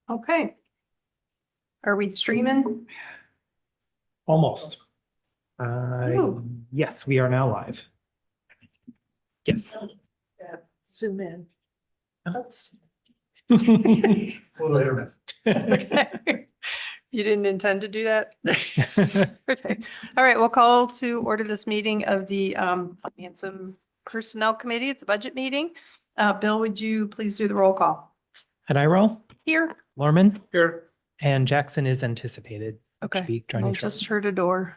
Okay. Are we streaming? Almost. Ooh. Yes, we are now live. Yes. Zoom in. That's Okay. okay. You didn't intend to do that? Okay. All right, we'll call to order this meeting of the Finance and Personnel Committee. It's a budget meeting. Bill, would you please do the roll call? And I roll. Here. Lorman. Here. And Jackson is anticipated. Okay. To be I joining just shortly. heard a door.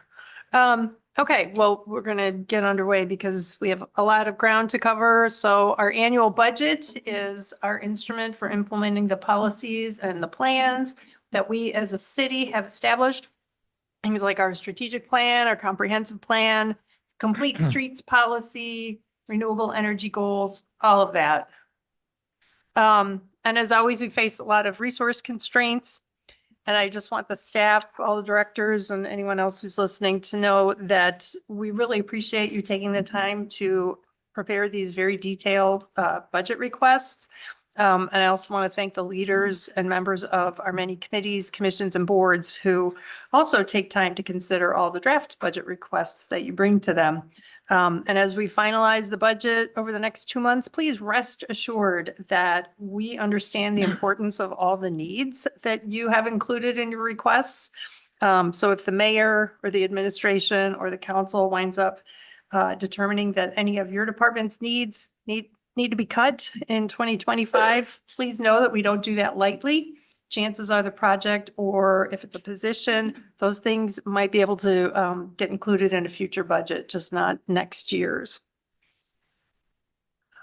Okay, well, we're gonna get underway because we have a lot of ground to cover. So our annual budget is our instrument for implementing the policies and the plans that we as a city have established. Things like our strategic plan, our comprehensive plan, complete streets policy, renewable energy goals, all of that. And as always, we face a lot of resource constraints. And I just want the staff, all the directors and anyone else who's listening to know that we really appreciate you taking the time to prepare these very detailed budget requests. And I also want to thank the leaders and members of our many committees, commissions, and boards who also take time to consider all the draft budget requests that you bring to them. And as we finalize the budget over the next 2 months, please rest assured that we understand the importance of all the needs that you have included in your requests. So if the mayor or the administration or the council winds up determining that any of your department's needs need to be cut in 2025, please know that we don't do that lightly. Chances are the project, or if it's a position, those things might be able to get included in a future budget, just not next year's.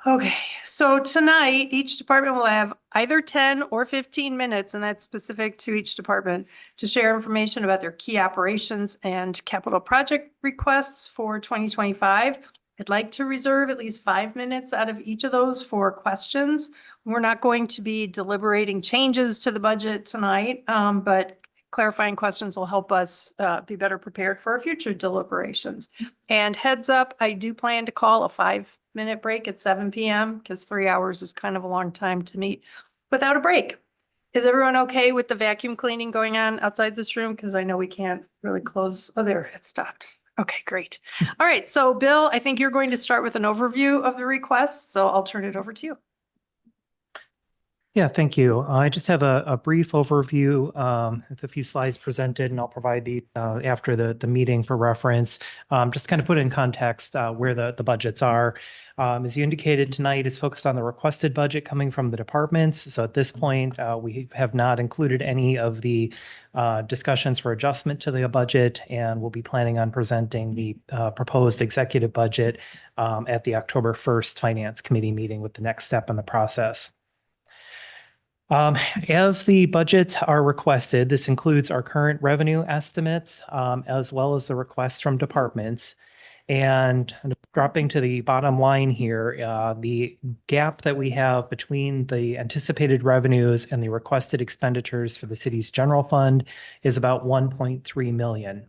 Okay, so tonight, each department will have either 10 or 15 minutes, and that's specific to each department, to share information about their key operations and capital project requests for 2025. I'd like to reserve at least 5 minutes out of each of those for questions. We're not going to be deliberating changes to the budget tonight, but clarifying questions will help us be better prepared for our future deliberations. And heads up, I do plan to call a 5-minute break at 7 p.m. because 3 hours is kind of a long time to meet without a break. Is everyone okay with the vacuum cleaning going on outside this room? Because I know we can't really close. Oh, there, it stopped. Okay, great. All right, so Bill, I think you're going to start with an overview of the request, so I'll turn it over to you. Yeah, thank you. I just have a brief overview with a few slides presented, and I'll provide these after the meeting for reference. Just kind of put in context where the budgets are. As you indicated, tonight is focused on the requested budget coming from the departments. So at this point, we have not included any of the discussions for adjustment to the budget, and we'll be planning on presenting the proposed executive budget at the October 1st Finance Committee meeting with the next step in the process. As the budgets are requested, this includes our current revenue estimates, as well as the requests from departments. And dropping to the bottom line here, the gap that we have between the anticipated revenues and the requested expenditures for the city's general fund is about 1.3 million.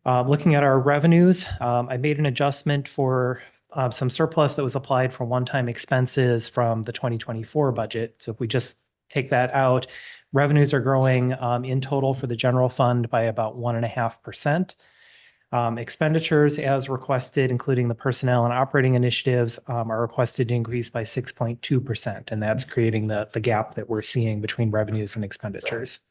Looking at our revenues, I made an adjustment for some surplus that was applied for one-time expenses from the 2024 budget. So if we just take that out, revenues are growing in total for the general fund by about 1.5%. Expenditures as requested, including the personnel and operating initiatives, are requested to increase by 6.2%. And that's creating the gap that we're seeing between revenues and expenditures.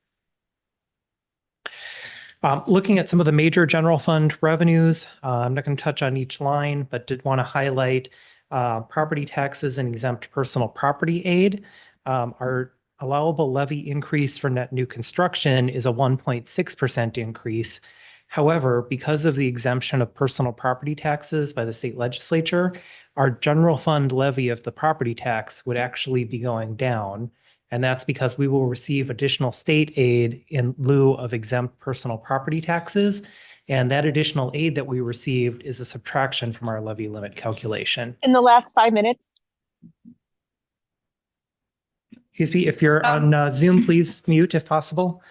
Looking at some of the major general fund revenues, I'm not going to touch on each line, but did want to highlight property taxes and exempt personal property aid. Our allowable levy increase for net new construction is a 1.6% increase. However, because of the exemption of personal property taxes by the state legislature, our general fund levy of the property tax would actually be going down. And that's because we will receive additional state aid in lieu of exempt personal property taxes. And that additional aid that we received is a subtraction from our levy limit calculation. In the last 5 minutes. Excuse me, if you're on Zoom, please mute if possible.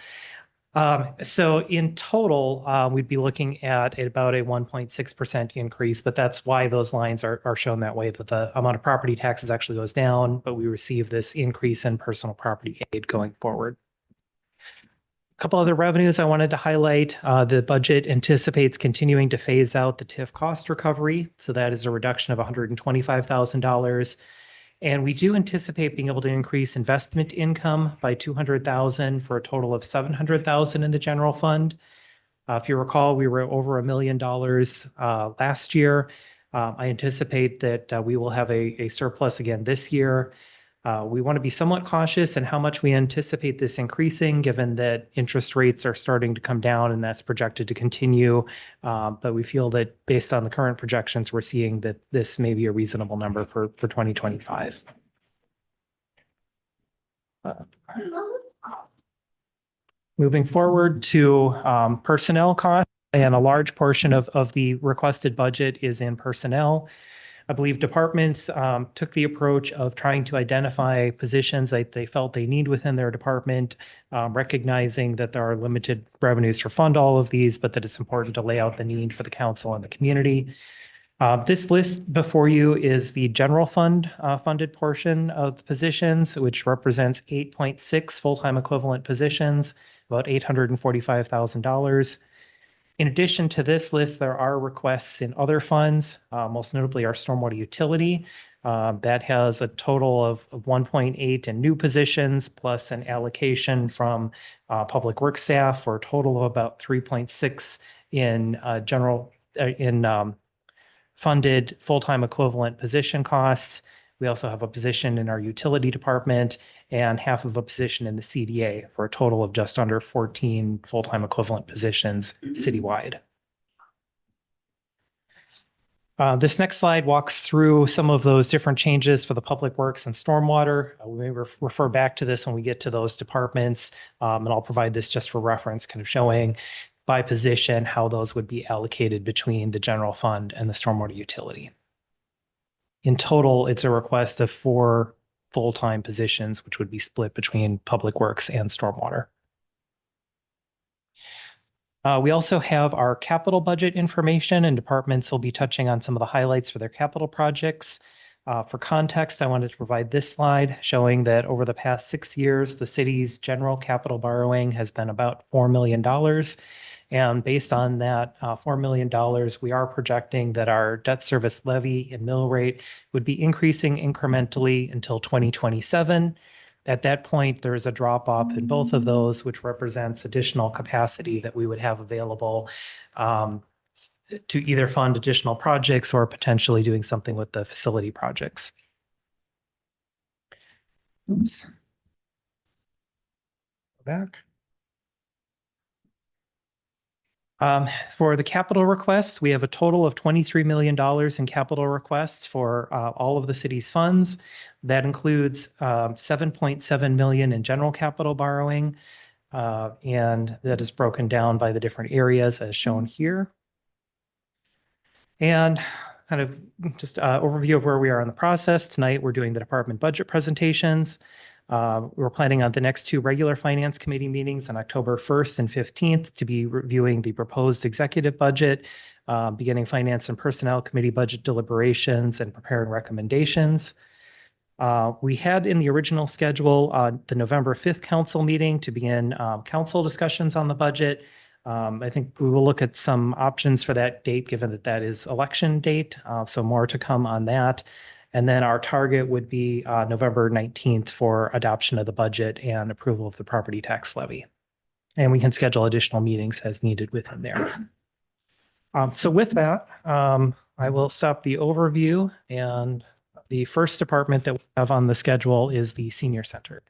So in total, we'd be looking at about a 1.6% increase, but that's why those lines are shown that way. That the amount of property taxes actually goes down, but we receive this increase in personal property aid going forward. A couple other revenues I wanted to highlight. The budget anticipates continuing to phase out the TIF cost recovery. So that is a reduction of $125,000. And we do anticipate being able to increase investment income by $200,000 for a total of $700,000 in the general fund. If you recall, we were over $1 million last year. I anticipate that we will have a surplus again this year. We want to be somewhat cautious in how much we anticipate this increasing, given that interest rates are starting to come down and that's projected to continue. But we feel that based on the current projections, we're seeing that this may be a reasonable number for 2025. Moving forward to personnel costs, and a large portion of the requested budget is in personnel. I believe departments took the approach of trying to identify positions that they felt they need within their department, recognizing that there are limited revenues to fund all of these, but that it's important to lay out the need for the council and the community. This list before you is the general fund funded portion of the positions, which represents 8.6 full-time equivalent positions, about $845,000. In addition to this list, there are requests in other funds, most notably our stormwater utility. That has a total of 1.8 in new positions, plus an allocation from public works staff for a total of about 3.6 in funded full-time equivalent position costs. We also have a position in our utility department and half of a position in the CDA for a total of just under 14 full-time equivalent positions citywide. This next slide walks through some of those different changes for the public works and stormwater. We may refer back to this when we get to those departments, and I'll provide this just for reference, kind of showing by position how those would be allocated between the general fund and the stormwater utility. In total, it's a request of 4 full-time positions, which would be split between public works and stormwater. We also have our capital budget information, and departments will be touching on some of the highlights for their capital projects. For context, I wanted to provide this slide showing that over the past 6 years, the city's general capital borrowing has been about $4 million. And based on that $4 million, we are projecting that our debt service levy and mill rate would be increasing incrementally until 2027. At that point, there is a drop off in both of those, which represents additional capacity that we would have available to either fund additional projects or potentially doing something with the facility projects. Oops. Go back. For the capital requests, we have a total of $23 million in capital requests for all of the city's funds. That includes $7.7 million in general capital borrowing, and that is broken down by the different areas as shown here. And kind of just an overview of where we are in the process. Tonight, we're doing the department budget presentations. We're planning on the next 2 regular finance committee meetings on October 1st and 15th to be reviewing the proposed executive budget, beginning finance and personnel committee budget deliberations and preparing recommendations. We had in the original schedule the November 5th council meeting to begin council discussions on the budget. I think we will look at some options for that date, given that that is election date. So more to come on that. And then our target would be November 19th for adoption of the budget and approval of the property tax levy. And we can schedule additional meetings as needed within there. So with that, I will stop the overview. And the first department that we have on the schedule is the senior center.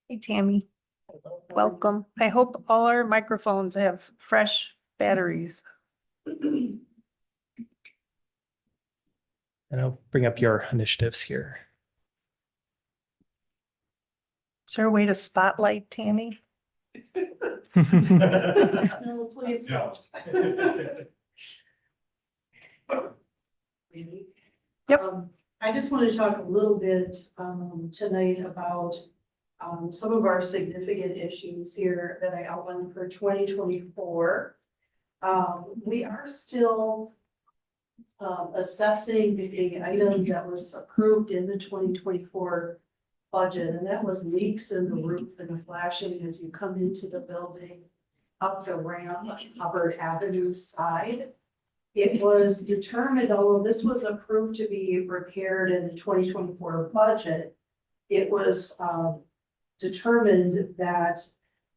Hey, Tammy. Welcome. I hope all our microphones have fresh batteries. And I'll bring up your initiatives here. Is there a way to spotlight Tammy? No, please don't. Yep. I just want to talk a little bit tonight about some of our significant issues here that I outlined for 2024. We are still assessing an item that was approved in the 2024 budget, and that was leaks in the roof and the flashing as you come into the building up the ramp on Hubbard Avenue side. It was determined, although this was approved to be repaired in the 2024 budget, it was determined that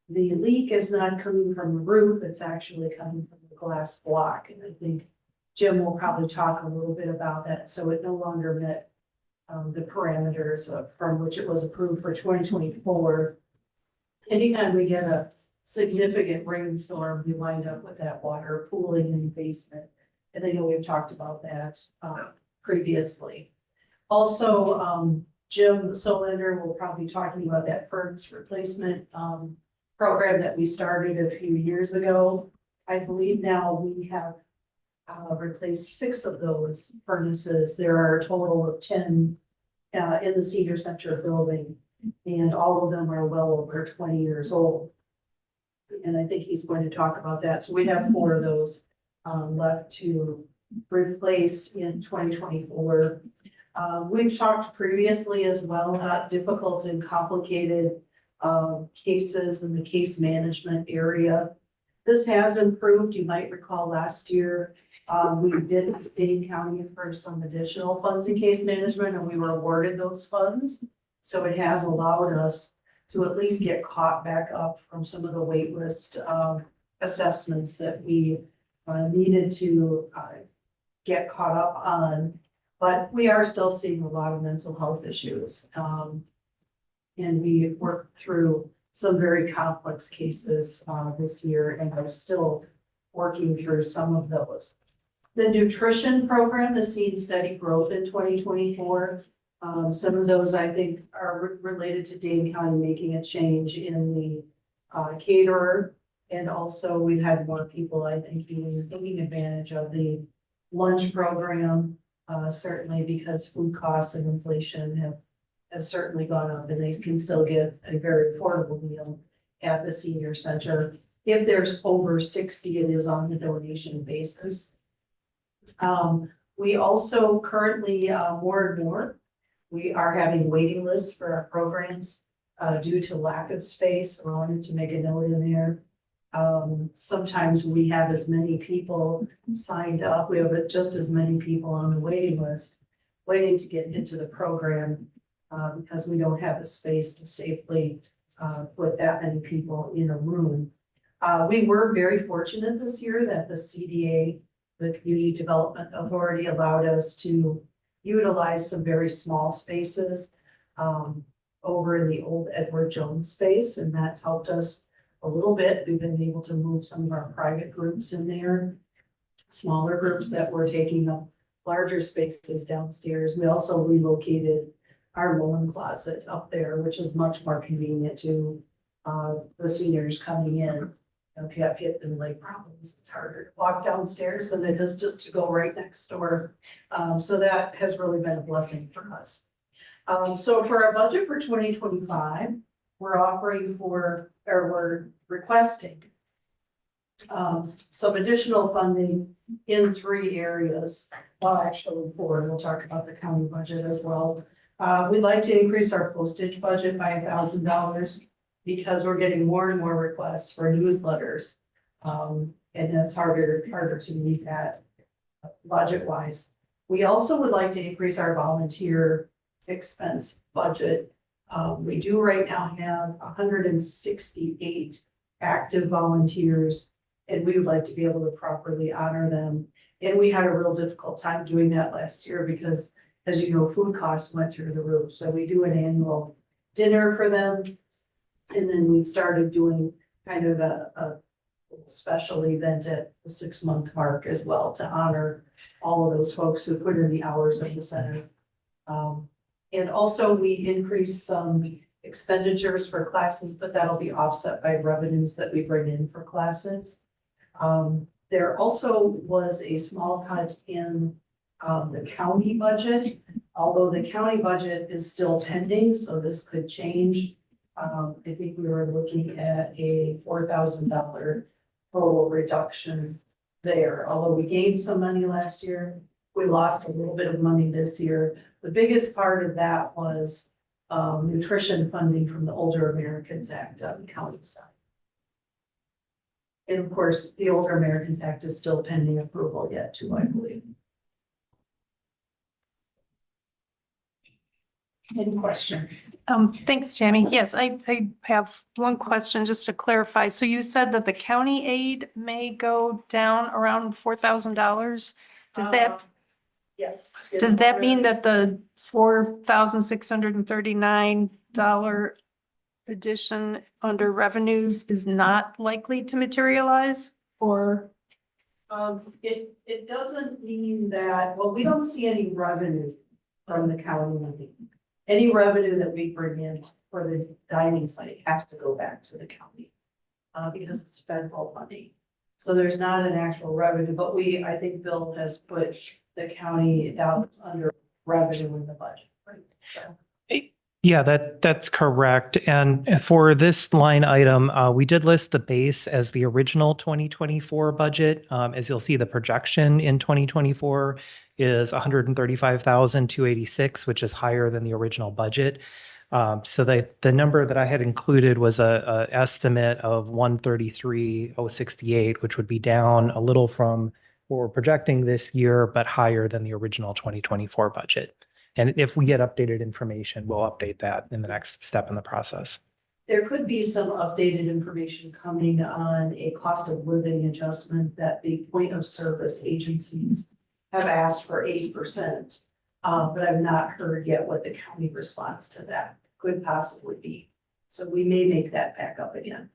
the leak is not coming from the roof, it's actually coming from the glass block. And I think Jim will probably talk a little bit about that. So it no longer met the parameters from which it was approved for 2024. Anytime we get a significant rainstorm, we wind up with that water pooling in the basement. And I know we've talked about that previously. Also, Jim Solander will probably be talking about that furnace replacement program that we started a few years ago. I believe now we have replaced 6 of those furnaces. There are a total of 10 in the senior center building, and all of them are well over 20 years old. And I think he's going to talk about that. So we have 4 of those left to replace in 2024. We've talked previously as well about difficult and complicated cases in the case management area. This has improved. You might recall last year, we did ask Dane County for some additional funds in case management, and we were awarded those funds. So it has allowed us to at least get caught back up from some of the wait list assessments that we needed to get caught up on. But we are still seeing a lot of mental health issues. And we worked through some very complex cases this year, and are still working through some of those. The nutrition program has seen steady growth in 2024. Some of those I think are related to Dane County making a change in the caterer. And also we've had more people, I think, taking advantage of the lunch program, certainly because food costs and inflation have certainly gone up, and they can still get a very affordable meal at the senior center. If there's over 60, it is on the donation basis. We also currently, more and more, we are having waiting lists for our programs due to lack of space. I wanted to make a note in there. Sometimes we have as many people signed up. We have just as many people on the waiting list waiting to get into the program because we don't have the space to safely put that many people in a room. We were very fortunate this year that the CDA, the Community Development Authority, allowed us to utilize some very small spaces over in the old Edward Jones space, and that's helped us a little bit. We've been able to move some of our private groups in there, smaller groups that were taking up larger spaces downstairs. We also relocated our loan closet up there, which is much more convenient to the seniors coming in. If you have hip and leg problems, it's harder to walk downstairs than it is just to go right next door. So that has really been a blessing for us. So for our budget for 2025, we're requesting some additional funding in 3 areas. Well, actually 4, we'll talk about the county budget as well. We'd like to increase our postage budget by $1,000 because we're getting more and more requests for newsletters. And it's harder to meet that budget wise. We also would like to increase our volunteer expense budget. We do right now have 168 active volunteers, and we would like to be able to properly honor them. And we had a real difficult time doing that last year because, as you know, food costs went through the roof. So we do an annual dinner for them. And then we've started doing kind of a special event at the 6-month mark as well to honor all of those folks who put in the hours of the center. And also we increased some expenditures for classes, but that'll be offset by revenues that we bring in for classes. There also was a small cut in the county budget. Although the county budget is still pending, so this could change. I think we were looking at a $4,000 total reduction there. Although we gained some money last year, we lost a little bit of money this year. The biggest part of that was nutrition funding from the Older Americans Act on the county side. And of course, the Older Americans Act is still pending approval yet too, I believe. Any questions? Thanks, Tammy. Yes, I have one question just to clarify. So you said that the county aid may go down around $4,000. Yes. Does that mean that the $4,639 addition under revenues is not likely to materialize? Or? It doesn't mean that, well, we don't see any revenue from the county money. Any revenue that we bring in for the dining site has to go back to the county. Because it's federal money. So there's not an actual revenue, but I think Bill has put the county down under revenue in the budget. Right? So. Yeah, that's correct. And for this line item, we did list the base as the original 2024 budget. As you'll see, the projection in 2024 is 135,286, which is higher than the original budget. So the number that I had included was a estimate of 133,068, which would be down a little from what we're projecting this year, but higher than the original 2024 budget. And if we get updated information, we'll update that in the next step in the process. There could be some updated information coming on a cost of living adjustment that the point of service agencies have asked for 8%. But I've not heard yet what the county response to that could possibly be. So we may make that back up again.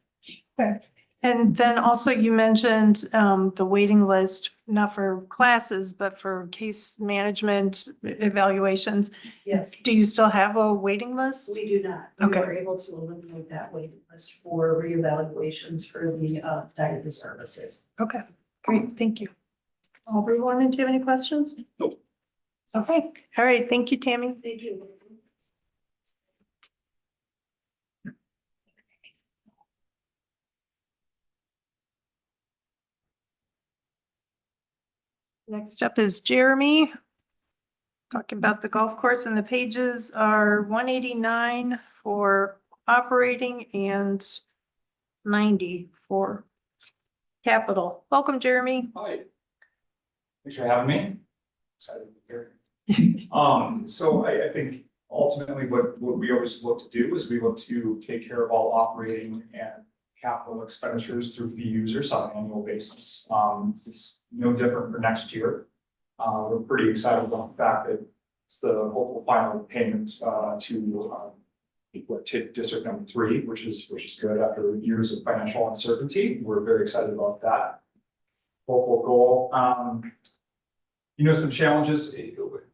Okay. And then also you mentioned the waiting list, not for classes, but for case management evaluations. Yes, Do you still have a waiting list? we do not. Okay. We were able to eliminate that waiting list for reevaluations for the dietary services. Okay, great, thank you. Everyone, do you have any questions? Nope. Okay, all right, thank you, Tammy. Thank you. Next up is Jeremy. Talking about the golf course, and the pages are 189 for operating and 90 for capital. Welcome, Jeremy. Hi. Thanks for having me. Excited to be here. So I think ultimately what we always look to do is we look to take care of all operating and capital expenditures through fee users on an annual basis. This is no different for next year. We're pretty excited about the fact that it's the hopeful final payment to district number 3, which is good after years of financial uncertainty. We're very excited about that hopeful goal. Some challenges.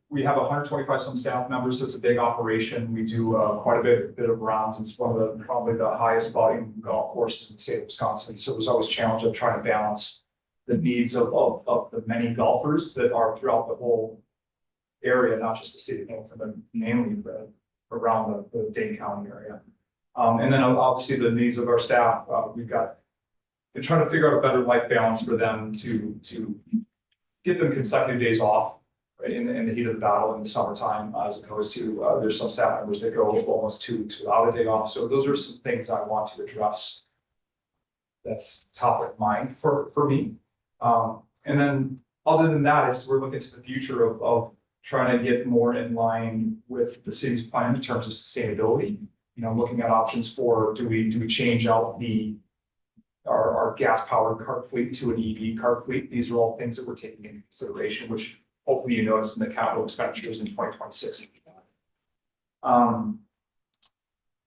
We have 125 some staff members, so it's a big operation. We do quite a bit of rounds. It's one of probably the highest volume golf courses in the state of Wisconsin. So there's always a challenge of trying to balance the needs of the many golfers that are throughout the whole area, not just the city of Middleton, but mainly around the Dane County area. And then obviously the needs of our staff. We've got to try to figure out a better life balance for them to get them consecutive days off. In the heat of the battle in the summertime, as opposed to there's some staff members that go almost 2 weeks without a day off. So those are some things I want to address. That's top of mind for me. And then other than that, is we're looking to the future of trying to get more in line with the city's plan in terms of sustainability. Looking at options for do we change out our gas powered cart fleet to an EV cart fleet. These are all things that we're taking into consideration, which hopefully you notice in the capital expenditures in 2026.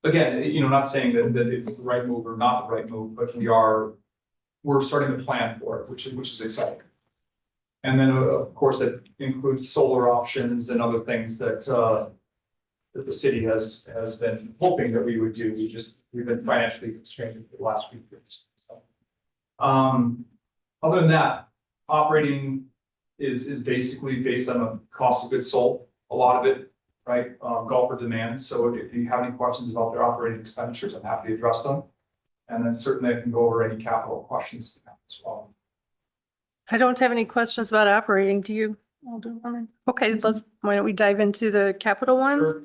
Again, not saying that it's the right move or not the right move, but we're starting to plan for it, which is exciting. And then of course it includes solar options and other things that the city has been hoping that we would do. We've been financially constrained for the last few years. So, other than that, operating is basically based on a cost of goods sold. a lot of it, right, golfer demand. So if you have any questions about their operating expenditures, I'm happy to address them. And then certainly I can go over any capital questions as well. I don't have any questions about operating. Do you? Alderwoman? Okay, why don't we dive into the capital ones? Sure.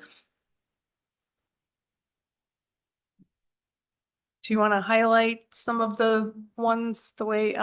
Do you want to highlight some of the ones the way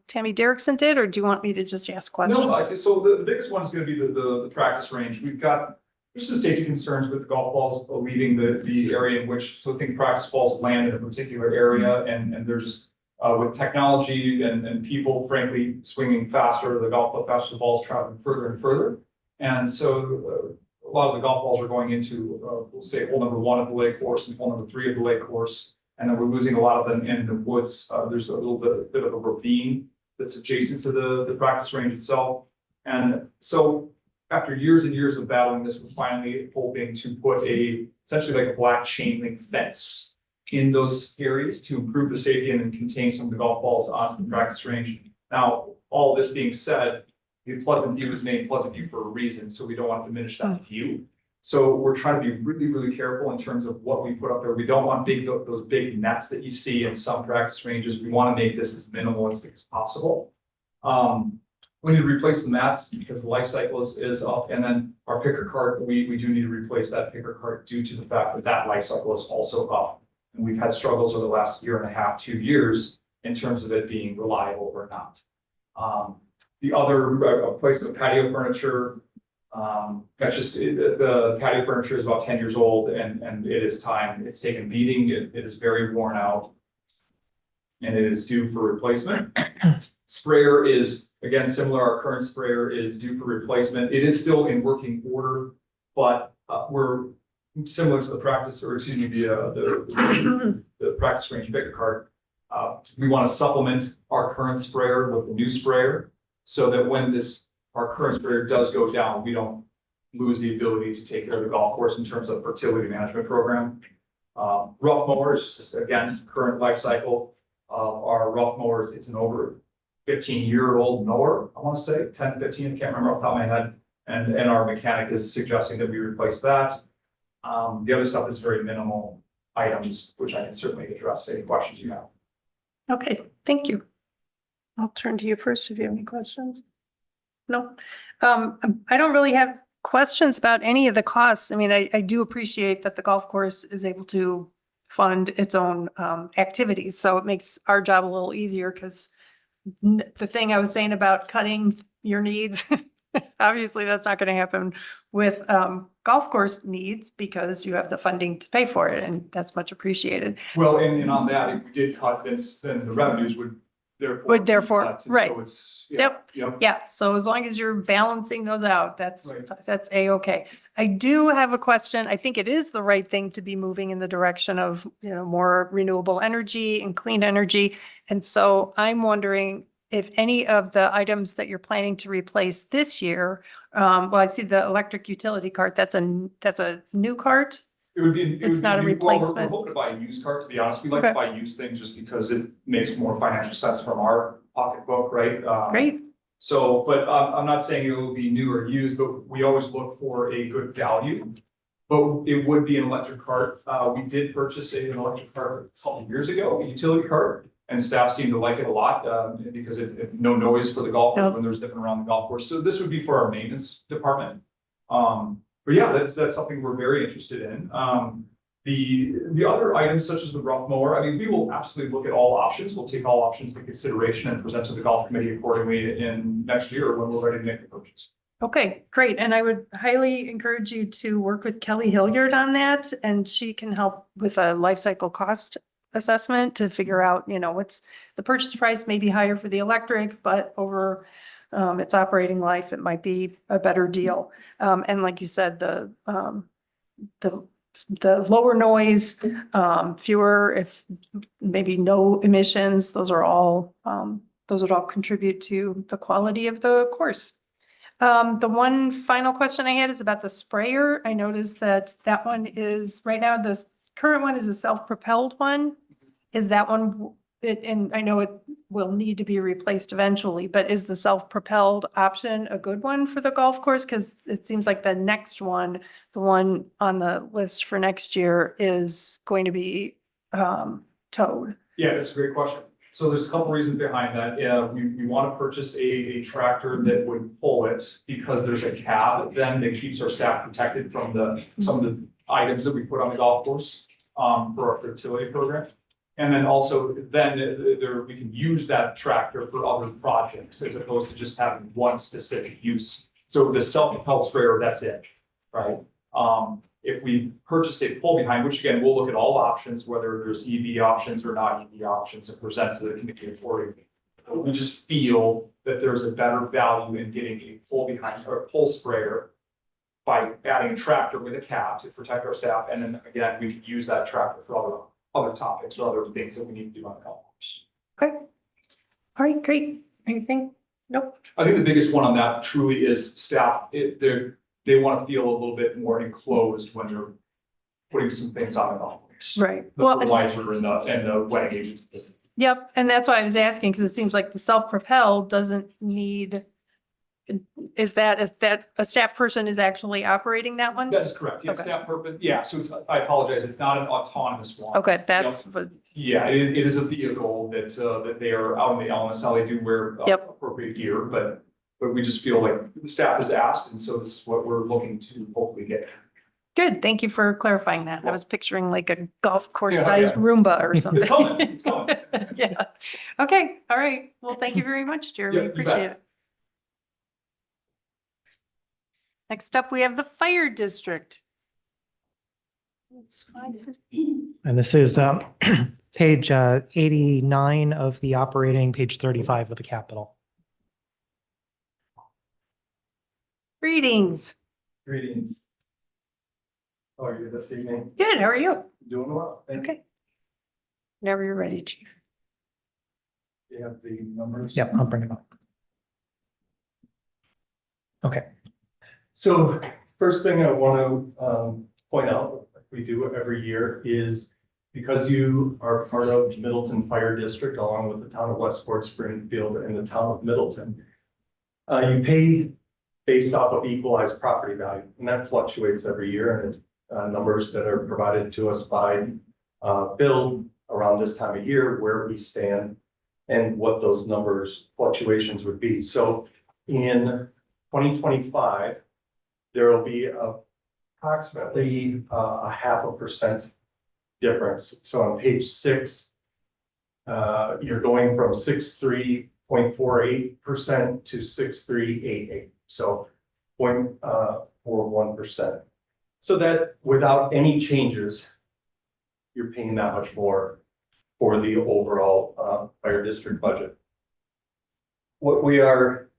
Tammy Derrickson did, or do you want me to just ask questions? No, so the biggest one is going to be the practice range. We've got, there's some safety concerns with the golf balls leaving the area in which, so think practice balls land in a particular area, and there's just, with technology and people frankly swinging faster, the golf ball faster, the ball's traveling further and further. And so a lot of the golf balls are going into, we'll say hole number 1 of the lake course and hole number 3 of the lake course. And then we're losing a lot of them in the woods. There's a little bit of a ravine that's adjacent to the practice range itself. And so after years and years of battling this, we're finally hoping to put essentially like a black chain link fence in those areas to improve the safety and then contain some of the golf balls onto the practice range. Now, all this being said, the Pleasant View is named Pleasant View for a reason, so we don't want to diminish that view. So we're trying to be really, really careful in terms of what we put up there. We don't want those big nets that you see in some practice ranges. We want to make this as minimalistic as possible. We need to replace the mats because the life cycle is up, and then our picker cart, we do need to replace that picker cart due to the fact that that life cycle is also up. And we've had struggles over the last year and a half, 2 years in terms of it being reliable or not. The other replacement of patio furniture. That's just the patio furniture is about 10 years old and it is time. It's taken beating. It is very worn out and it is due for replacement. Sprayer is again similar. Our current sprayer is due for replacement. It is still in working order, but we're similar to the practice, or excuse me, the practice range picker cart. We want to supplement our current sprayer with a new sprayer so that when our current sprayer does go down, we don't lose the ability to take care of the golf course in terms of fertility management program. Rough mowers, just again, current life cycle of our rough mowers, it's an over 15-year-old mower, I want to say, 10, 15, I can't remember off the top of my head. And our mechanic is suggesting that we replace that. The other stuff is very minimal items, which I can certainly address any questions you have. Okay, thank you. I'll turn to you first if you have any questions. No, I don't really have questions about any of the costs. I mean, I do appreciate that the golf course is able to fund its own activities. So it makes our job a little easier because the thing I was saying about cutting your needs, obviously that's not going to happen with golf course needs because you have the funding to pay for it, and that's much appreciated. Well, and on that, if we did cut, then the revenues would therefore. Right. So it's, Yep. Yeah, so as long as you're balancing those out, that's A-okay. I do have a question. I think it is the right thing to be moving in the direction of, more renewable energy and clean energy. And so I'm wondering if any of the items that you're planning to replace this year, well, I see the electric utility cart, that's a new cart? It would be. It's not a replacement. We're hoping to buy a used cart, to be honest. We like to buy used things just because it makes more financial sense from our pocketbook, right? Great. So, but I'm not saying it will be new or used, but we always look for a good value. But it would be an electric cart. We did purchase an electric cart a couple of years ago, a utility cart, and staff seemed to like it a lot because it no noise for the golfers when they're zipping around the golf course. So this would be for our maintenance department. But yeah, that's something we're very interested in. The other items such as the rough mower, I mean, we will absolutely look at all options. We'll take all options into consideration and present to the golf committee accordingly in next year when we're ready to make the purchase. Okay, great. And I would highly encourage you to work with Kelly Hilliard on that, and she can help with a life cycle cost assessment to figure out, what's the purchase price may be higher for the electric, but over its operating life, it might be a better deal. And like you said, the lower noise, fewer, if maybe no emissions, those would all contribute to the quality of the course. The one final question I had is about the sprayer. I noticed that one is right now, the current one is a self-propelled one. Is that one and I know it will need to be replaced eventually, but is the self-propelled option a good one for the golf course? Because it seems like the next one, the one on the list for next year is going to be towed. Yeah, that's a great question. So there's a couple reasons behind that. Yeah, we want to purchase a tractor that would pull it because there's a cab then that keeps our staff protected from some of the items that we put on the golf course for our fertility program. And then also then we can use that tractor for other projects as opposed to just having one specific use. So the self-propelled sprayer, that's it, right? If we purchase a pull behind, which again, we'll look at all options, whether there's EV options or not EV options and present to the committee accordingly. We just feel that there's a better value in getting a pull behind or a pull sprayer by adding a tractor with a cab to protect our staff. And then again, we can use that tractor for other topics or other things that we need to do on the golf course. Okay. All right, great. Anything? Nope. I think the biggest one on that truly is staff. They want to feel a little bit more enclosed when they're putting some things on the golf course. Right. The Well, fertilizer and the wetting agents. yep. And that's why I was asking, because it seems like the self-propelled doesn't need, is that a staff person is actually operating that one? That is correct. Yeah, Okay. staff purpose. Yeah, so I apologize. It's not an autonomous one. Okay, that's what, Yeah, it is a vehicle that they are out in the elements. How they do wear Yep. appropriate gear, but we just feel like the staff has asked, and so this is what we're looking to hopefully get. good. Thank you for clarifying that. I was picturing like a golf course Yeah, sized yeah. Roomba or something. It's coming. It's coming. Yeah. Okay. All right. Well, thank you very much, Jeremy. Yeah, you bet. Appreciate it. Next up, we have the fire district. It's 5:15. And this is page 89 of the operating, page 35 of the capital. Greetings. Greetings. How are you this evening? Good. How are you? Doing well. Thank you. Okay. Whenever you're ready, chief. Do you have the numbers? Yep, I'll bring it up. Okay. So first thing I want to point out, like we do every year, is because you are part of Middleton Fire District, along with the town of Westport, Springfield, and the town of Middleton, you pay based off of equalized property value, and that fluctuates every year, and it's numbers that are provided to us by Bill around this time of year, where we stand and what those numbers fluctuations would be. So in 2025, there will be approximately a 0.5% difference. So on page 6, you're going from 63.48% to 63.88. So 0.41%. So that without any changes, you're paying that much more for the overall fire district budget. What we are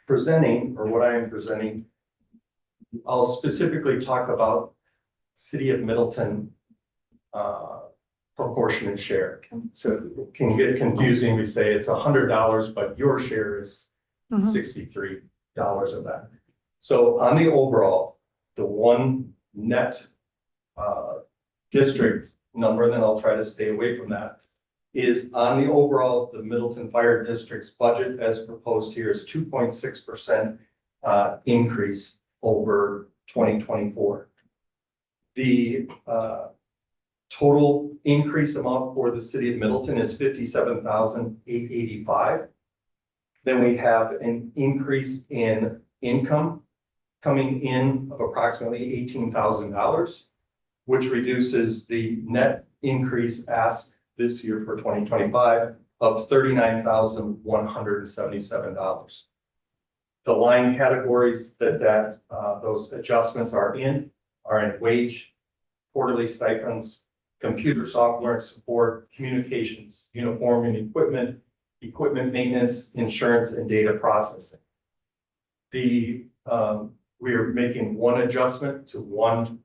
presenting, or what I am presenting, I'll specifically talk about City of Middleton proportionate share. So it can get confusing. We say it's $100, but your share is Mhm. $63 of that. So on the overall, the one net district number, and then I'll try to stay away from that, is on the overall, the Middleton Fire District's budget as proposed here is 2.6% increase over 2024. The total increase amount for the city of Middleton is $57,885. Then we have an increase in income coming in of approximately $18,000, which reduces the net increase asked this year for 2025 of $39,177. The line categories that those adjustments are in wage, quarterly stipends, computer software and support, communications, uniform and equipment maintenance, insurance, and data processing. We are making one adjustment to one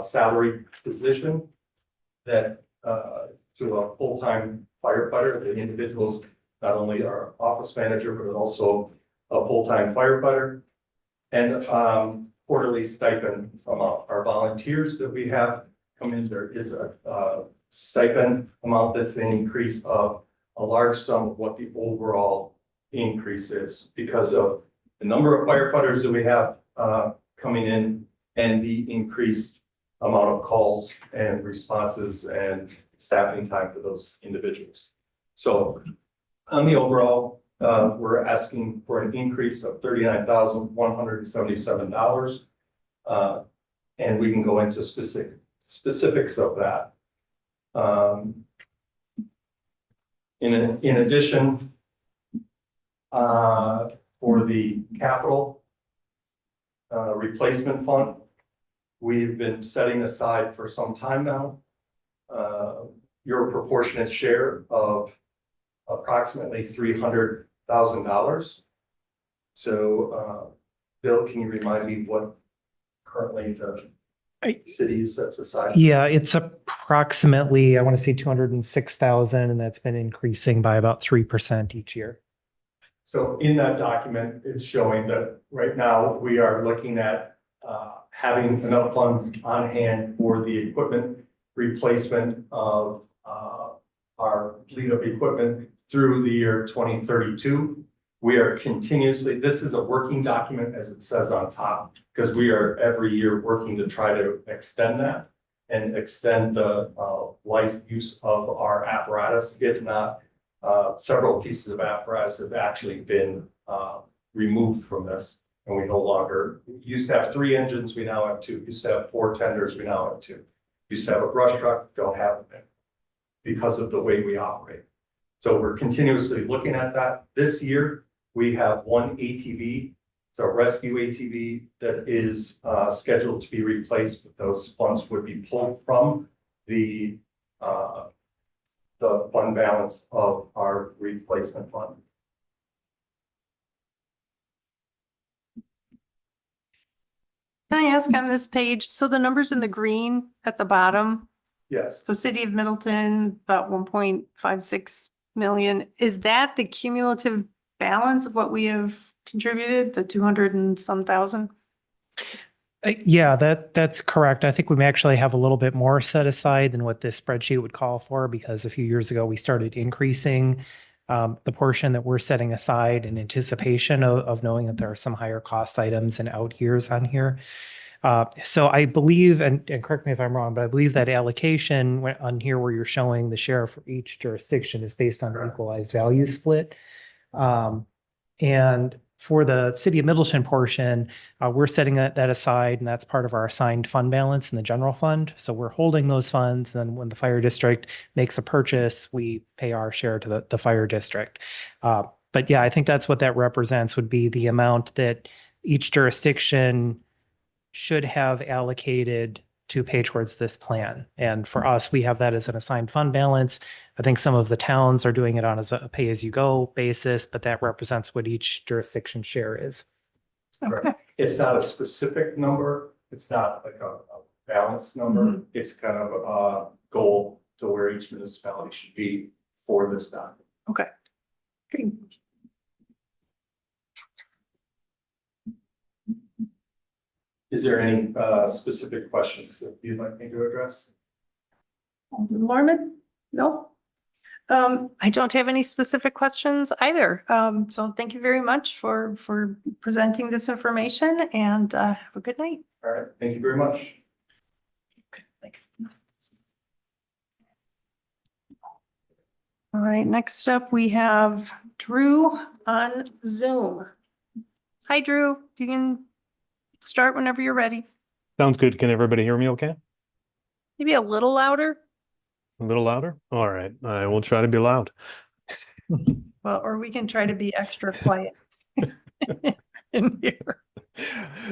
salary position that to a full-time firefighter. The individuals not only are office manager, but also a full-time firefighter. And quarterly stipend from our volunteers that we have come in. There is a stipend amount that's an increase of a large sum of what the overall increase is because of the number of firefighters that we have coming in and the increased amount of calls and responses and staffing time for those individuals. So on the overall, we're asking for an increase of $39,177. And we can go into specifics of that. In addition, for the capital replacement fund, we've been setting aside for some time now your proportionate share of approximately $300,000. So, Bill, can you remind me what currently the city sets aside? Yeah, it's approximately, I want to say 206,000, and that's been increasing by about 3% each year. So in that document, it's showing that right now we are looking at having enough funds on hand for the equipment replacement of our fleet of equipment through the year 2032. We are continuously, this is a working document as it says on top, because we are every year working to try to extend that and extend the life use of our apparatus. If not, several pieces of apparatus have actually been removed from this, and we no longer used to have 3 engines, we now have 2. Used to have 4 tenders, we now have 2. Used to have a brush truck, don't have them because of the way we operate. So we're continuously looking at that. This year, we have 1 ATV. It's a rescue ATV that is scheduled to be replaced, but those funds would be pulled from the fund balance of our replacement fund. Can I ask on this page, so the numbers in the green at the bottom, Yes, so City of Middleton, about 1.56 million, is that the cumulative balance of what we have contributed, the 200 and some thousand? Yeah, that's correct. I think we may actually have a little bit more set aside than what this spreadsheet would call for, because a few years ago we started increasing the portion that we're setting aside in anticipation of knowing that there are some higher cost items and out years on here. So I believe, and correct me if I'm wrong, but I believe that allocation on here where you're showing the share for each jurisdiction is based on an equalized value split. And for the City of Middleton portion, we're setting that aside, and that's part of our assigned fund balance in the general fund. So we're holding those funds, and then when the fire district makes a purchase, we pay our share to the fire district. But yeah, I think that's what that represents, would be the amount that each jurisdiction should have allocated to pay towards this plan. And for us, we have that as an assigned fund balance. I think some of the towns are doing it on as a pay-as-you-go basis, but that represents what each jurisdiction share is. Okay. it's not a specific number. It's not like a balanced number. It's kind of a goal to where each municipality should be for this document. Okay. Great. Is there any specific questions that you'd like me to address? Norman? No? I don't have any specific questions either. So thank you very much for presenting this information, and have a good night. All right, thank you very much. Thanks. All right, next up, we have Drew on Zoom. Hi, Drew. You can start whenever you're ready. Sounds good. Can everybody hear me okay? Maybe a little louder. A little louder? All right. I will try to be loud. Well, or we can try to be extra quiet in here.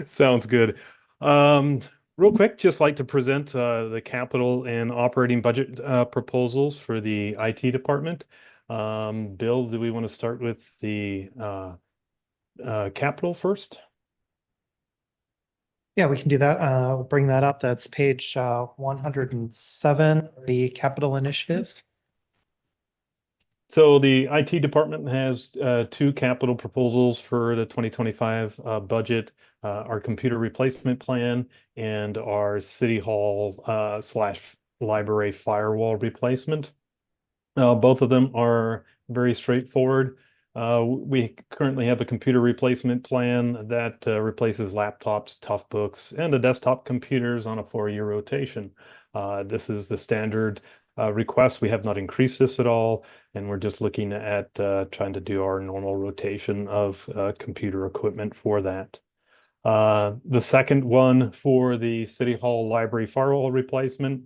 Sounds good. Real quick, just like to present the capital and operating budget proposals for the IT department. Bill, do we want to start with the capital first? Yeah, we can do that. We'll bring that up. That's page 107, the capital initiatives. So the IT department has 2 capital proposals for the 2025 budget, our computer replacement plan and our city hall / library firewall replacement. Both of them are very straightforward. We currently have a computer replacement plan that replaces laptops, toughbooks, and the desktop computers on a 4-year rotation. This is the standard request. We have not increased this at all, and we're just looking at trying to do our normal rotation of computer equipment for that. The second one for the City Hall Library firewall replacement.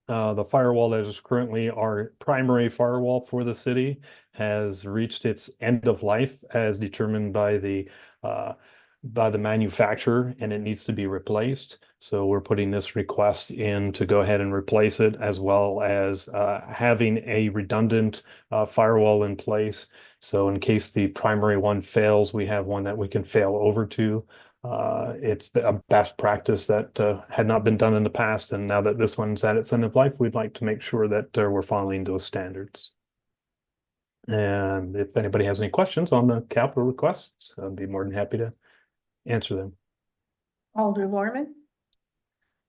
The firewall that is currently our primary firewall for the city has reached its end of life as determined by the manufacturer, and it needs to be replaced. So we're putting this request in to go ahead and replace it, as well as having a redundant firewall in place. So in case the primary one fails, we have one that we can fail over to. It's a best practice that had not been done in the past, and now that this one's at its end of life, we'd like to make sure that we're following those standards. And if anybody has any questions on the capital requests, I'd be more than happy to answer them. Alder Lorman.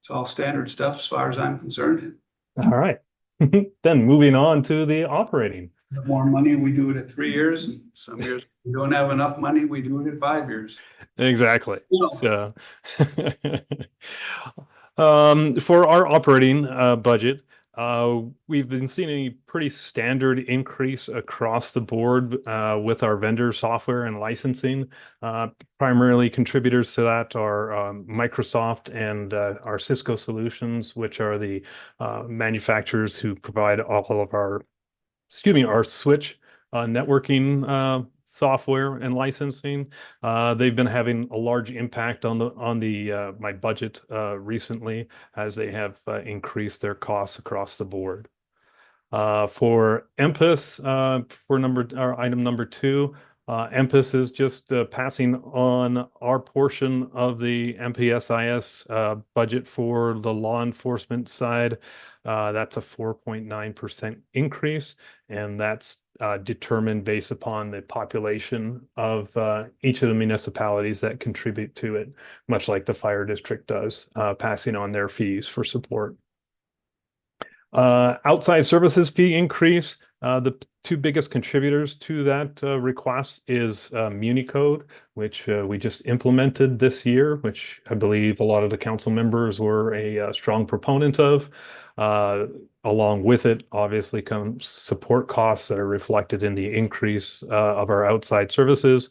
It's all standard stuff as far as I'm concerned. All right. Then moving on to the operating. The more money, we do it at 3 years, and some years we don't have enough money, we do it at 5 years. Exactly. Yeah. So, for our operating budget, we've been seeing a pretty standard increase across the board with our vendor software and licensing. Primarily contributors to that are Microsoft and our Cisco solutions, which are the manufacturers who provide all of our switch networking software and licensing. They've been having a large impact on my budget recently, as they have increased their costs across the board. For MPIS, for item number 2, MPIS is just passing on our portion of the MPSIS budget for the law enforcement side. That's a 4.9% increase, and that's determined based upon the population of each of the municipalities that contribute to it, much like the fire district does, passing on their fees for support. Outside services fee increase. The 2 biggest contributors to that request is MuniCode, which we just implemented this year, which I believe a lot of the council members were a strong proponent of. Along with it, obviously, comes support costs that are reflected in the increase of our outside services.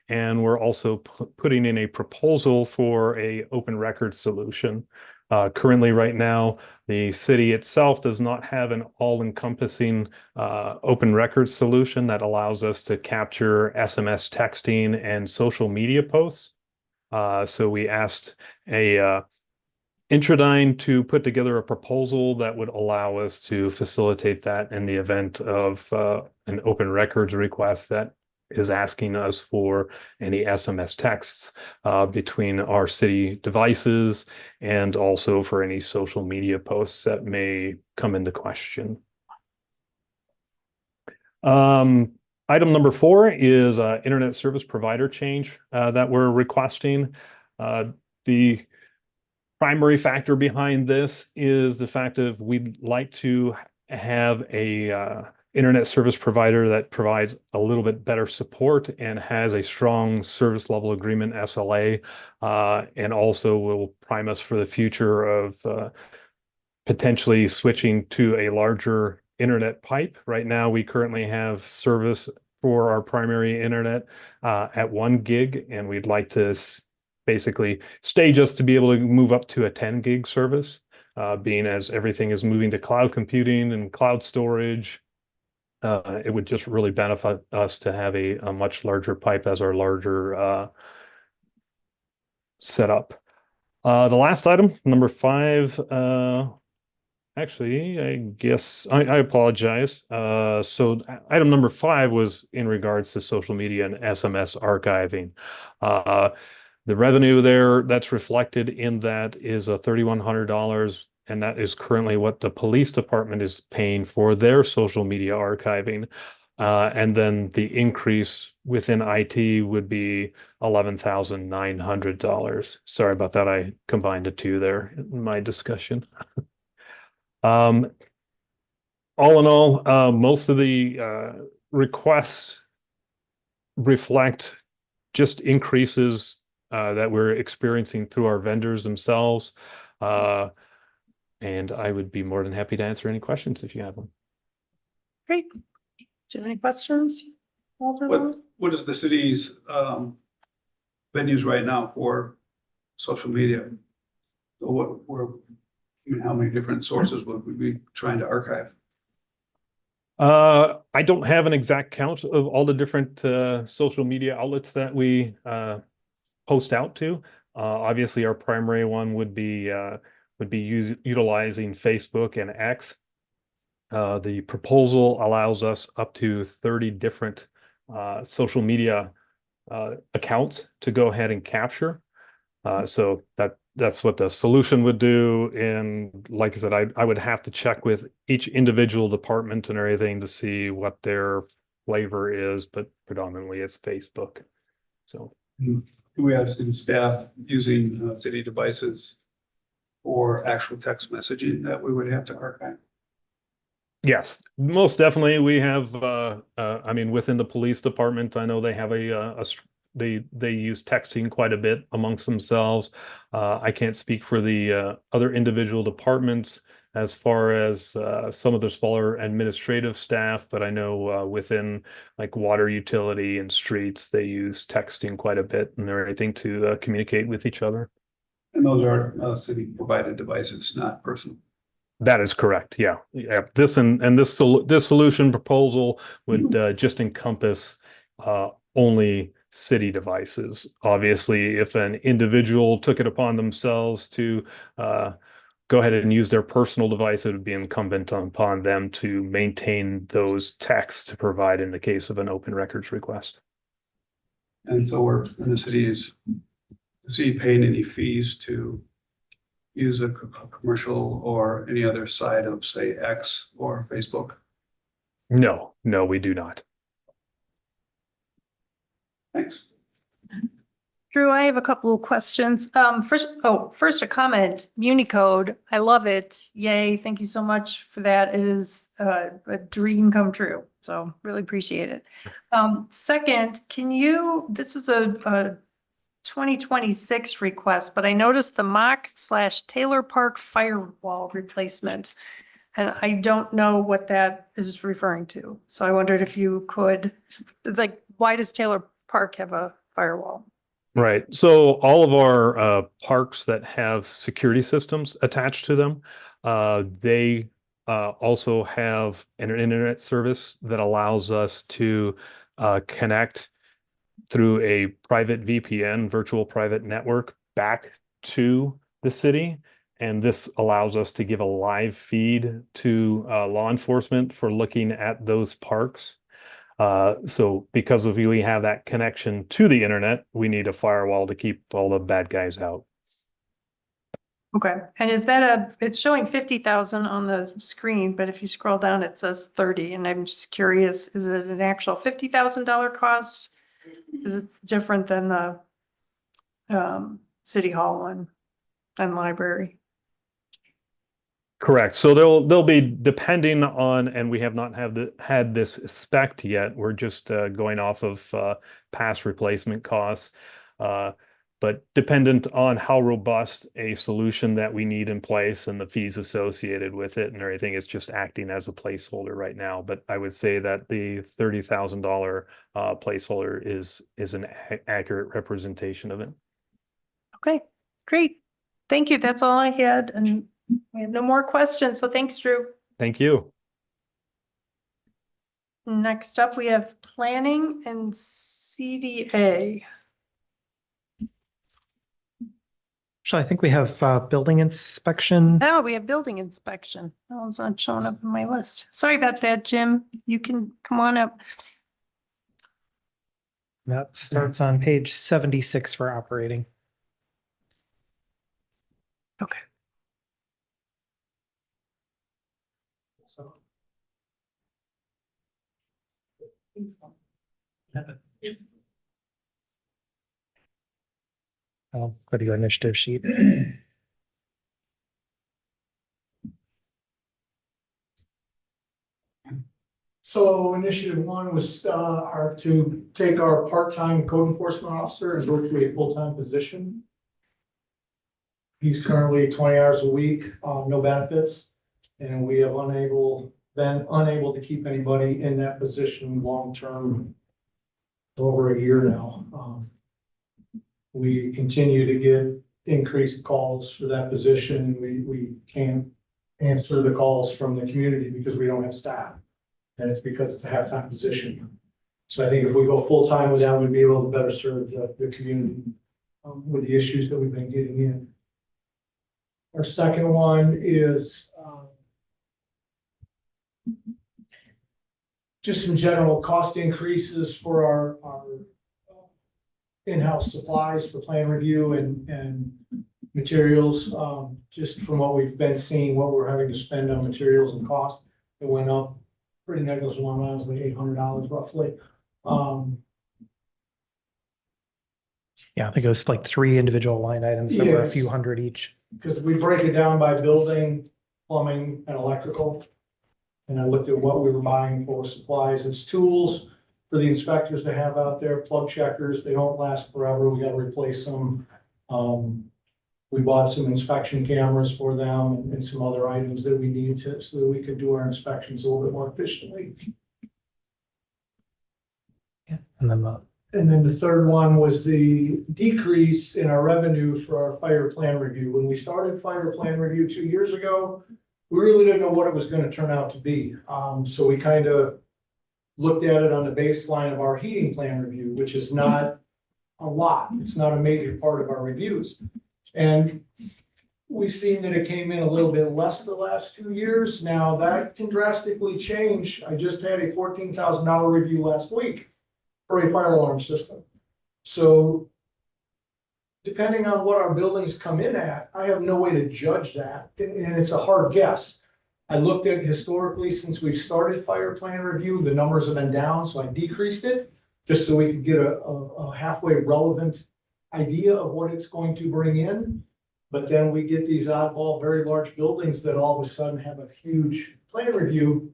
And we're also putting in a proposal for a open record solution. Currently, right now, the city itself does not have an all-encompassing open record solution that allows us to capture SMS texting and social media posts. So we asked Introdyne to put together a proposal that would allow us to facilitate that in the event of an open records request that is asking us for any SMS texts between our city devices, and also for any social media posts that may come into question. Item number 4 is internet service provider change that we're requesting. The primary factor behind this is the fact that we'd like to have a internet service provider that provides a little bit better support and has a strong service level agreement SLA, and also will prime us for the future of potentially switching to a larger internet pipe. Right now, we currently have service for our primary internet at 1 gig, and we'd like to basically stage us to be able to move up to a 10 gig service, being as everything is moving to cloud computing and cloud storage. It would just really benefit us to have a much larger pipe as our larger setup. The last item, number 5, actually, I guess I apologize. So item number 5 was in regards to social media and SMS archiving. The revenue there that's reflected in that is $3,100. And that is currently what the police department is paying for their social media archiving. And then the increase within IT would be $11,900. Sorry about that. I combined the 2 there in my discussion. all in all, most of the requests reflect just increases that we're experiencing through our vendors themselves. And I would be more than happy to answer any questions if you have them. Great. Do you have any questions? Alderman? What is the city's venues right now for social media? So how many different sources would we be trying to archive? I don't have an exact count of all the different social media outlets that we post out to. Obviously, our primary one would be utilizing Facebook and X. The proposal allows us up to 30 different social media accounts to go ahead and capture. So that's what the solution would do. And like I said, I would have to check with each individual department and everything to see what their flavor is, but predominantly it's Facebook. So Do we have city staff using city devices or actual text messaging that we would have to archive? yes, most definitely. We have, I mean, within the police department, I know they have they use texting quite a bit amongst themselves. I can't speak for the other individual departments as far as some of the smaller administrative staff, but I know within like water utility and streets, they use texting quite a bit and everything to communicate with each other. And those are city provided devices, not personal. That is correct. Yeah. Yeah. This this solution proposal would just encompass only city devices. Obviously, if an individual took it upon themselves to go ahead and use their personal device, it would be incumbent upon them to maintain those texts to provide in the case of an open records request. And so the city paying any fees to use a commercial or any other side of, say, X or Facebook? No, we do not. Thanks. Drew, I have a couple of questions. First a comment, Municode. I love it. Yay. Thank you so much for that. It is a dream come true. So really appreciate it. Second, this is a 2026 request, but I noticed the Mock/Taylor Park firewall replacement. And I don't know what that is referring to. So I wondered if you could, it's like, why does Taylor Park have a firewall? Right. So all of our parks that have security systems attached to them, they also have an internet service that allows us to connect through a private VPN, virtual private network, back to the city. And this allows us to give a live feed to law enforcement for looking at those parks. So because we have that connection to the internet, we need a firewall to keep all the bad guys out. Okay, and is that it's showing 50,000 on the screen, but if you scroll down, it says 30, and I'm just curious, is it an actual $50,000 cost? Is it different than the City Hall one and library? Correct. So they'll be depending on, and we have not had this spec'd yet. We're just going off of past replacement costs. But dependent on how robust a solution that we need in place and the fees associated with it and everything, is just acting as a placeholder right now. But I would say that the $30,000 placeholder is an accurate representation of it. Okay, great. Thank you. That's all I had. And we have no more questions. So thanks, Drew. Thank you. Next up, we have planning and CDA. Actually, I think we have building inspection. Oh, we have building inspection. That one's not showing up in my list. Sorry about that, Jim. You can come on up. That starts on page 76 for operating. Okay. I'll go to your initiative sheet. So initiative one was, to take our part-time code enforcement officer and go to a full-time position. He's currently 20 hours a week, no benefits, and we have been unable to keep anybody in that position long-term for over a year now. We continue to get increased calls for that position. We can't answer the calls from the community because we don't have staff. And it's because it's a half-time position. So I think if we go full-time with that, we'd be able to better serve the community with the issues that we've been getting in. Our second one is just some general cost increases for our in-house supplies for plan review and materials. Just from what we've been seeing, what we're having to spend on materials and costs, it went up pretty negligible amounts, like $800 roughly. Yeah, I think it was like 3 individual line items that were a few Yes. hundred each. Because we break it down by building, plumbing, and electrical. And I looked at what we were buying for supplies. It's tools for the inspectors to have out there, plug checkers. They don't last forever. We gotta replace them. We bought some inspection cameras for them and some other items that we need to, so that we could do our inspections a little bit more efficiently. Yeah, and then And then the third one was the decrease in our revenue for our fire plan review. When we started fire plan review 2 years ago, we really didn't know what it was gonna turn out to be. So we kind of looked at it on the baseline of our heating plan review, which is not a lot. It's not a major part of our reviews. And we seen that it came in a little bit less the last 2 years. Now that can drastically change. I just had a $14,000 review last week for a fire alarm system. So depending on what our buildings come in at, I have no way to judge that, and it's a hard guess. I looked at historically, since we've started fire plan review, the numbers have been down, so I decreased it just so we could get a halfway relevant idea of what it's going to bring in. But then we get these oddball, very large buildings that all of a sudden have a huge plan review.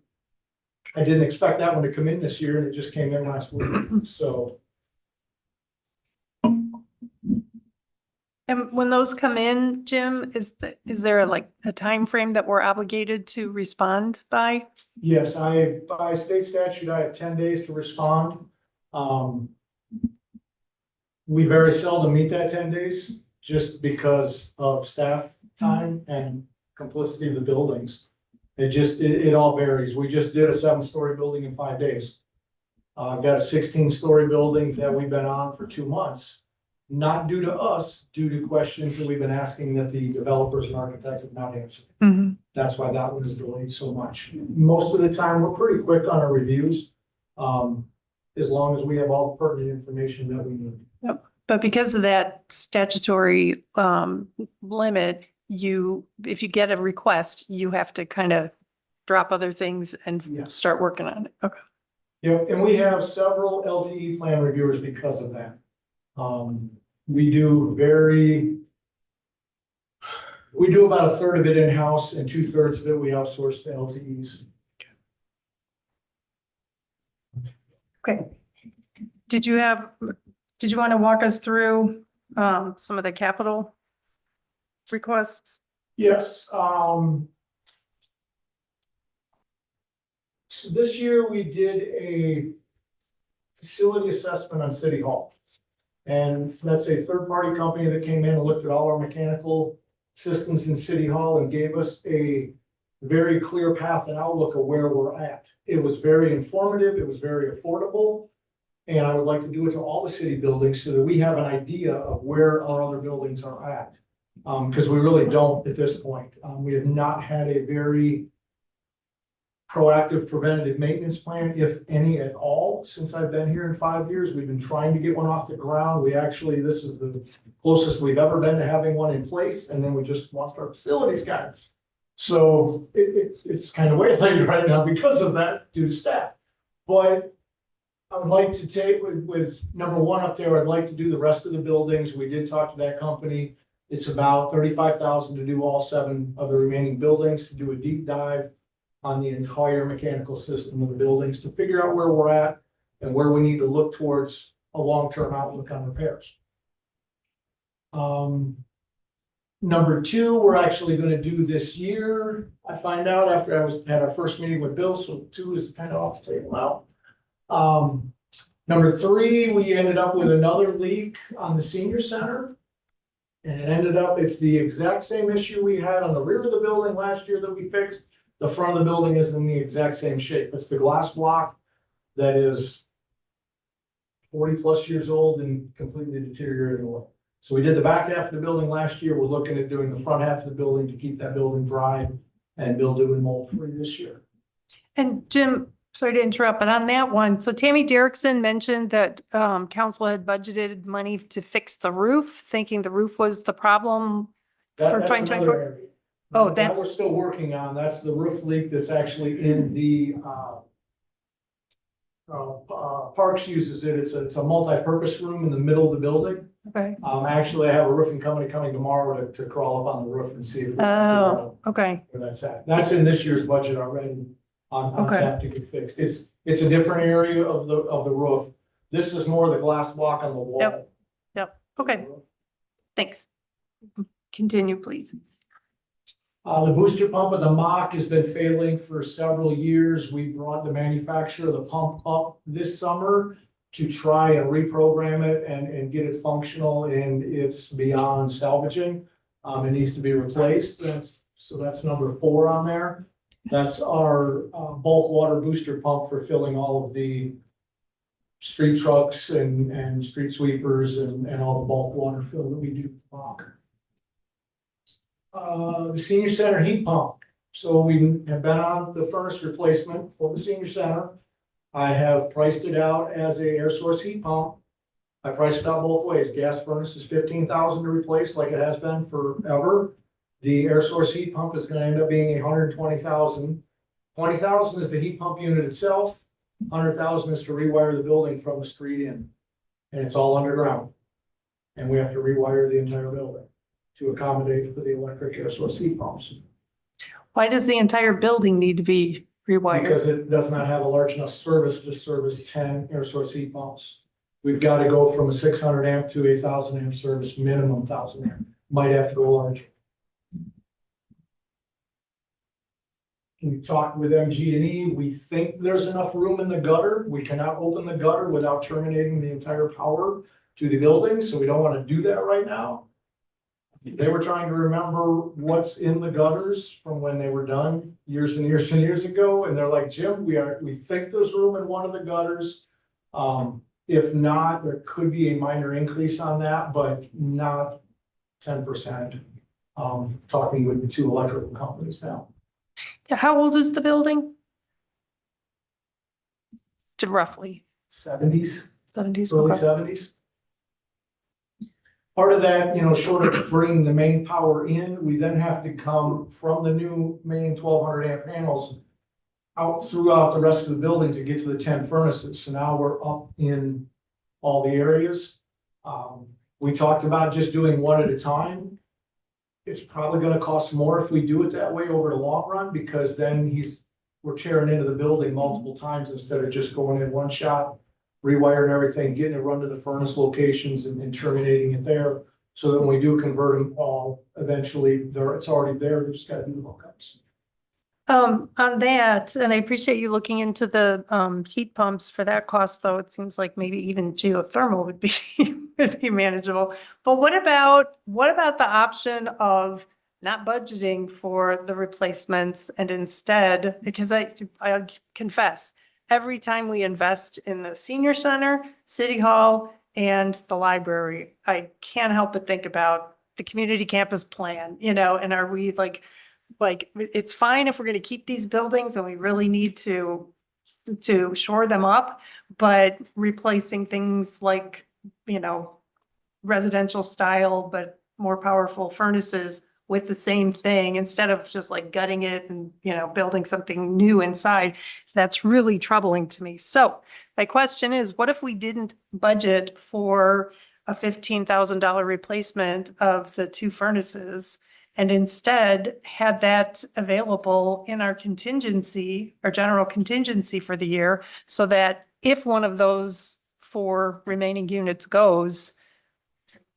I didn't expect that one to come in this year, and it just came in last week, so. And when those come in, Jim, is there like a time frame that we're obligated to respond by? Yes, by state statute, I have 10 days to respond. We very seldom meet that 10 days just because of staff time and complicity of the buildings. It all varies. We just did a 7-story building in 5 days. I've got a 16-story building that we've been on for 2 months. Not due to us, due to questions that we've been asking that the developers and architects have not answered. That's why that one is delayed so much. Most of the time, we're pretty quick on our reviews. As long as we have all the pertinent information that we need. But because of that statutory limit, if you get a request, you have to kind of drop other things and Yes. start working on it. Okay. Yeah, and we have several LTE plan reviewers because of that. We do about 1/3 of it in-house and 2/3 of it we outsource to LTEs. Okay. Did you want to walk us through some of the capital requests? Yes, so this year we did a facility assessment on City Hall. And that's a third-party company that came in and looked at all our mechanical systems in City Hall and gave us a very clear path and outlook of where we're at. It was very informative, it was very affordable. And I would like to do it to all the city buildings so that we have an idea of where our other buildings are at. Because we really don't at this point. We have not had a very proactive preventative maintenance plan, if any at all, since I've been here in 5 years. We've been trying to get one off the ground. This is the closest we've ever been to having one in place, and then we just lost our facilities guy. So it's kind of waylaid right now because of that due to staff. But I would like to take with number one up there, I'd like to do the rest of the buildings. We did talk to that company. It's about $35,000 to do all 7 of the remaining buildings, to do a deep dive. on the entire mechanical system of the buildings to figure out where we're at and where we need to look towards a long-term outlook on repairs. Number two, we're actually gonna do this year. I find out after had our first meeting with Bill, so two is kind of off the table now. Number three, we ended up with another leak on the senior center. And it ended up, it's the exact same issue we had on the rear of the building last year that we fixed. The front of the building is in the exact same shape. It's the glass block that is 40+ years old and completely deteriorated away. So we did the back half of the building last year. We're looking at doing the front half of the building to keep that building dry and mildew and mold free this year. And Jim, sorry to interrupt, but on that one, so Tammy Derrickson mentioned that council had budgeted money to fix the roof, thinking the roof was the problem. For That's 2024? another area. Oh, That that's- we're still working on. That's the roof leak that's actually in the Parks uses it. It's a multi-purpose room in the middle of the building. Okay. Actually, I have a roofing company coming tomorrow to crawl up on the roof and see if we can figure Oh, out okay. where that's at. That's in this year's budget already on Okay. tap to get fixed. It's a different area of the roof. This is more the glass block on the wall. Yep. Okay. Thanks. Continue, please. The booster pump of the mock has been failing for several years. We brought the manufacturer of the pump up this summer to try and reprogram it and get it functional, and it's beyond salvaging. It needs to be replaced. That's number 4 on there. That's our bulk water booster pump for filling all of the street trucks and street sweepers and all the bulk water fill that we do with the mock. The senior center heat pump. So we have been on the furnace replacement for the senior center. I have priced it out as a air source heat pump. I priced it out both ways. Gas furnace is $15,000 to replace like it has been forever. The air source heat pump is gonna end up being $120,000. $20,000 is the heat pump unit itself. $100,000 is to rewire the building from the street in. And it's all underground. And we have to rewire the entire building to accommodate for the electric air source heat pumps. Why does the entire building need to be rewired? Because it does not have a large enough service to service 10 air source heat pumps. We've got to go from a 600 amp to a 1,000 amp service, minimum 1,000 amp. Might have to go larger. We talked with MG&E. We think there's enough room in the gutter. We cannot open the gutter without terminating the entire power to the building, so we don't want to do that right now. They were trying to remember what's in the gutters from when they were done years and years and years ago. And they're like, Jim, we think there's room in one of the gutters. If not, there could be a minor increase on that, but not 10%. Talking with the 2 electrical companies now. How old is the building? Roughly 70s, 70s. early Okay. 70s. Part of that, short of bringing the main power in, we then have to come from the new main 1,200 amp panels out throughout the rest of the building to get to the 10 furnaces. So now we're up in all the areas. We talked about just doing one at a time. It's probably going to cost more if we do it that way over the long run, because then we're tearing into the building multiple times instead of just going in one shot, rewiring everything, getting it run to the furnace locations and terminating it there. So that when we do convert them all, eventually it's already there. We just got to do the hookups. On that, and I appreciate you looking into the heat pumps for that cost, though it seems like maybe even geothermal would be would be manageable. But what about the option of not budgeting for the replacements and instead, because I confess, every time we invest in the senior center, city hall, and the library, I can't help but think about the community campus plan, and are we like it's fine if we're going to keep these buildings and we really need to shore them up, but replacing things like, residential style, but more powerful furnaces with the same thing instead of just like gutting it and, building something new inside, that's really troubling to me. So my question is, what if we didn't budget for a $15,000 replacement of the 2 furnaces? and instead had that available in our contingency, our general contingency for the year, so that if one of those 4 remaining units goes,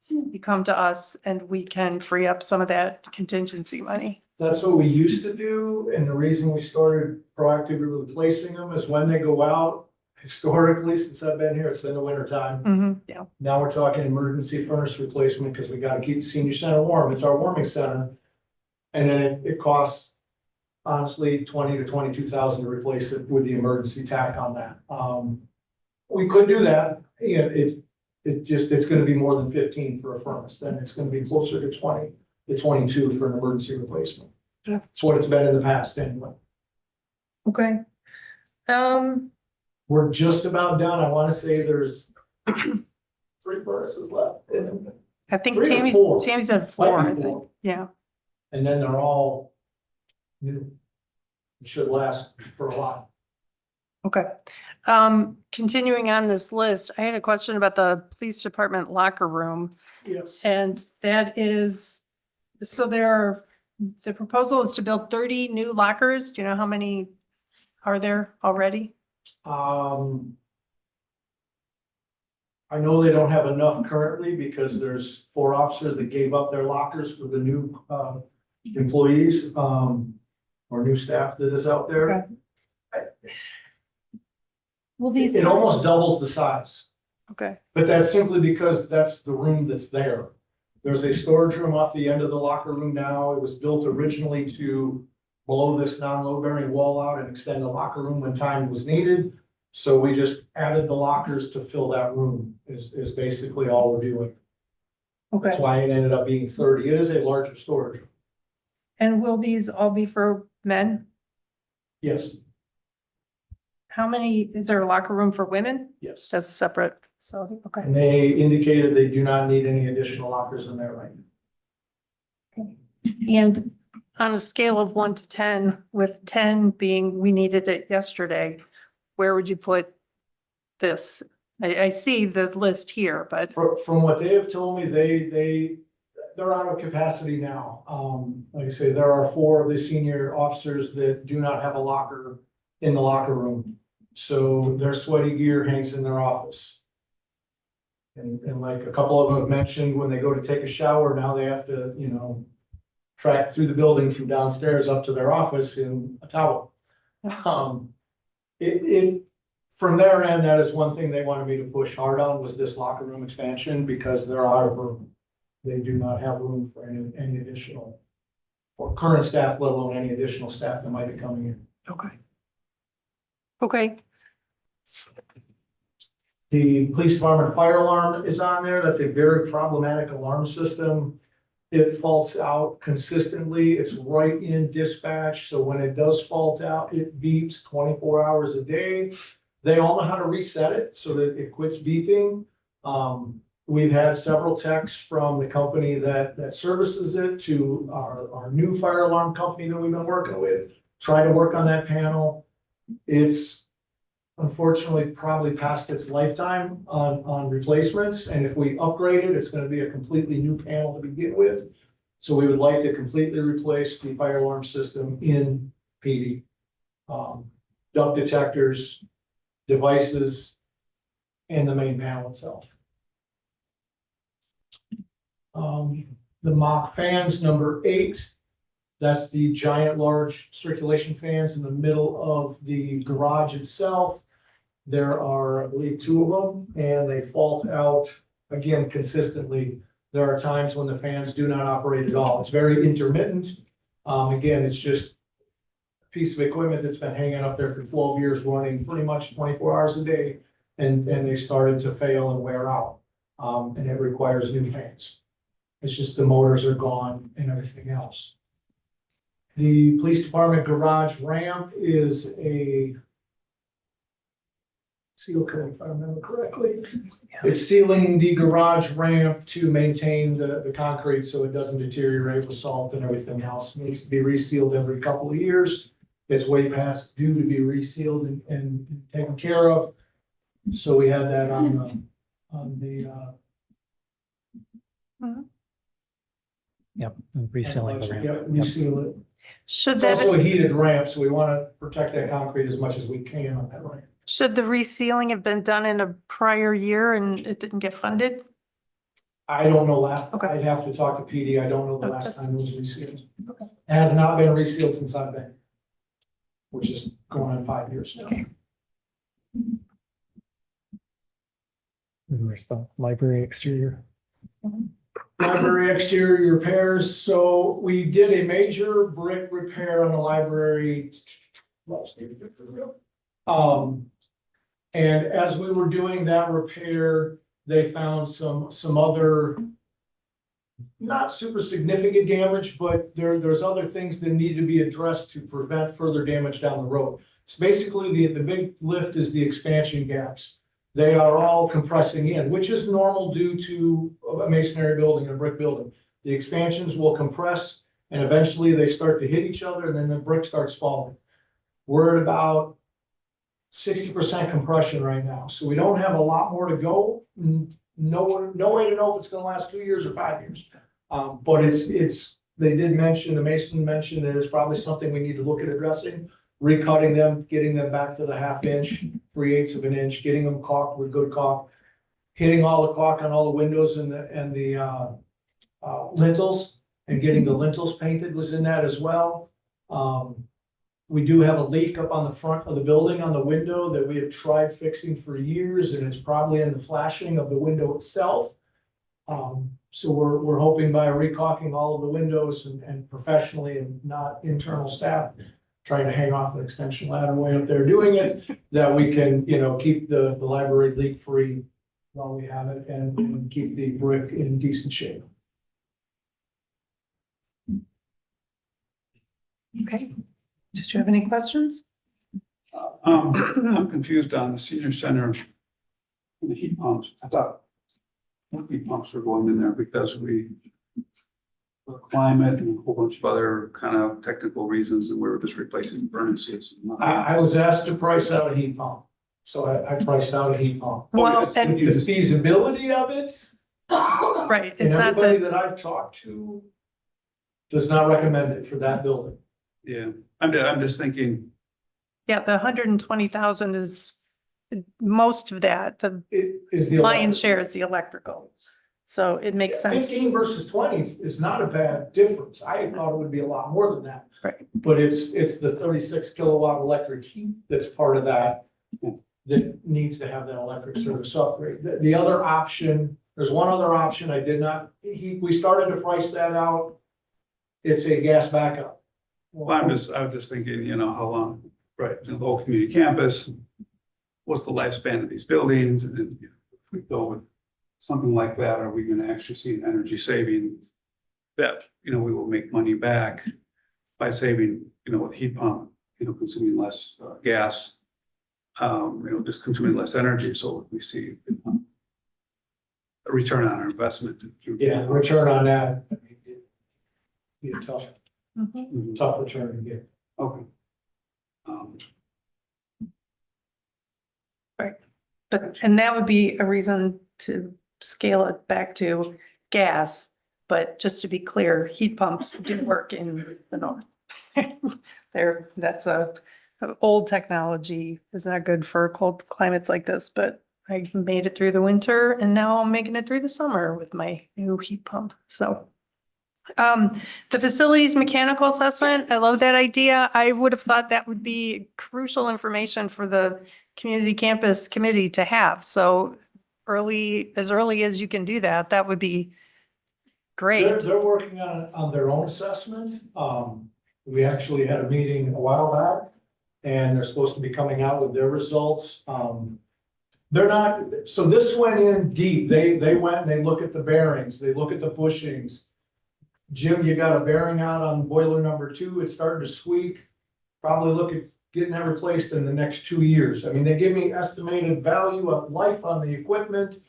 you come to us and we can free up some of that contingency money. That's what we used to do, and the reason we started proactively replacing them is when they go out, historically, since I've been here, it's been the winter time. Yeah. Now we're talking emergency furnace replacement, because we gotta keep the senior center warm, it's our warming center. And then it costs, honestly, 20 to 22,000 to replace it with the emergency tack on that. We could do that, it's gonna be more than 15 for a furnace, then it's gonna be closer to 20 to 22 for an emergency replacement. Yeah. It's what it's been in the past anyway. Okay. We're just about done, I wanna say there's 3 furnaces left. I think 3 or Tammy's 4. said 4, Might I be think. 4. Yeah. And then they're all new. It should last for a while. Okay. Continuing on this list, I had a question about the police department locker room. Yes. And that is, so the proposal is to build 30 new lockers. Do you know how many are there already? I know they don't have enough currently because there's 4 officers that gave up their lockers for the new employees or new staff that is out there. Well, It almost doubles the size, okay, but that's simply because that's the room that's there. There's a storage room off the end of the locker room now. It was built originally to blow this non-load bearing wall out and extend the locker room when time was needed. So we just added the lockers to fill that room is basically all we're doing. That's okay. why it ended up being 30. It is a larger storage room. And will these all be for men? Yes, How many, is there a locker room for women? yes. That's a separate facility, okay. And they indicated they do not need any additional lockers in there right now. And on a scale of 1 to 10, with 10 being we needed it yesterday, where would you put this? I see the list here, but From what they have told me, they're out of capacity now. Like I say, there are 4 of the senior officers that do not have a locker in the locker room. So their sweaty gear hangs in their office. And like a couple of them have mentioned, when they go to take a shower, now they have to, track through the building from downstairs up to their office in a towel. From their end, that is one thing they wanted me to push hard on, was this locker room expansion, because they're out of room. They do not have room for any additional, or current staff, let alone any additional staff that might be coming in. okay. Okay, The police department fire alarm is on there. That's a very problematic alarm system. It faults out consistently. It's right in dispatch, so when it does fault out, it beeps 24 hours a day. They all know how to reset it so that it quits beeping. We've had several texts from the company that services it to our new fire alarm company that we've been working with, try to work on that panel. It's unfortunately probably past its lifetime on replacements, and if we upgrade it, it's gonna be a completely new panel to begin with. So we would like to completely replace the fire alarm system in PD. Duct detectors, devices, and the main panel itself. The mock fans, number 8. That's the giant, large circulation fans in the middle of the garage itself. There are, I believe, 2 of them, and they fault out again consistently. There are times when the fans do not operate at all. It's very intermittent. Again, it's just a piece of equipment that's been hanging up there for 12 years, running pretty much 24 hours a day, and they started to fail and wear out. And it requires new fans. It's just the motors are gone and everything else. The police department garage ramp is a seal coat, if I remember correctly. It's sealing the garage ramp to maintain the concrete so it doesn't deteriorate with salt and everything else. It needs to be resealed every couple of years. It's way past due to be resealed and taken care of. So we had that on the Yep. Resealing the ramp. Yep, reseal it. Should It's also a that, heated ramp, so we want to protect that concrete as much as we can on that ramp. should the resealing have been done in a prior year and it didn't get funded? I don't know Okay. I'd have to talk to PD. I don't know the Oh, last that's- time it was resealed. Okay. It has not been resealed since I've been, which is going on 5 years now. Okay. Where's the library exterior? Library exterior repairs, so we did a major brick repair on the library. And as we were doing that repair, they found some other not super significant damage, but there's other things that need to be addressed to prevent further damage down the road. It's basically the big lift is the expansion gaps. They are all compressing in, which is normal due to a masonry building, a brick building. The expansions will compress and eventually they start to hit each other and then the brick starts falling. We're at about 60% compression right now, so we don't have a lot more to go. No way to know if it's gonna last 2 years or 5 years. But they did mention, the mason mentioned that it's probably something we need to look at addressing. Recutting them, getting them back to the 1/2 inch, 3/8 of an inch, getting them caulked with good caulk. Hitting all the caulk on all the windows and the lintels, and getting the lintels painted was in that as well. We do have a leak up on the front of the building on the window that we have tried fixing for years, and it's probably in the flashing of the window itself. So we're hoping by recaulking all of the windows and professionally and not internal staff trying to hang off an extension ladder way up there doing it, that we can, keep the library leak free while we have it and keep the brick in decent shape. Okay. Did you have any questions? I'm confused on the senior center and the heat pumps. I thought heat pumps were going in there because for climate and a whole bunch of other kind of technical reasons, and we were just replacing furnaces. I was asked to price out a heat pump, so I priced out a heat pump. Well, yes, and, The feasibility of it, right, and it's not everybody the, that I've talked to does not recommend it for that building. Yeah, I'm just thinking, yeah, the 120,000 is most of that, the It is the. lion's electric. share is the electrical. So it makes sense. 15 versus 20 is not a bad difference. I thought it would be a lot more than that. Right. But it's the 36 kilowatt electric heat that's part of that needs to have that electric service upgrade. The other option, there's one other option I did not, we started to price that out. It's a gas backup. I was just thinking, how long, right, the whole community campus, what's the lifespan of these buildings, and then if we go with something like that, are we gonna actually see an energy savings that, we will make money back by saving, with heat pump, consuming less gas, just consuming less energy, so we see a return on our investment. Yeah, the return on that, be a tough Mhm. return to get. Okay. But, and that would be a reason to scale it back to gas. But just to be clear, heat pumps do work in the north. That's old technology. It's not good for cold climates like this, but I made it through the winter and now I'm making it through the summer with my new heat pump, so. The facilities mechanical assessment, I love that idea. I would have thought that would be crucial information for the community campus committee to have. So as early as you can do that, that would be great. They're working on their own assessment. We actually had a meeting a while back. And they're supposed to be coming out with their results. They're not, so this went in deep. They went and they look at the bearings, they look at the bushings. Jim, you got a bearing out on boiler number 2, it's starting to squeak. Probably look at getting that replaced in the next 2 years. I mean, they give me estimated value of life on the equipment.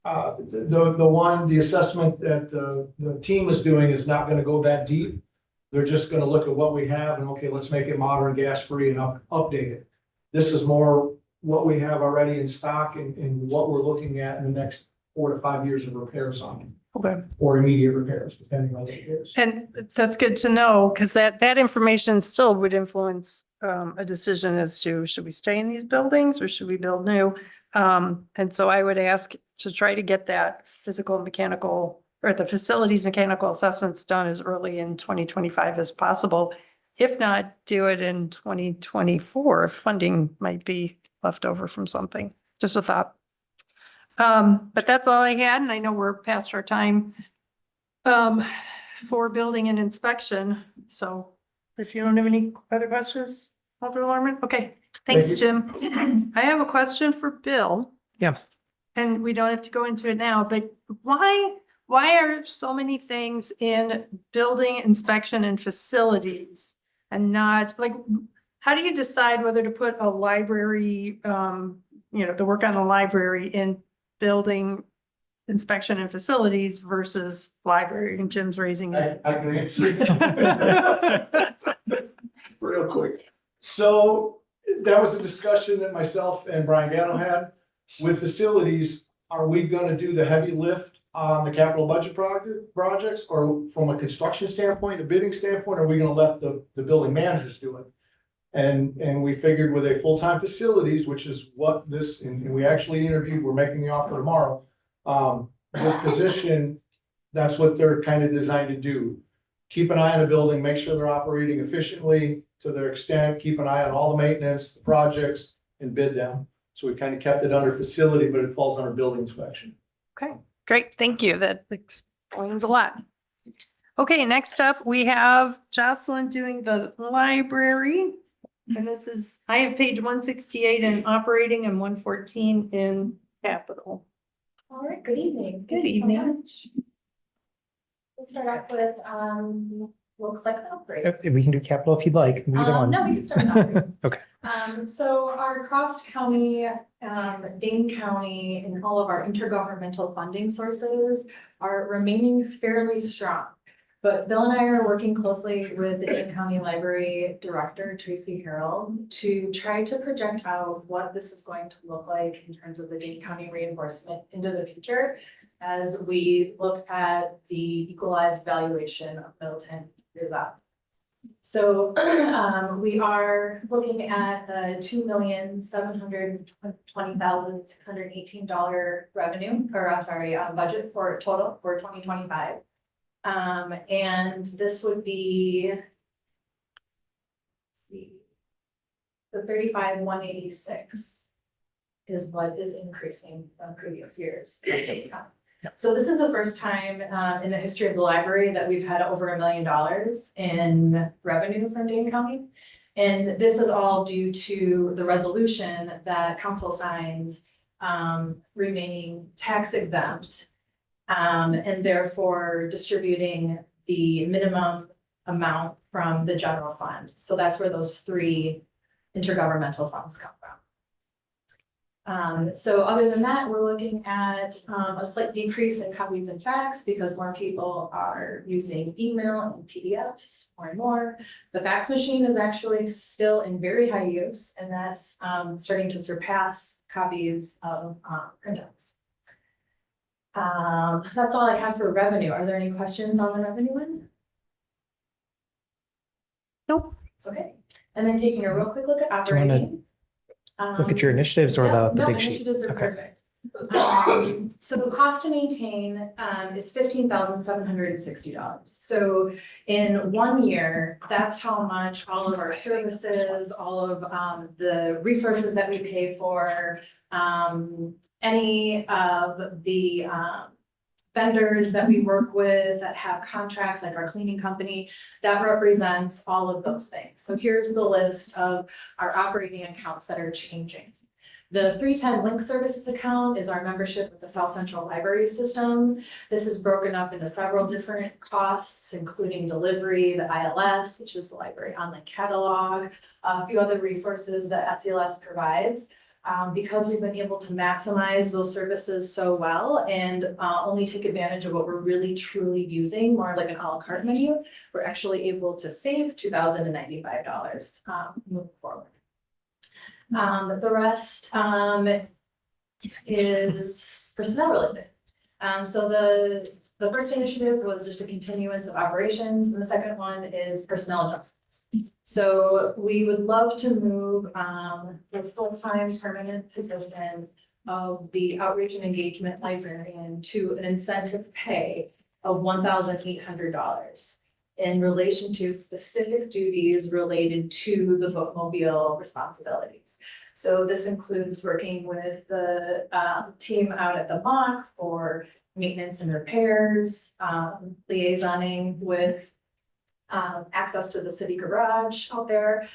The assessment that the team is doing is not gonna go that deep. They're just gonna look at what we have and, okay, let's make it modern, gas-free and update it. This is more what we have already in stock and what we're looking at in the next 4 to 5 years of repairs on them, Okay. or immediate repairs, depending on what it is. And that's good to know, because that information still would influence a decision as to should we stay in these buildings or should we build new? And so I would ask to try to get that physical, mechanical, or the facilities mechanical assessments done as early in 2025 as possible. If not, do it in 2024, if funding might be left over from something. Just a thought. But that's all I had, and I know we're past our time for building and inspection. So if you don't have any other questions, Alderman Lorman, okay, thanks, Thank Jim. I have a question for Bill. Yeah. And we don't have to go into it now, but why are so many things in building inspection and facilities and not, like, how do you decide whether to put a library, the work on the library in building inspection and facilities versus library? And Jim's raising his. I can answer. Real quick. So that was a discussion that myself and Brian Gatto had with facilities. Are we gonna do the heavy lift on the capital budget projects, or from a construction standpoint, a bidding standpoint, are we gonna let the building managers do it? And we figured with a full-time facilities, which is what this, and we actually interviewed, we're making the offer tomorrow. This position, that's what they're kind of designed to do. Keep an eye on the building, make sure they're operating efficiently to their extent, keep an eye on all the maintenance, the projects, and bid them. So we kind of kept it under facility, but it falls under building inspection. Okay, great, thank you. That explains a lot. Okay, next up, we have Jocelyn doing the library. And this is, I have page 168 in operating and 114 in capital. All right, good evening. Good Thank you so evening. much. We'll start off with, looks like the operating. We can do capital if you'd like. Either one. No, we can start with operating. Okay. So our cross-county, Dane County, and all of our intergovernmental funding sources are remaining fairly strong. But Bill and I are working closely with the Dane County Library Director, Tracy Harold, to try to project out what this is going to look like in terms of the Dane County reimbursement into the future as we look at the equalized valuation of Middleton through that. So we are looking at a $2,720,618 revenue, or I'm sorry, budget for total for 2025. And this would be, let's see, the 35,186 is what is increasing from previous years. So this is the first time in the history of the library that we've had over $1 million in revenue from Dane County. And this is all due to the resolution that council signs remaining tax exempt and therefore distributing the minimum amount from the general fund. So that's where those 3 intergovernmental funds come from. So other than that, we're looking at a slight decrease in copies and fax because more people are using email and PDFs more and more. The fax machine is actually still in very high use, and that's starting to surpass copies of printouts. That's all I have for revenue. Are there any questions on the revenue one? Nope. It's okay. And then taking a real quick look at Do you wanna operating. Look at your initiatives or the big sheet? Initiatives are Okay. perfect. So the cost to maintain is $15,760. So in 1 year, that's how much all of our services, all of the resources that we pay for, any of the vendors that we work with that have contracts, like our cleaning company, that represents all of those things. So here's the list of our operating accounts that are changing. The 310 Link Services account is our membership with the South Central Library System. This is broken up into several different costs, including delivery, the ILS, which is the Library Online Catalog, a few other resources that SCLS provides. Because we've been able to maximize those services so well and only take advantage of what we're really truly using, more like an a la carte menu, we're actually able to save $2,095 moving forward. The rest is personnel related. So the first initiative was just a continuance of operations, and the second one is personnel adjustments. So we would love to move the full-time permanent position of the outreach and engagement librarian to an incentive pay of $1,800 in relation to specific duties related to the bookmobile responsibilities. So this includes working with the team out at the mock for maintenance and repairs, liaisoning with access to the city garage out there,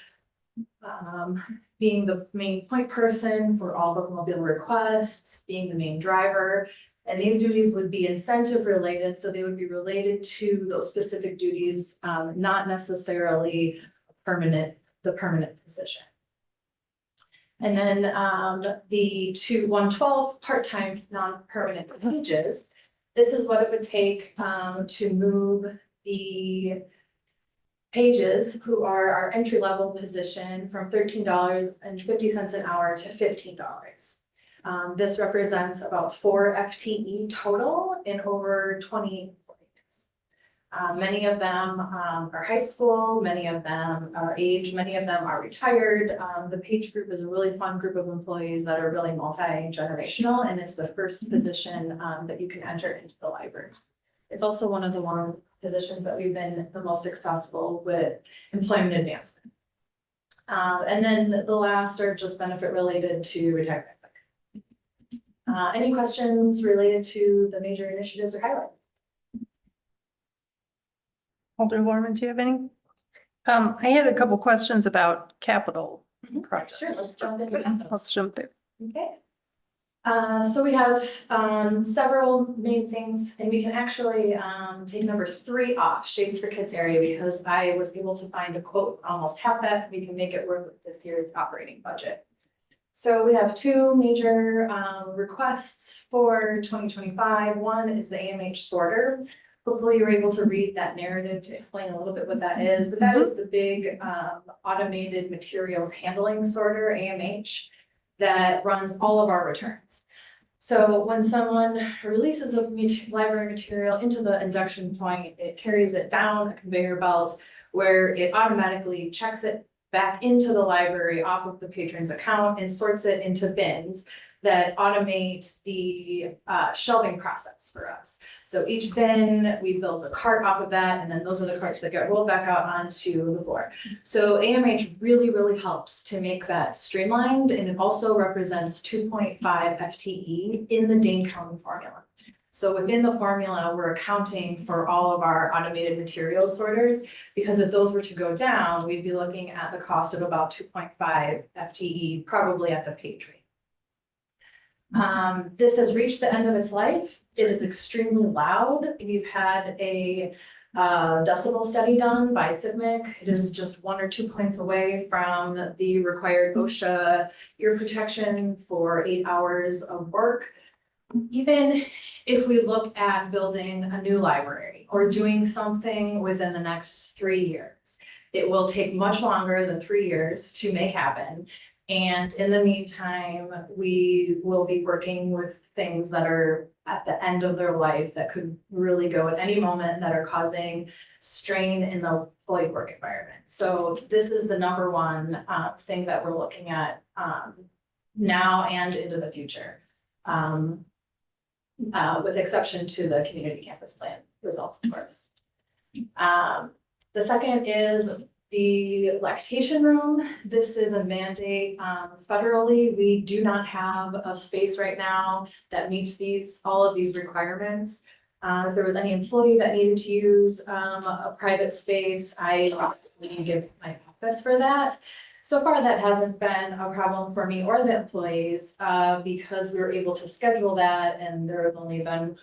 being the main point person for all bookmobile requests, being the main driver. And these duties would be incentive related, so they would be related to those specific duties, not necessarily the permanent position. And then the 112 part-time non-permanent pages, this is what it would take to move the pages who are our entry-level position from $13.50 an hour to $15. This represents about 4 FTE total in over 20 employees. Many of them are high school, many of them are age, many of them are retired. The page group is a really fun group of employees that are really multi-generational, and it's the first position that you can enter into the library. It's also one of the one positions that we've been the most successful with employment advancement. And then the last are just benefit related to retirement. Any questions related to the major initiatives or highlights? Alder Lorman, do you have any? I had a couple questions about capital projects. Sure, let's jump into that. Let's jump there. Okay. So we have several main things, and we can actually take number 3 off, Shades for Kids area, because I was able to find a quote almost half that. We can make it work with this year's operating budget. So we have 2 major requests for 2025. One is the AMH sorter. Hopefully you're able to read that narrative to explain a little bit what that is, but that is the big automated materials handling sorter, AMH, that runs all of our returns. So when someone releases a library material into the induction point, it carries it down a conveyor belt where it automatically checks it back into the library off of the patron's account and sorts it into bins that automate the shelving process for us. So each bin, we build a cart off of that, and then those are the carts that get rolled back out onto the floor. So AMH really, really helps to make that streamlined, and it also represents 2.5 FTE in the Dane County formula. So within the formula, we're accounting for all of our automated materials sorters, because if those were to go down, we'd be looking at the cost of about 2.5 FTE, probably at the page rate. This has reached the end of its life. It is extremely loud. We've had a decibel study done by SIPMIC. It is just 1 or 2 points away from the required OSHA ear protection for 8 hours of work. Even if we look at building a new library or doing something within the next 3 years, it will take much longer than 3 years to make happen. And in the meantime, we will be working with things that are at the end of their life that could really go at any moment, that are causing strain in the employee work environment. So this is the #1 thing that we're looking at now and into the future, with exception to the community campus plan results, of course. The second is the lactation room. This is a mandate federally. We do not have a space right now that meets all of these requirements. If there was any employee that needed to use a private space, I would give my office for that. So far, that hasn't been a problem for me or the employees because we were able to schedule that, and there has only been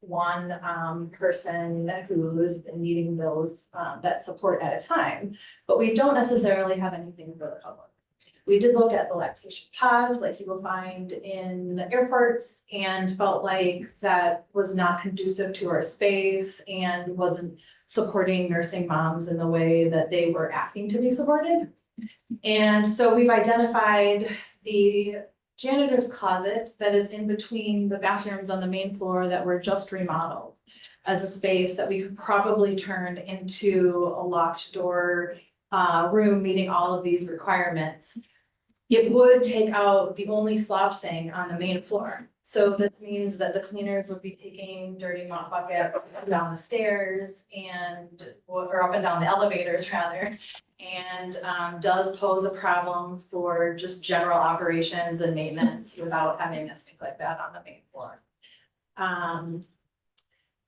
one person who's been needing those that support at a time, but we don't necessarily have anything for the public. We did look at the lactation pods like you will find in airports, and felt like that was not conducive to our space and wasn't supporting nursing moms in the way that they were asking to be supported. And so we've identified the janitor's closet that is in between the bathrooms on the main floor that were just remodeled as a space that we could probably turn into a locked door room meeting all of these requirements. It would take out the only slop sink on the main floor. So this means that the cleaners would be taking dirty mop buckets up and down the stairs or up and down the elevators rather. And does pose a problem for just general operations and maintenance without having a sink like that on the main floor.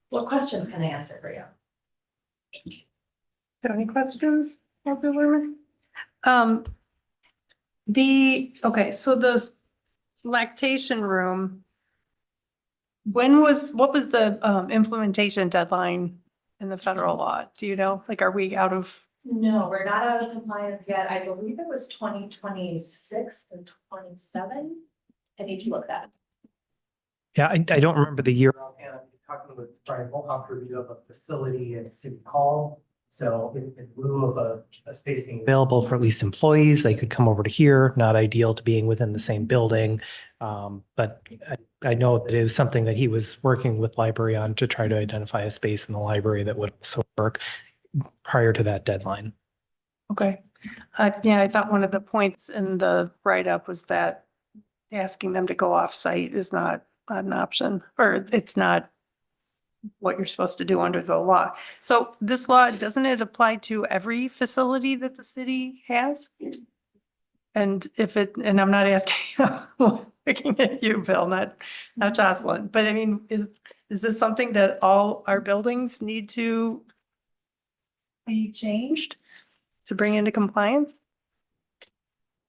What questions can I answer for you? Have any questions, Dr. Lerman? So the lactation room, what was the implementation deadline in the federal law? Do you know? Like, are we out of? No, we're not out of compliance yet. I believe it was 2026 and 27. I need to look that. Yeah, I don't remember the year offhand. I'm talking with Brian Wilcox review of a facility at City Hall. So in lieu of a space being available for at least employees, they could come over to here, not ideal to being within the same building. But I know that it was something that he was working with library on to try to identify a space in the library that would also work prior to that deadline. Okay. Yeah, I thought one of the points in the write-up was that asking them to go off-site is not an option, or it's not what you're supposed to do under the law. So this law, doesn't it apply to every facility that the city has? And and I'm not asking, looking at you, Bill, not Jocelyn, but I mean, is this something that all our buildings need to be changed to bring into compliance?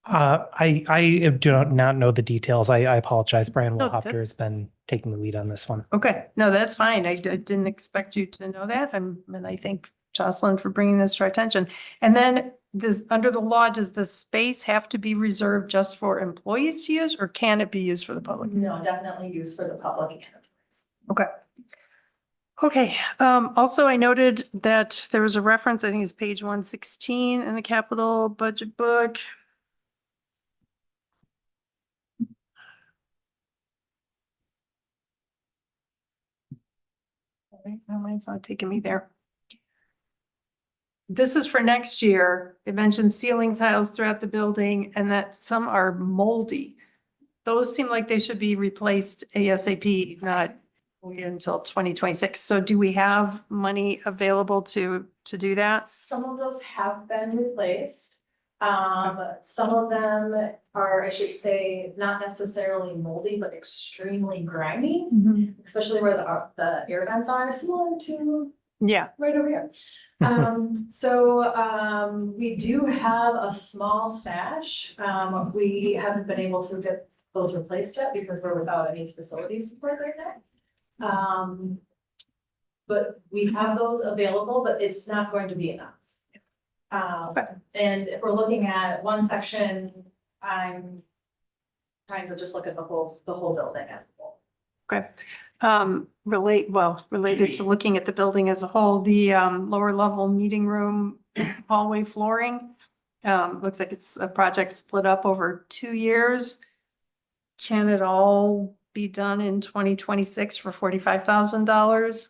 I do not know the details. I apologize. Brian No, Wilhofter has been taking the lead on this one. Okay, no, that's fine. I didn't expect you to know that. And I thank Jocelyn for bringing this to our attention. And then under the law, does the space have to be reserved just for employees to use, or can it be used for the public? No, definitely used for the public and employees. Okay. Okay, also I noted that there was a reference, I think it's page 116 in the capital budget book. No, mine's not taking me there. This is for next year. It mentions ceiling tiles throughout the building and that some are moldy. Those seem like they should be replaced ASAP, not wait until 2026. So do we have money available to do that? Some of those have been replaced. Some of them are, I should say, not necessarily moldy, but extremely grimy, especially where the air vents are, similar to Yeah, right over here. We do have a small stash. We haven't been able to get those replaced yet because we're without any facility support right now. But we have those available, but it's not going to be enough. And if we're looking at one section, I'm trying to just look at the whole building as a whole. okay. Related to looking at the building as a whole, the lower level meeting room hallway flooring. Looks like it's a project split up over 2 years. Can it all be done in 2026 for $45,000?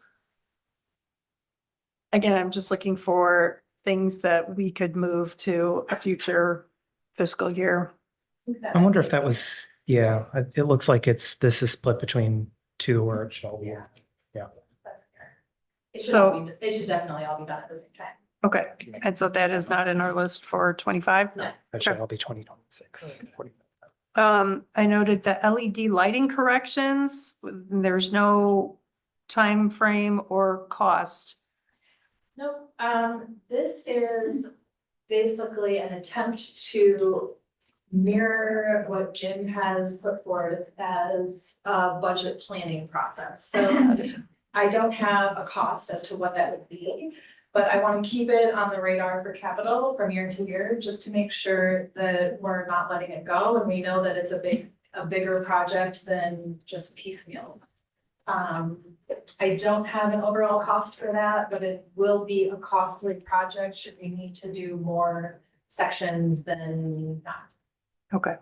Again, I'm just looking for things that we could move to a future fiscal year. I wonder if that was, yeah, it looks like this is split between two or it should all be. Yeah. Yeah. That's fair. It should definitely all be done at the same time. Okay, and so that is not in our list for 25? No. That should all be 2026. I noted the LED lighting corrections, there's no time frame or cost. Nope, this is basically an attempt to mirror what Jim has put forth as a budget planning process. So I don't have a cost as to what that would be, but I want to keep it on the radar for capital from year to year, just to make sure that we're not letting it go. And we know that it's a bigger project than just piecemeal. I don't have an overall cost for that, but it will be a costly project should we need to do more sections than not. Okay.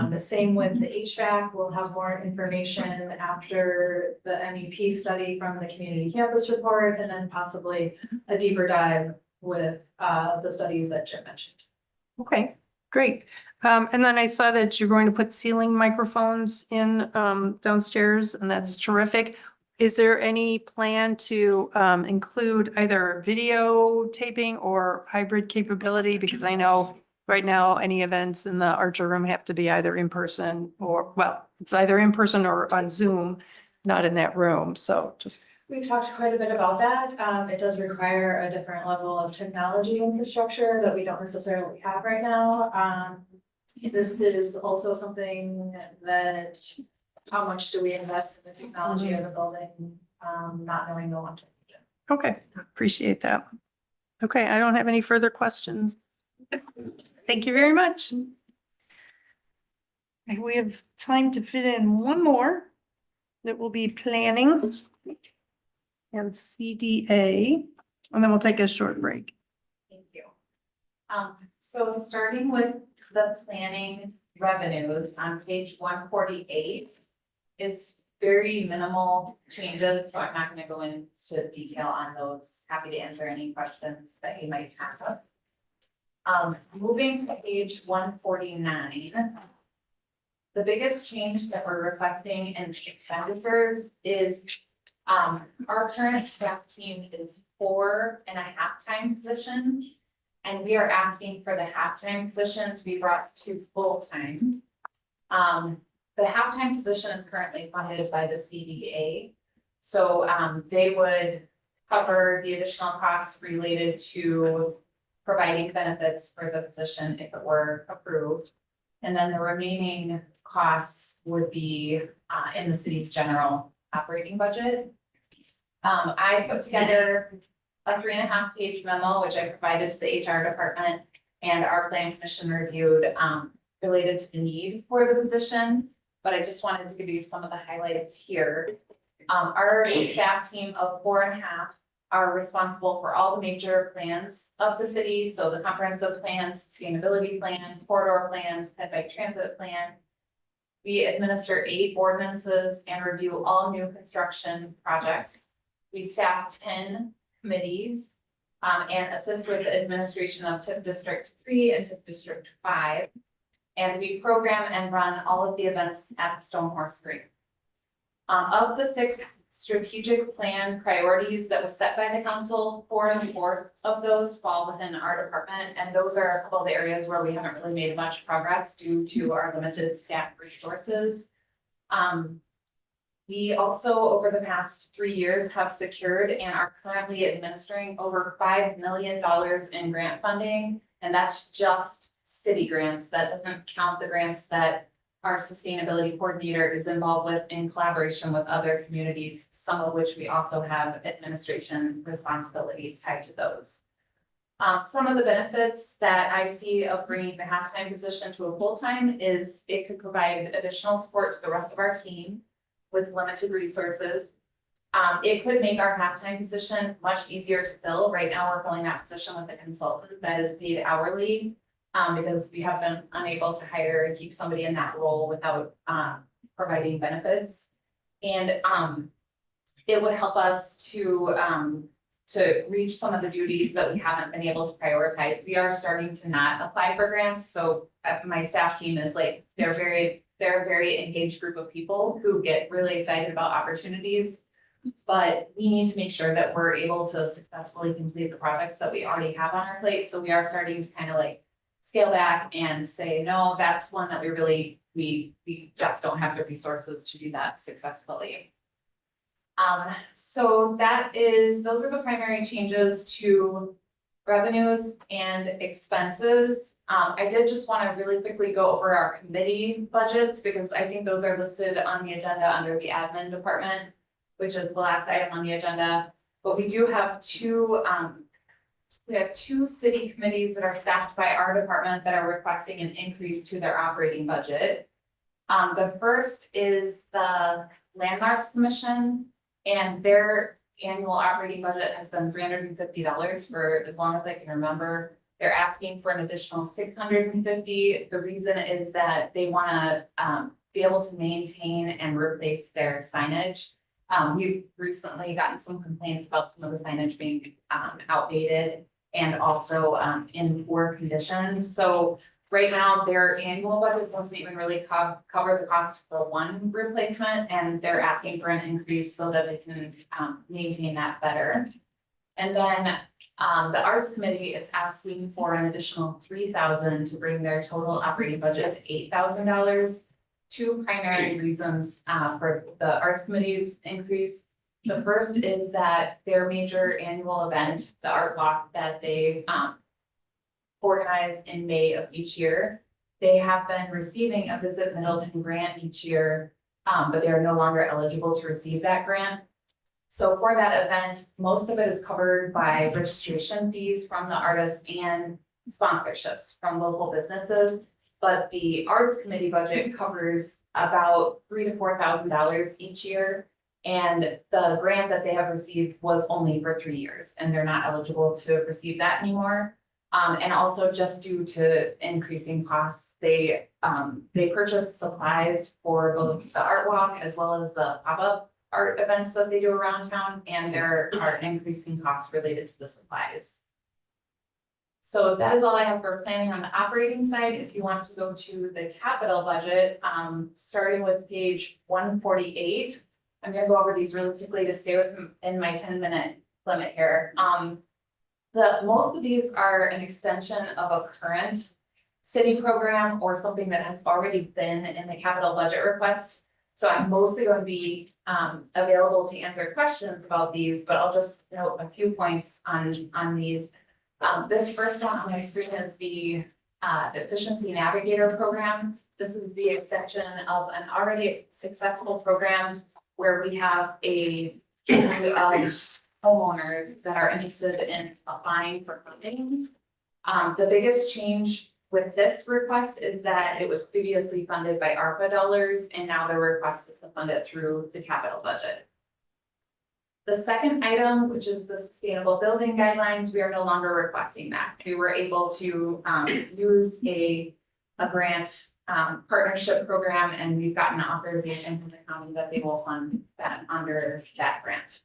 The same with the HVAC, we'll have more information after the MEP study from the community campus report, and then possibly a deeper dive with the studies that Jim mentioned. Okay, great. And then I saw that you're going to put ceiling microphones in downstairs, and that's terrific. Is there any plan to include either video taping or hybrid capability? Because I know right now, any events in the Archer Room have to be either in person or, well, it's either in person or on Zoom, not in that room. So just, We've talked quite a bit about that. It does require a different level of technology infrastructure that we don't necessarily have right now. This is also something that, how much do we invest in the technology of the building, not knowing the long-term vision. okay, appreciate that. Okay, I don't have any further questions. Thank you very much. And we have time to fit in one more that will be planning and CDA, and then we'll take a short break. Thank you. So starting with the planning revenues on page 148, it's very minimal changes, so I'm not gonna go into detail on those. Happy to answer any questions that you might have. Moving to page 149. The biggest change that we're requesting in expenditures is our current staff team is 4.5-time position. And we are asking for the half-time position to be brought to full-time. The half-time position is currently funded by the CDA. So they would cover the additional costs related to providing benefits for the position if it were approved. And then the remaining costs would be in the city's general operating budget. I put together a 3.5-page memo, which I provided to the HR department, and our plan commission reviewed related to the need for the position. But I just wanted to give you some of the highlights here. Our staff team of 4.5 are responsible for all the major plans of the city. So the comprehensive plan, sustainability plan, corridor plans, ped bike transit plan. We administer 8 ordinances and review all new construction projects. We staff 10 committees and assist with the administration of TIP District 3 and TIP District 5. And we program and run all of the events at Stonehorse Green. Of the 6 strategic plan priorities that was set by the council, 4 and 4 of those fall within our department. And those are a couple of the areas where we haven't really made much progress due to our limited staff resources. We also, over the past 3 years, have secured and are currently administering over $5 million in grant funding. And that's just city grants. That doesn't count the grants that our sustainability coordinator is involved with in collaboration with other communities, some of which we also have administration responsibilities tied to those. Some of the benefits that I see of bringing the half-time position to a full-time is it could provide additional support to the rest of our team with limited resources. It could make our half-time position much easier to fill. Right now, we're filling that position with a consultant that is paid hourly because we have been unable to hire and keep somebody in that role without providing benefits. And it would help us to reach some of the duties that we haven't been able to prioritize. We are starting to not apply for grants. So my staff team is like, they're a very engaged group of people who get really excited about opportunities. But we need to make sure that we're able to successfully complete the projects that we already have on our plate. So we are starting to kind of like scale back and say, no, that's one that we really, we just don't have the resources to do that successfully. So those are the primary changes to revenues and expenses. I did just want to really quickly go over our committee budgets because I think those are listed on the agenda under the admin department, which is the last item on the agenda. But we do have two city committees that are staffed by our department that are requesting an increase to their operating budget. The first is the Landmarks Commission, and their annual operating budget has been $350 for as long as I can remember. They're asking for an additional 650. The reason is that they wanna, be able to maintain and replace their signage. We've recently gotten some complaints about some of the signage being, outdated and also, in poor conditions. So right now, their annual budget doesn't even really cover the cost for one replacement, and they're asking for an increase so that they can, maintain that better. And then, the Arts Committee is asking for an additional $3,000 to bring their total operating budget to $8,000. Two primary reasons, for the Arts Committee's increase. The first is that their major annual event, the Art Walk that they, organize in May of each year. They have been receiving a Visit Middleton grant each year, but they are no longer eligible to receive that grant. So for that event, most of it is covered by registration fees from the artists and sponsorships from local businesses. But the Arts Committee budget covers about $3,000 to $4,000 each year. And the grant that they have received was only for 3 years, and they're not eligible to receive that anymore. And also just due to increasing costs, they purchase supplies for both the art walk as well as the pop-up art events that they do around town, and there are increasing costs related to the supplies. So that is all I have for planning on the operating side. If you want to go to the capital budget, starting with page 148. I'm gonna go over these really quickly to stay in my 10-minute limit here. Most of these are an extension of a current city program or something that has already been in the capital budget request. So I'm mostly going to be available to answer questions about these, but I'll just note a few points on these. This first one on my screen is the Efficiency Navigator program. This is the extension of an already successful program where we have a homeowners that are interested in applying for funding. The biggest change with this request is that it was previously funded by ARPA dollars, and now the request is to fund it through the capital budget. The second item, which is the sustainable building guidelines, we are no longer requesting that. We were able to use a grant partnership program, and we've gotten authorization from the county that they will fund that under that grant.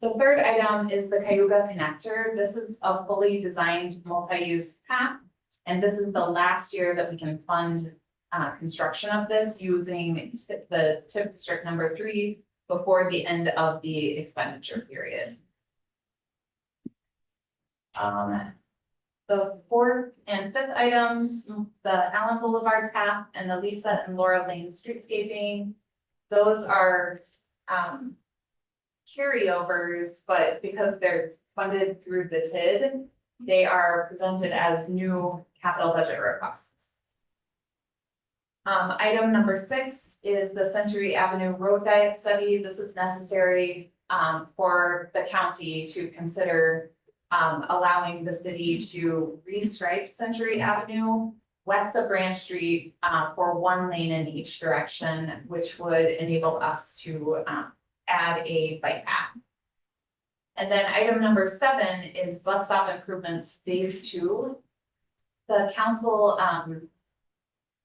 The third item is the Cayuga connector. This is a fully designed multi-use path. And this is the last year that we can fund construction of this using the TIP district number 3 before the end of the expenditure period. The fourth and fifth items, the Allen Boulevard path and the Lisa and Laura Lane streetscaping, those are carryovers, but because they're funded through the TID, they are presented as new capital budget requests. Item number 6 is the Century Avenue Road Diet Study. This is necessary for the county to consider allowing the city to restripe Century Avenue west of Branch Street for 1 lane in each direction, which would enable us to add a bike path. And then item number 7 is bus stop improvements phase 2. The council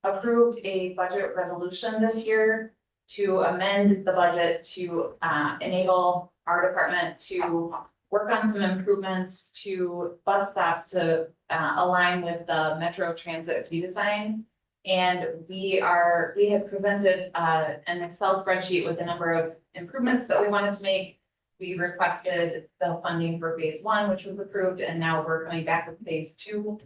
approved a budget resolution this year to amend the budget to enable our department to work on some improvements to bus stops to align with the Metro Transit redesign. And we have presented an Excel spreadsheet with a number of improvements that we wanted to make. We requested the funding for phase 1, which was approved, and now we're coming back with phase 2.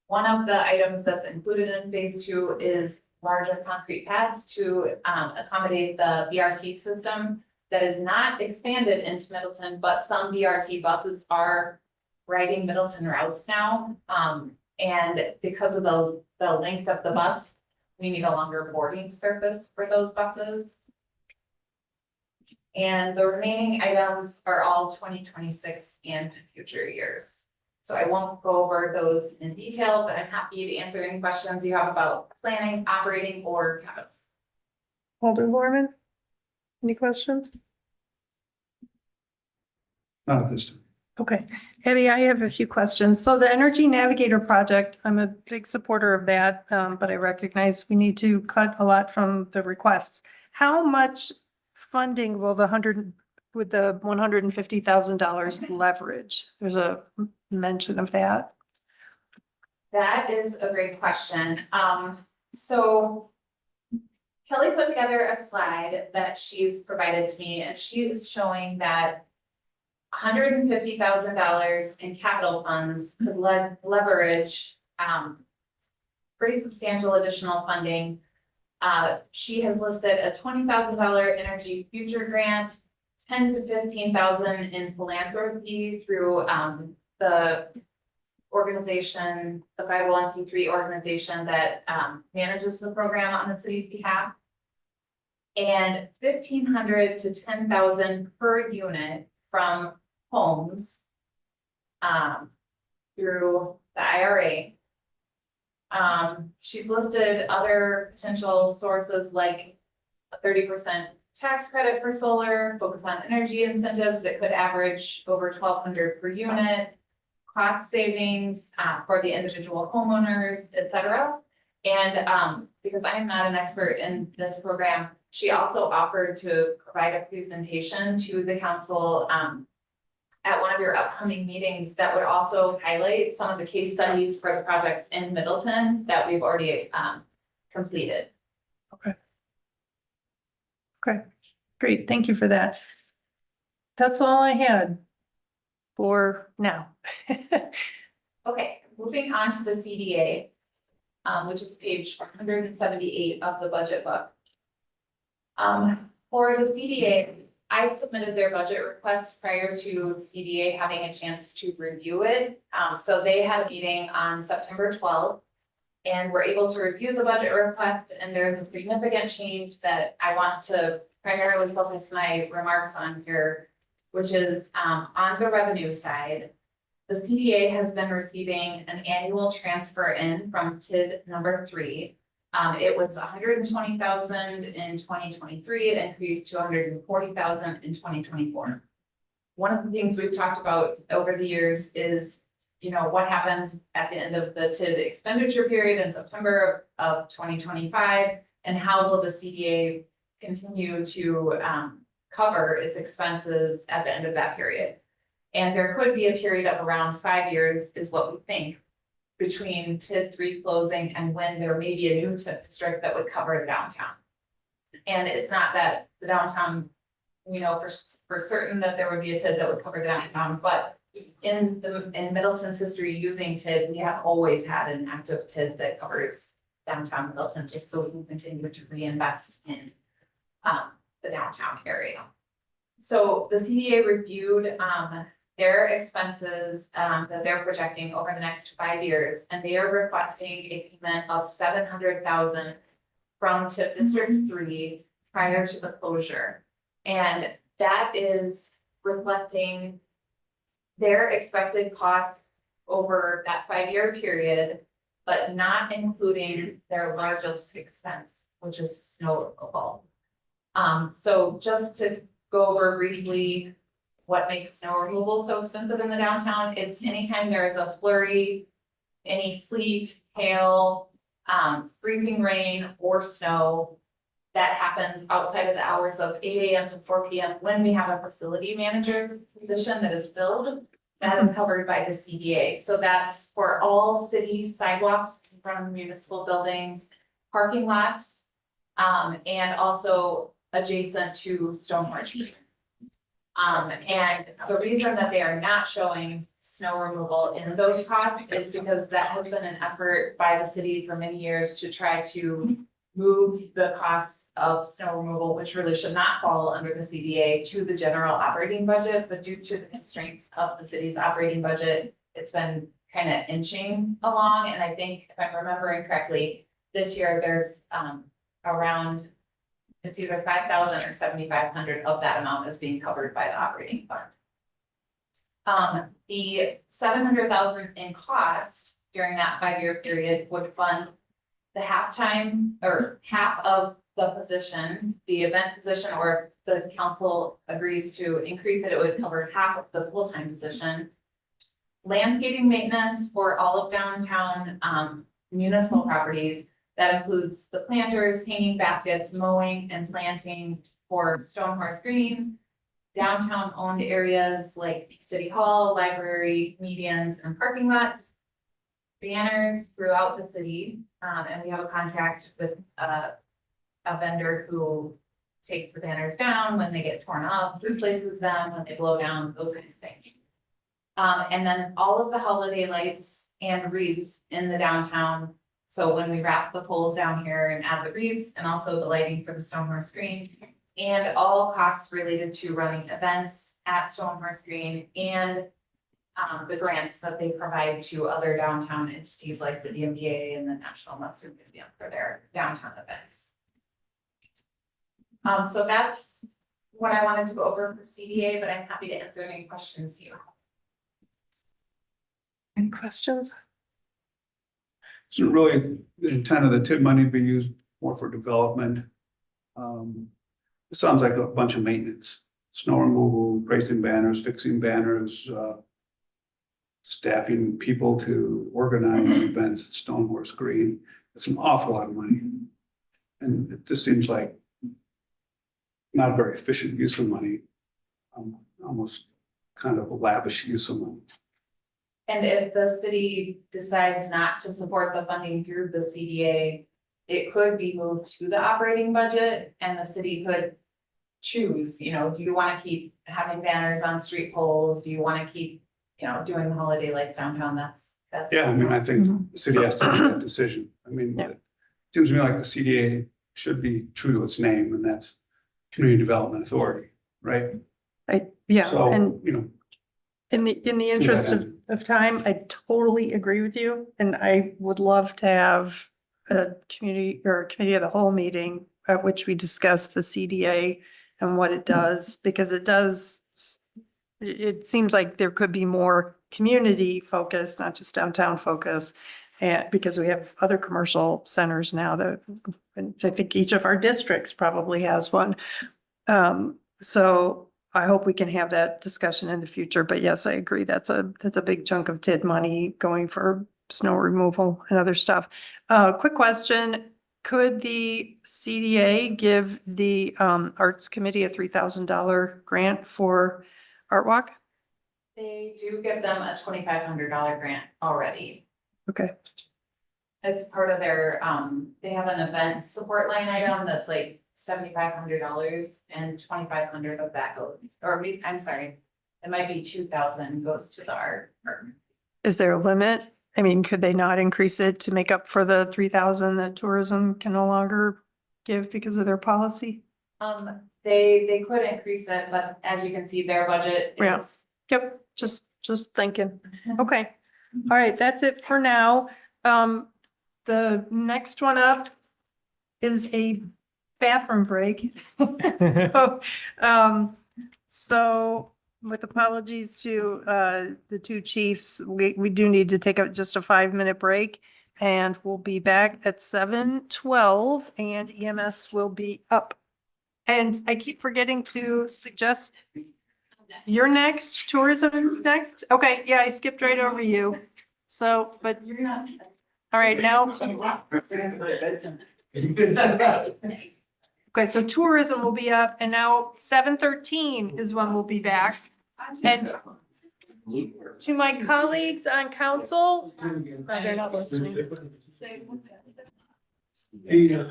One of the items that's included in phase 2 is larger concrete pads to accommodate the BRT system that is not expanded into Middleton, but some BRT buses are riding Middleton routes now. And because of the length of the bus, we need a longer boarding surface for those buses. And the remaining items are all 2026 and future years. So I won't go over those in detail, but I'm happy to answer any questions you have about planning, operating, or capital. Alderman Borman, any questions? Not at this time. Okay, Abby, I have a few questions. So the Energy Navigator project, I'm a big supporter of that, but I recognize we need to cut a lot from the requests. How much funding will the $150,000 leverage? There's a mention of that. That is a great question. So Kelly put together a slide that she's provided to me, and she is showing that $150,000 in capital funds could leverage, pretty substantial additional funding. She has listed a $20,000 energy future grant, 10 to 15,000 in philanthropy through, the organization, the 501c3 organization that manages the program on the city's behalf. And 1,500 to 10,000 per unit from homes through the IRA. She's listed other potential sources like a 30% tax credit for solar, focus on energy incentives that could average over 1,200 per unit, cost savings for the individual homeowners, et cetera. And because I am not an expert in this program, she also offered to provide a presentation to the council at one of your upcoming meetings that would also highlight some of the case studies for the projects in Middleton that we've already completed. Okay, great. Thank you for that. That's all I had for now. Okay, moving on to the CDA, which is page 178 of the budget book. For the CDA, I submitted their budget request prior to CDA having a chance to review it. So they had a meeting on September 12th and were able to review the budget request, and there's a significant change that I want to primarily focus my remarks on here, which is on the revenue side. The CDA has been receiving an annual transfer in from TID number 3. It was 120,000 in 2023. It increased to 140,000 in 2024. One of the things we've talked about over the years is, you know, what happens at the end of the TID expenditure period in September of 2025, and how will the CDA continue to cover its expenses at the end of that period. And there could be a period of around 5 years is what we think between TID 3 closing and when there may be a new TID district that would cover the downtown. And it's not that the downtown, we know for certain that there would be a TID that would cover the downtown, but in Middleton's history using TID, we have always had an active TID that covers downtown Middleton, just so we can continue to reinvest in the downtown area. So the CDA reviewed their expenses that they're projecting over the next 5 years, and they are requesting a payment of $700,000 from TIP District 3 prior to the closure. And that is reflecting their expected costs over that 5-year period, but not including their largest expense, which is snow removal. So just to go over briefly what makes snow removal so expensive in the downtown, it's anytime there is a flurry, any sleet, hail, freezing rain or snow that happens outside of the hours of 8 a.m. to 4 p.m. when we have a facility manager position that is filled, that is covered by the CDA. So that's for all city sidewalks in front of municipal buildings, parking lots, and also adjacent to stormwater. And the reason that they are not showing snow removal in those costs is because that has been an effort by the city for many years to try to move the costs of snow removal, which really should not fall under the CDA, to the general operating budget, but due to the constraints of the city's operating budget, it's been kind of inching along. And I think if I'm remembering correctly, this year there's around, it's either 5,000 or 7,500 of that amount is being covered by the operating fund. The 700,000 in cost during that 5-year period would fund the halftime or half of the position, the event position, or the council agrees to increase it, it would cover half of the full-time position. Landscaping maintenance for all of downtown, municipal properties. That includes the planters, hanging baskets, mowing and planting for Stone Horse Green. Downtown owned areas like City Hall, library, medians and parking lots. Banners throughout the city, and we have a contract with a vendor who takes the banners down when they get torn up, replaces them when they blow down, those kinds of things. And then all of the holiday lights and wreaths in the downtown. So when we wrap the poles down here and add the wreaths and also the lighting for the Stone Horse Green. And all costs related to running events at Stone Horse Green and the grants that they provide to other downtown entities like the DMVA and the National Western Museum for their downtown events. So that's what I wanted to go over for CDA, but I'm happy to answer any questions you have. Any questions? So really, the intent of the TID money be used more for development. It sounds like a bunch of maintenance, snow removal, placing banners, fixing banners, staffing people to organize events at Stone Horse Green. It's an awful lot of money. And it just seems like not a very efficient use of money, almost kind of a lavish use of money. And if the city decides not to support the funding through the CDA, it could be moved to the operating budget and the city could choose, do you want to keep having banners on street poles? Do you want to keep, doing the holiday lights downtown? That's. Yeah, I mean, I think the city has to make that decision. I mean, Yeah. it seems to me like the CDA should be true to its name, and that's Community Development Authority, right? Yeah, So, and in the that interest end. of time, I totally agree with you. And I would love to have a community or a committee of the whole meeting at which we discuss the CDA and what it does, because it seems like there could be more community focus, not just downtown focus. And because we have other commercial centers now that, and I think each of our districts probably has one. So I hope we can have that discussion in the future, but yes, I agree. That's a big chunk of TID money going for snow removal and other stuff. Quick question. Could the CDA give the Arts Committee a $3,000 grant for Art Walk? They do give them a $2,500 grant already. Okay, It's part of their, they have an event support line item that's like $7,500 and $2,500 of that goes, I'm sorry, it might be 2,000 goes to the art department. is there a limit? I mean, could they not increase it to make up for the 3,000 that tourism can no longer give because of their policy? They could increase it, but as you can see, their budget Yeah. is. Yep, just thinking. Okay, all right, that's it for now. The next one up is a bathroom break. So with apologies to the two chiefs, we do need to take just a 5-minute break. And we'll be back at 7:12 and EMS will be up. And I keep forgetting to suggest you're next, tourism is next. Okay, yeah, I skipped right over you. So, but you're not. All right, now. Okay, so tourism will be up and now 7:13 is when we'll be back. And to my colleagues on council, they're not listening. Yeah.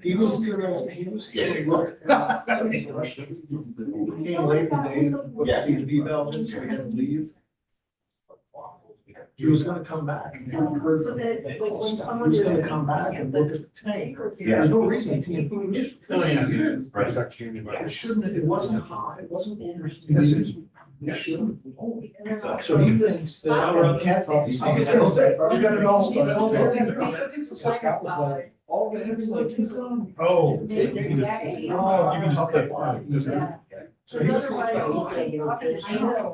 He was getting work. Came late today, put the TV belt in, so he had to leave. He was gonna come back. He was gonna come back and look at the tank. There's no reason TNT would just. It shouldn't, it wasn't hot, it wasn't. It shouldn't. So he thinks that. All the heavy lifting's done. Oh. You can just. So he was.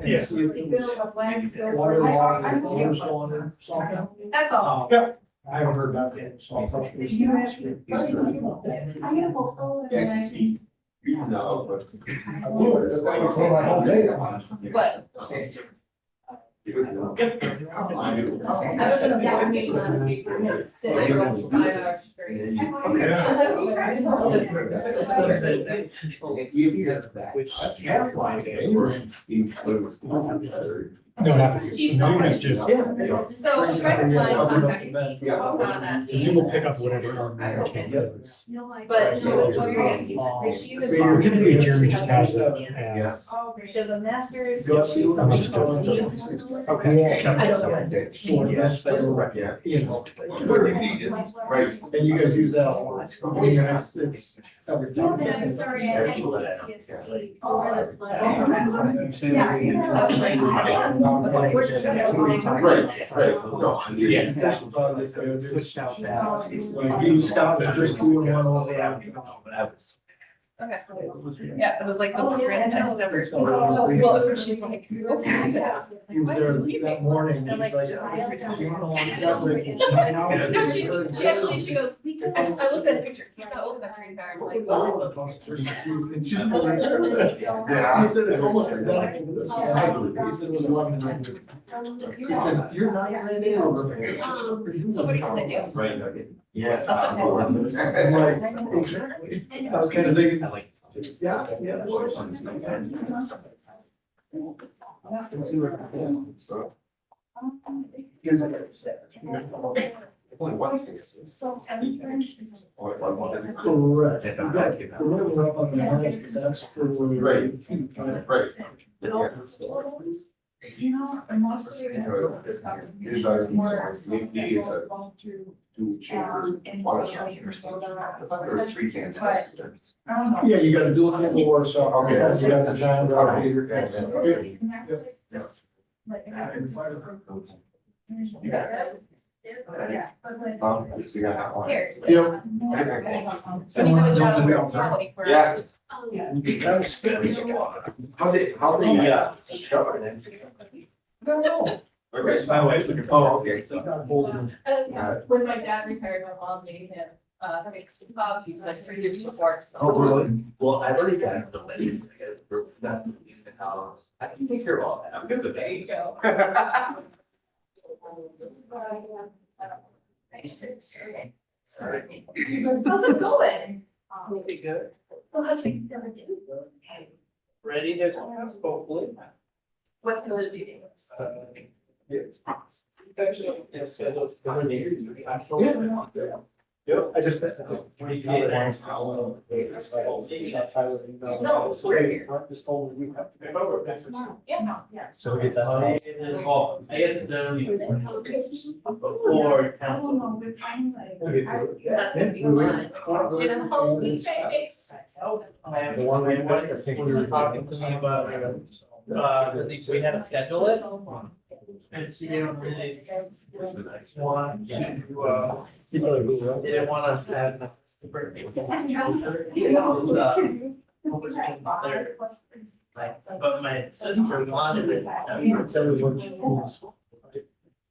Yes. Water, water's going in, something. That's all. Yeah, I haven't heard about that, so I'll touch base. No, but. I will, it's like for my whole day. What? I was in a board meeting last week, we had to sit there for 5 hours straight. That's half my day. No, not the it's just. So a friend of mine contacted me, Cause you will pick up whatever our man can does. but she was curious, she was. Typically, Jeremy just has a. She has a master's. Yep. Okay. I don't know what. Yes, Yeah. you know. Right. And you guys use that a lot. I mean, it's everything. I'm sorry, I had PTSD over the flood. Right, right, no, Like you Scott was just doing one over that. Okay. Yeah, it was like the most random text ever. Well, at first she's like, what's happening? He was there that morning. I'm like, He's no, she actually, she goes, I looked at the picture, he's got open that green card, I'm like, oh. He said it's almost identical to this one. He said it was 1100. He said, you're not ready over here. So what are you gonna do? right, yeah. I'm like, exactly. I was kind of thinking. Yeah, yeah. So. Only one thing. Correct. The one we're up on the line, that's for. Right. Right. You know, and most students. It does, maybe it's a two chambers, water chambers. There's 3 cans. Yeah, you gotta do it before, so. Okay. You got the giant rock here. So you gotta have one. Here. Yep. So you have a job where it's 24 Yeah. hours. How they, discovered it? Okay. Oh, okay. When my dad retired, my mom made him, having some coffees like 3 years before. So. Oh, really? Well, I've already got the wedding, I got a group that in the house. I can take care of all that. I'm good with There that. you go. How's it going? Pretty good. So how's things going? Ready to hopefully. What's the due date? Actually, it's scheduled for the Yep, I just. No, we're here. Just told me we have to. Yeah, no, yeah. So we get that. I guess it's only before council. That's gonna be fun. In a whole week, baby. The one we went, I think we were talking to me about. We had to schedule it. And she didn't really want to, didn't want us to have. But my sister wanted it.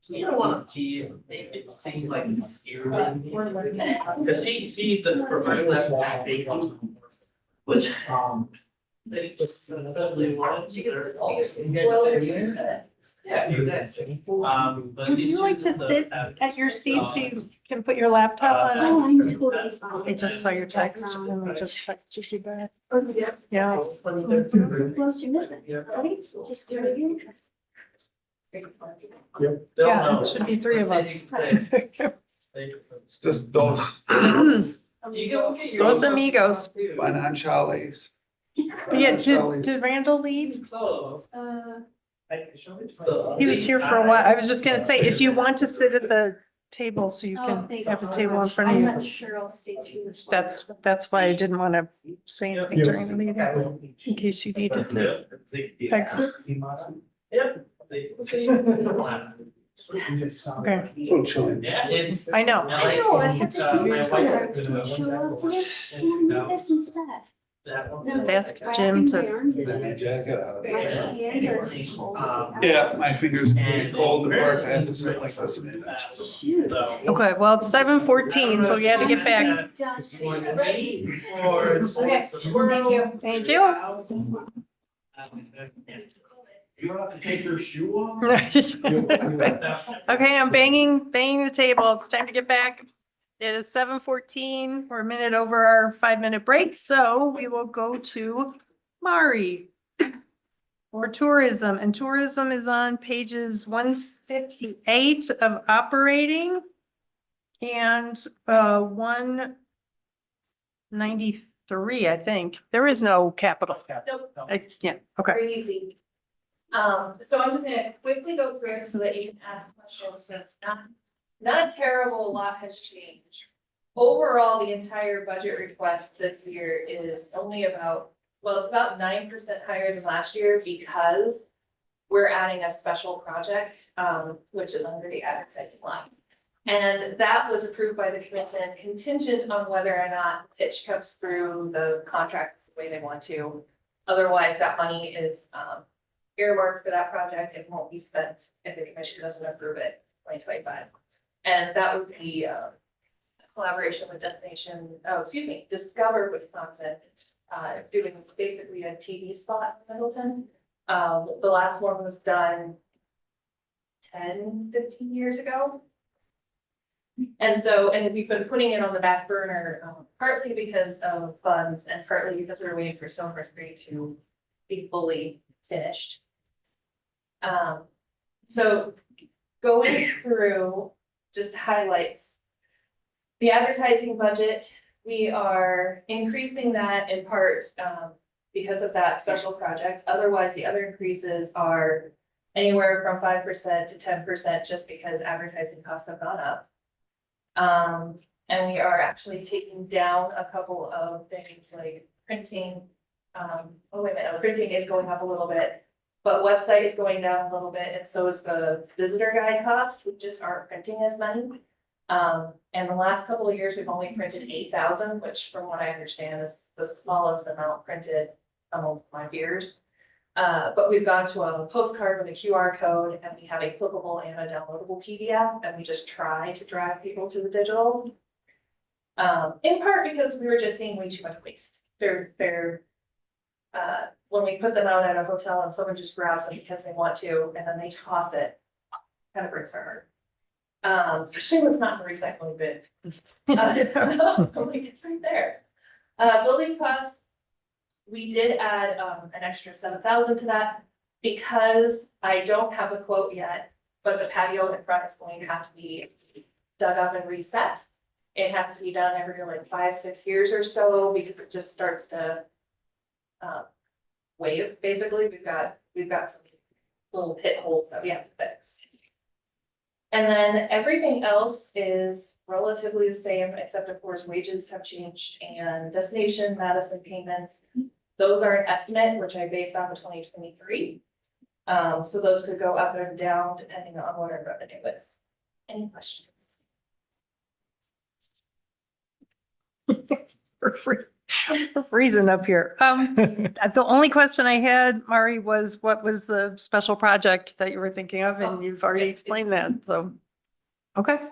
You don't want to see it, make it seem like it's scary. Cause she preferred that big one. Which, they just totally wanted to. Yeah, exactly. But Would you like to sit at your seat so you can put your laptop on? I just saw your text and I just texted you back. Yeah. Close to missing, right? Just do it again. Yeah, it should be 3 of us. It's just those Those amigos. financiales. But yeah, did Randall leave? He was here for a while. I was just gonna say, if you want to sit at the table so you Oh, can thank have you the so table in much. front of I'm you. not sure I'll stay too much. That's why I didn't want to say anything during the meeting, in case you needed to exit. Yep. Okay, Little chilly. Yeah, it's. I know. I know, I had to see My this wife- first, and show up to this, and this and stuff. That one's. Ask Jim to. Yeah, my fingers are getting cold at work. I have to sit like this. Okay, well, it's 7:14, so you had to get back. Okay, thank you. Thank you. You don't have to take your shoe off? Okay, I'm banging the table. It's time to get back. It is 7:14. We're a minute over our 5-minute break, so we will go to Mari for tourism, and tourism is on pages 158 of operating and 193, I think. There is no capital. Nope. Yeah, okay. Very easy. So I'm just gonna quickly go through it so that you can ask questions, since not a terrible lot has changed. Overall, the entire budget request this year is only about, well, it's about 9% higher than last year because we're adding a special project, which is under the advertising line. And that was approved by the commission contingent on whether or not pitch comes through the contracts the way they want to. Otherwise, that money is, earmarked for that project. It won't be spent if the commission doesn't approve it, 2025. And that would be a collaboration with Discover Wisconsin, doing basically a TV spot in Middleton. The last one was done 10, 15 years ago. And we've been putting it on the back burner, partly because of funds and partly because we're waiting for Stonehurst Green to be fully finished. So going through just highlights. The advertising budget, we are increasing that in part because of that special project. Otherwise, the other increases are anywhere from 5% to 10% just because advertising costs have gone up. And we are actually taking down a couple of things like printing. Printing is going up a little bit, but website is going down a little bit, and so is the visitor guide cost. We just aren't printing as many. And the last couple of years, we've only printed 8,000, which from what I understand is the smallest amount printed amongst my peers. But we've gone to a postcard with a QR code, and we have a clickable and a downloadable PDF, and we just try to drive people to the digital. In part because we were just seeing way too much waste. When we put them out at a hotel and someone just grabs them because they want to, and then they toss it, kind of breaks our heart. Especially when it's not in the recycling bin. Like, it's right there. Building costs, we did add an extra 7,000 to that because I don't have a quote yet, but the patio in front is going to have to be dug up and reset. It has to be done every like 5-6 years or so because it just starts to wave. Basically, we've got some little pit holes that we have to fix. And then everything else is relatively the same, except of course wages have changed and destination Madison payments. Those are an estimate, which I based off of 2023. So those could go up and down depending on what our revenue is. Any questions? We're freezing up here. The only question I had, Mari, was what was the special project that you were thinking of? And you've already explained that, so. Okay. All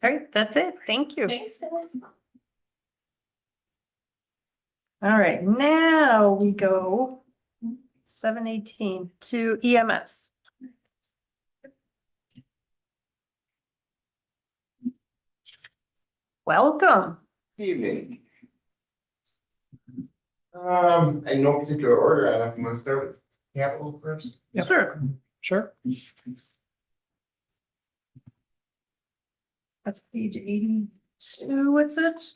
right, that's it. Thank you. Thanks, guys. All right, now we go 7:18 to EMS. Welcome. Evening. In no particular order, I don't know if you want to start with capital first. Yep. Sure. Sure. That's page 82, is it?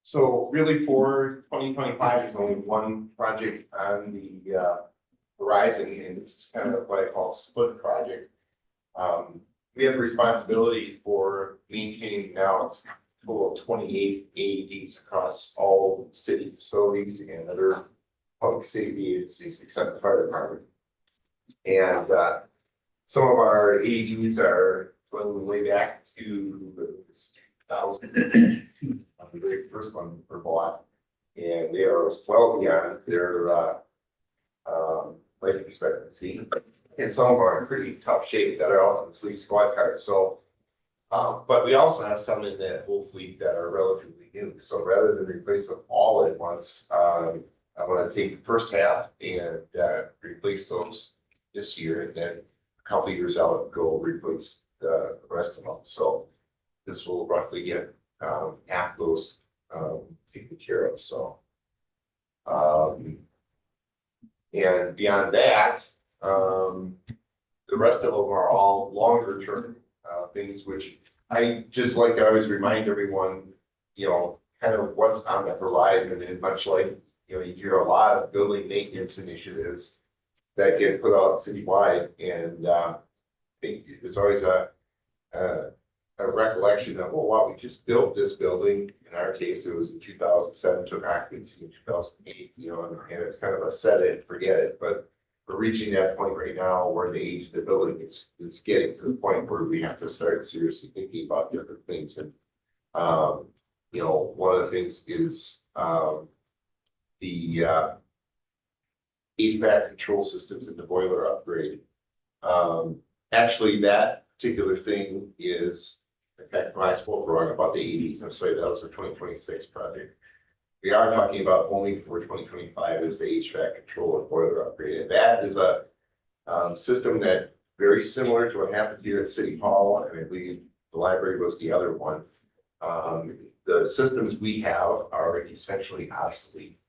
So really for 2025, there's only one project on the horizon, and this is kind of what I call a split project. We have the responsibility for maintaining now it's a total of 28 AEDs across all city facilities and other public safety agencies except the fire department. And some of our AEDs are going way back to the 2000, the very first one were bought. And they are well beyond their, life expectancy. And some of them are in pretty tough shape that are out in fleet squad cars, so. But we also have some in that whole fleet that are relatively new, so rather than replace them all at once, I wanna take the first half and, replace those this year, and then a couple years out, go replace the rest of them, so. This will roughly get, half those, taken care of, so. And beyond that, the rest of them are all longer term, things which I just like to always remind everyone, you know, kind of what's on the horizon, and much like, you know, you hear a lot of building maintenance initiatives that get put out citywide, and, I think it's always a recollection of, oh, wow, we just built this building. In our case, it was in 2007, took occupancy in 2008, you know, and it's kind of a set it, forget it, but we're reaching that point right now where the age of the building is getting to the point where we have to start seriously thinking about different things. And, you know, one of the things is, the, HVAC control systems and the boiler upgrade. Actually, that particular thing is, in fact, when I spoke wrong about the 80s, I'm sorry, that was a 2026 project. We are talking about only for 2025 is the HVAC control and boiler upgrade. And that is a system that very similar to what happened here at City Hall, and I believe the library was the other one. The systems we have are essentially obsolete.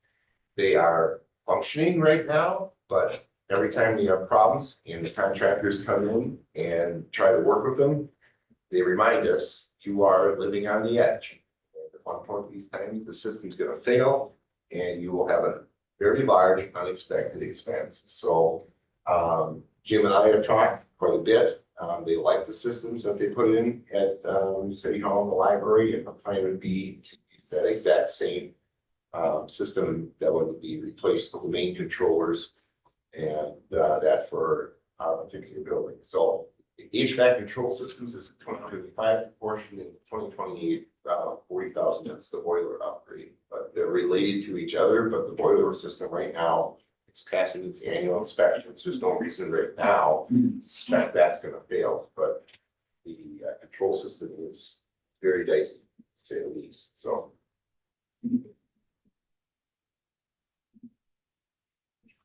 They are functioning right now, but every time we have problems and the contractors come in and try to work with them, they remind us, you are living on the edge. At one point of these times, the system's gonna fail and you will have a very large unexpected expense. So Jim and I have talked quite a bit. They like the systems that they put in at City Hall and the library, and the plan would be to use that exact same system that would be replaced the main controllers and that for our particular building. So HVAC control systems is 2025 portion, in 2028, 40,000, that's the boiler upgrade. But they're related to each other, but the boiler system right now, it's passing its annual inspections. There's no reason right now to suspect that's gonna fail, but the control system is very dicey, to say the least, so.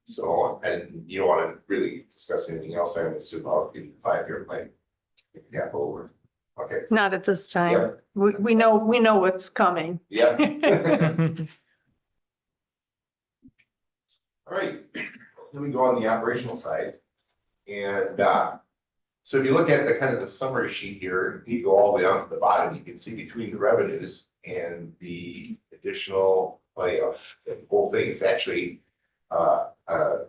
So, and you don't wanna really discuss anything else, I'm assuming about in the 5-year plan. Yeah, over. Okay, Not at this time. Yeah. We know what's coming. yeah. All right, then we go on the operational side. And so if you look at the kind of the summary sheet here, you go all the way down to the bottom, you can see between the revenues and the additional, like, the whole thing is actually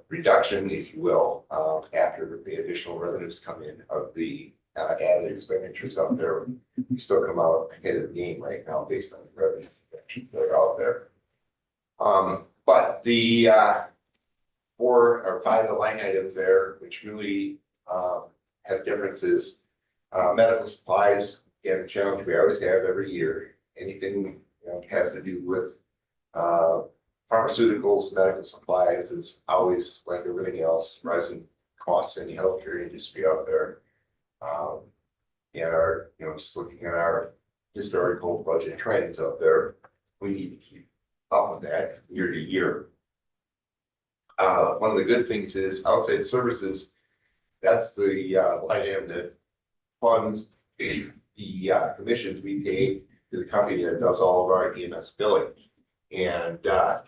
reduction, if you will, after the additional revenues come in of the added expenditures out there. We still come out ahead of the game right now based on the revenue projections that are out there. But the 4 or 5 of the line items there, which really have differences. Medical supplies, again, a challenge we always have every year. Anything, you know, has to do with pharmaceuticals, medical supplies is always, like everything else, rising costs in the healthcare industry out there. And our, you know, just looking at our historical budget trends out there, we need to keep up with that year to year. One of the good things is outside services, that's the line item that funds the commissions we pay to the company that does all of our EMS billing. And a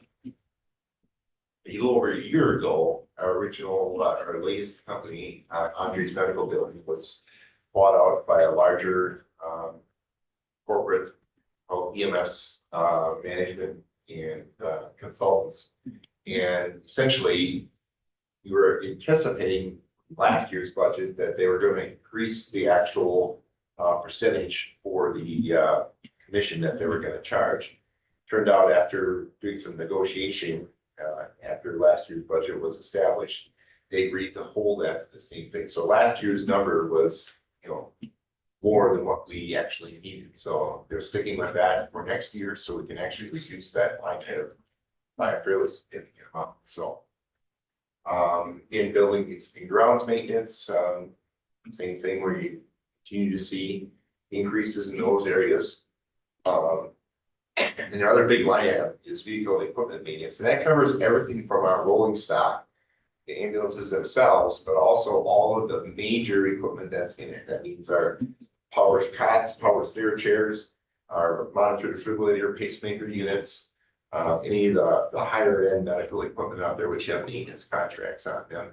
little over a year ago, our original, our latest company, Andre's Medical Billing, was bought out by a larger corporate called EMS Management and Consultants. And essentially, we were anticipating last year's budget that they were going to increase the actual percentage for the commission that they were going to charge. Turned out after doing some negotiation, after last year's budget was established, they agreed to hold that to the same thing. So last year's number was, you know, more than what we actually needed. So they're sticking with that for next year, so we can actually reduce that line item by a fairly significant amount, so. In buildings, in grounds maintenance, same thing where you continue to see increases in those areas. And the other big line item is vehicle and equipment maintenance, and that covers everything from our rolling stock, the ambulances themselves, but also all of the major equipment that's in it. That means our power cots, power stair chairs, our monitor defibrillator, pacemaker units, any of the higher end medical equipment out there, which have maintenance contracts on them.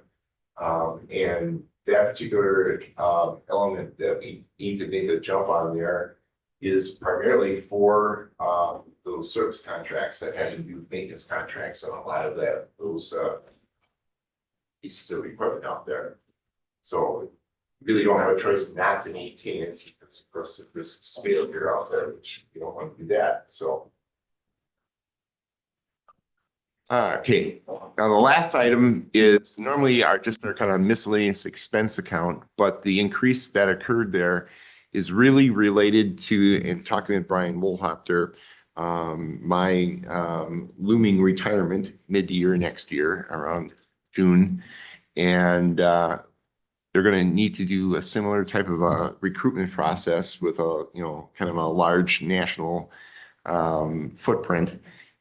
And that particular element that we need to make a jump on there is primarily for those service contracts that have to do with maintenance contracts on a lot of those pieces of equipment out there. So we really don't have a choice not to maintain it because of course the risks failure out there, which you don't want to do that. So okay, now the last item is normally our kind of miscellaneous expense account, but the increase that occurred there is really related to, and talking with Brian Wohlhopter, my looming retirement mid-year next year around June. And they're going to need to do a similar type of a recruitment process with a, kind of a large national footprint.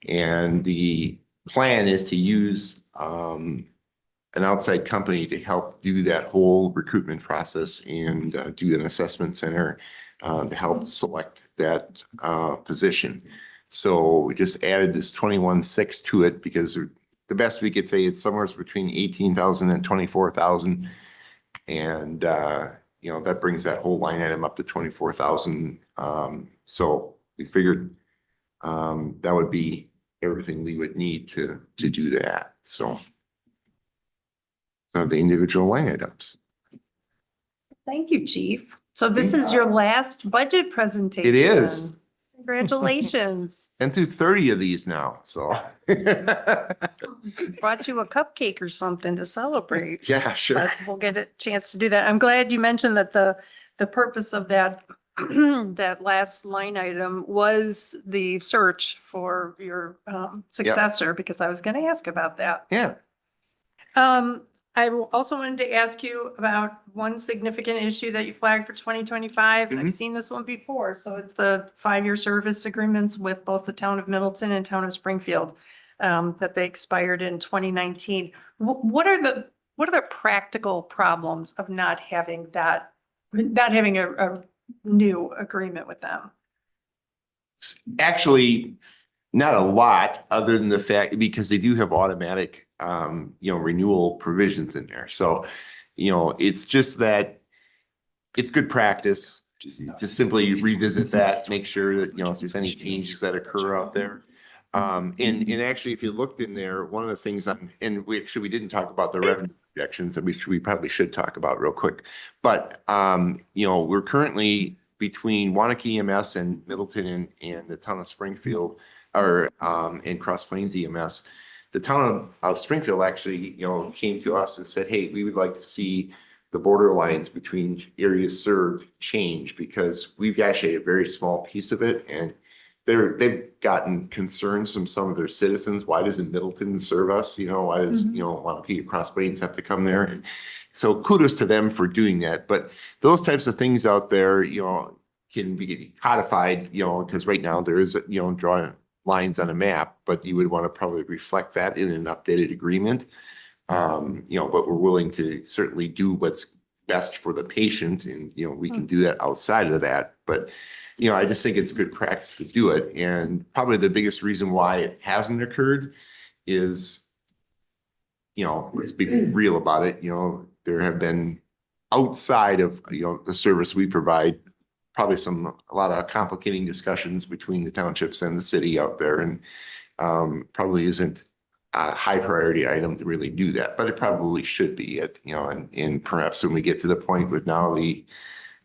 And the plan is to use an outside company to help do that whole recruitment process and do an assessment center to help select that position. So we just added this 21,600 to it because the best we could say it's somewhere between 18,000 and 24,000. And, that brings that whole line item up to 24,000. So we figured that would be everything we would need to do that. So the individual line items. Thank you, Chief. So this is your last budget presentation. It is. Congratulations. And through 30 of these now, so. Brought you a cupcake or something to celebrate. Yeah, sure. But we'll get a chance to do that. I'm glad you mentioned that the purpose of that that last line item was the search for your successor, because I was going to ask about that. Yeah. I also wanted to ask you about one significant issue that you flagged for 2025. Mhm. I've seen this one before. So it's the 5-year service agreements with both the town of Middleton and town of Springfield that they expired in 2019. What are the practical problems of not having a new agreement with them? Actually, not a lot, other than the fact, because they do have automatic, renewal provisions in there. So, it's just that it's good practice to simply revisit that, make sure that, if there's any changes that occur out there. And actually, if you looked in there, one of the things, we didn't talk about the revenue projections, that we probably should talk about real quick. But, we're currently between Wanakee EMS and Middleton and the town of Springfield, or in Cross Plains EMS. The town of Springfield actually, came to us and said, hey, we would like to see the border lines between areas served change, because we've actually a very small piece of it, and they've gotten concerns from some of their citizens. Why doesn't Middleton serve us? Why does, Wanakee Cross Plains have to come there? And so kudos to them for doing that. But those types of things out there, can be codified, because right now there is, drawing lines on a map, but you would want to probably reflect that in an updated agreement. But we're willing to certainly do what's best for the patient, and, we can do that outside of that. But, I just think it's good practice to do it. And probably the biggest reason why it hasn't occurred is, let's be real about it. There have been, outside of, the service we provide, probably a lot of complicating discussions between the townships and the city out there, and probably isn't a high priority item to really do that, but it probably should be and perhaps when we get to the point with now the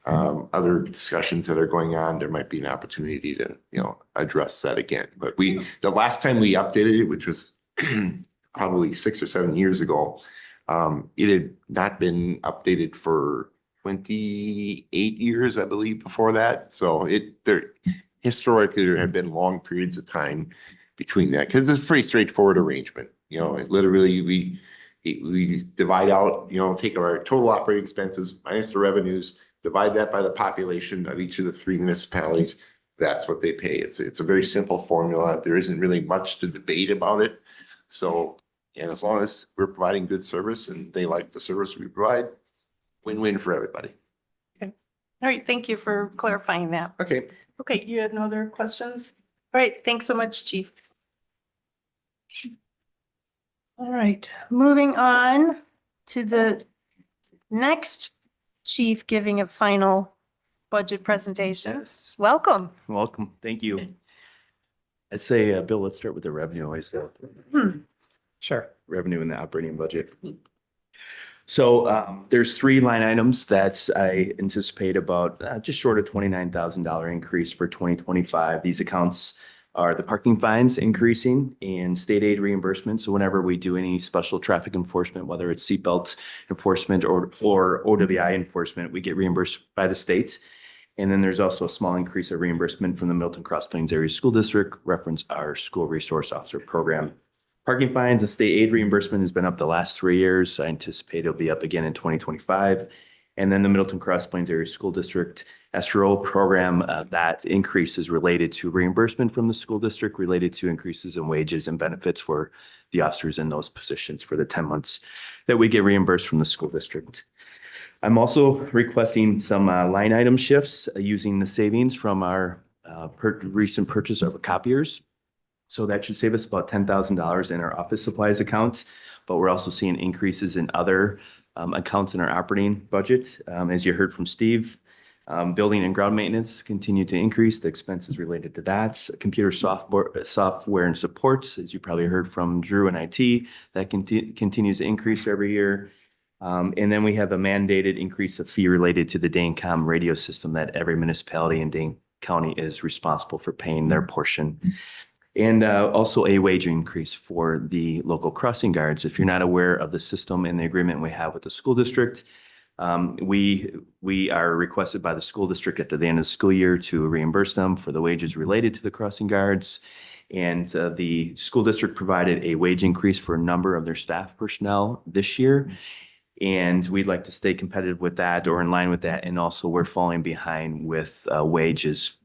other discussions that are going on, there might be an opportunity to, address that again. But the last time we updated it, which was probably 6 or 7 years ago, it had not been updated for 28 years, I believe, before that. So there historically, there have been long periods of time between that because it's a pretty straightforward arrangement. You know, literally we divide out, take our total operating expenses minus the revenues, divide that by the population of each of the 3 municipalities. That's what they pay. It's a very simple formula. There isn't really much to debate about it. So, and as long as we're providing good service and they like the service we provide, win-win for everybody. All right, thank you for clarifying that. Okay. Okay, you had no other questions? All right, thanks so much, Chief. All right, moving on to the next chief giving a final budget presentation. Yes, Welcome. welcome. Thank you. I'd say, Bill, let's start with the revenue. Always the Sure. revenue in the operating budget. So there's 3 line items that I anticipate about just short of $29,000 increase for 2025. These accounts are the parking fines increasing and state aid reimbursement. So whenever we do any special traffic enforcement, whether it's seatbelt enforcement or OWI enforcement, we get reimbursed by the state. And then there's also a small increase of reimbursement from the Middleton Cross Plains Area School District, reference our school resource officer program. Parking fines and state aid reimbursement has been up the last 3 years. I anticipate it'll be up again in 2025. And then the Middleton Cross Plains Area School District SRO program, that increase is related to reimbursement from the school district, related to increases in wages and benefits for the officers in those positions for the 10 months that we get reimbursed from the school district. I'm also requesting some line item shifts using the savings from our recent purchase of copiers. So that should save us about $10,000 in our office supplies account, but we're also seeing increases in other accounts in our operating budget. As you heard from Steve, building and ground maintenance continue to increase, the expenses related to that. Computer software and support, as you probably heard from Drew and IT, that continues to increase every year. And then we have a mandated increase of fee related to the Dane-Com radio system that every municipality in Dane County is responsible for paying their portion. And also a wage increase for the local crossing guards. If you're not aware of the system and the agreement we have with the school district, we are requested by the school district at the end of the school year to reimburse them for the wages related to the crossing guards. And the school district provided a wage increase for a number of their staff personnel this year. And we'd like to stay competitive with that or in line with that. And also we're falling behind with wages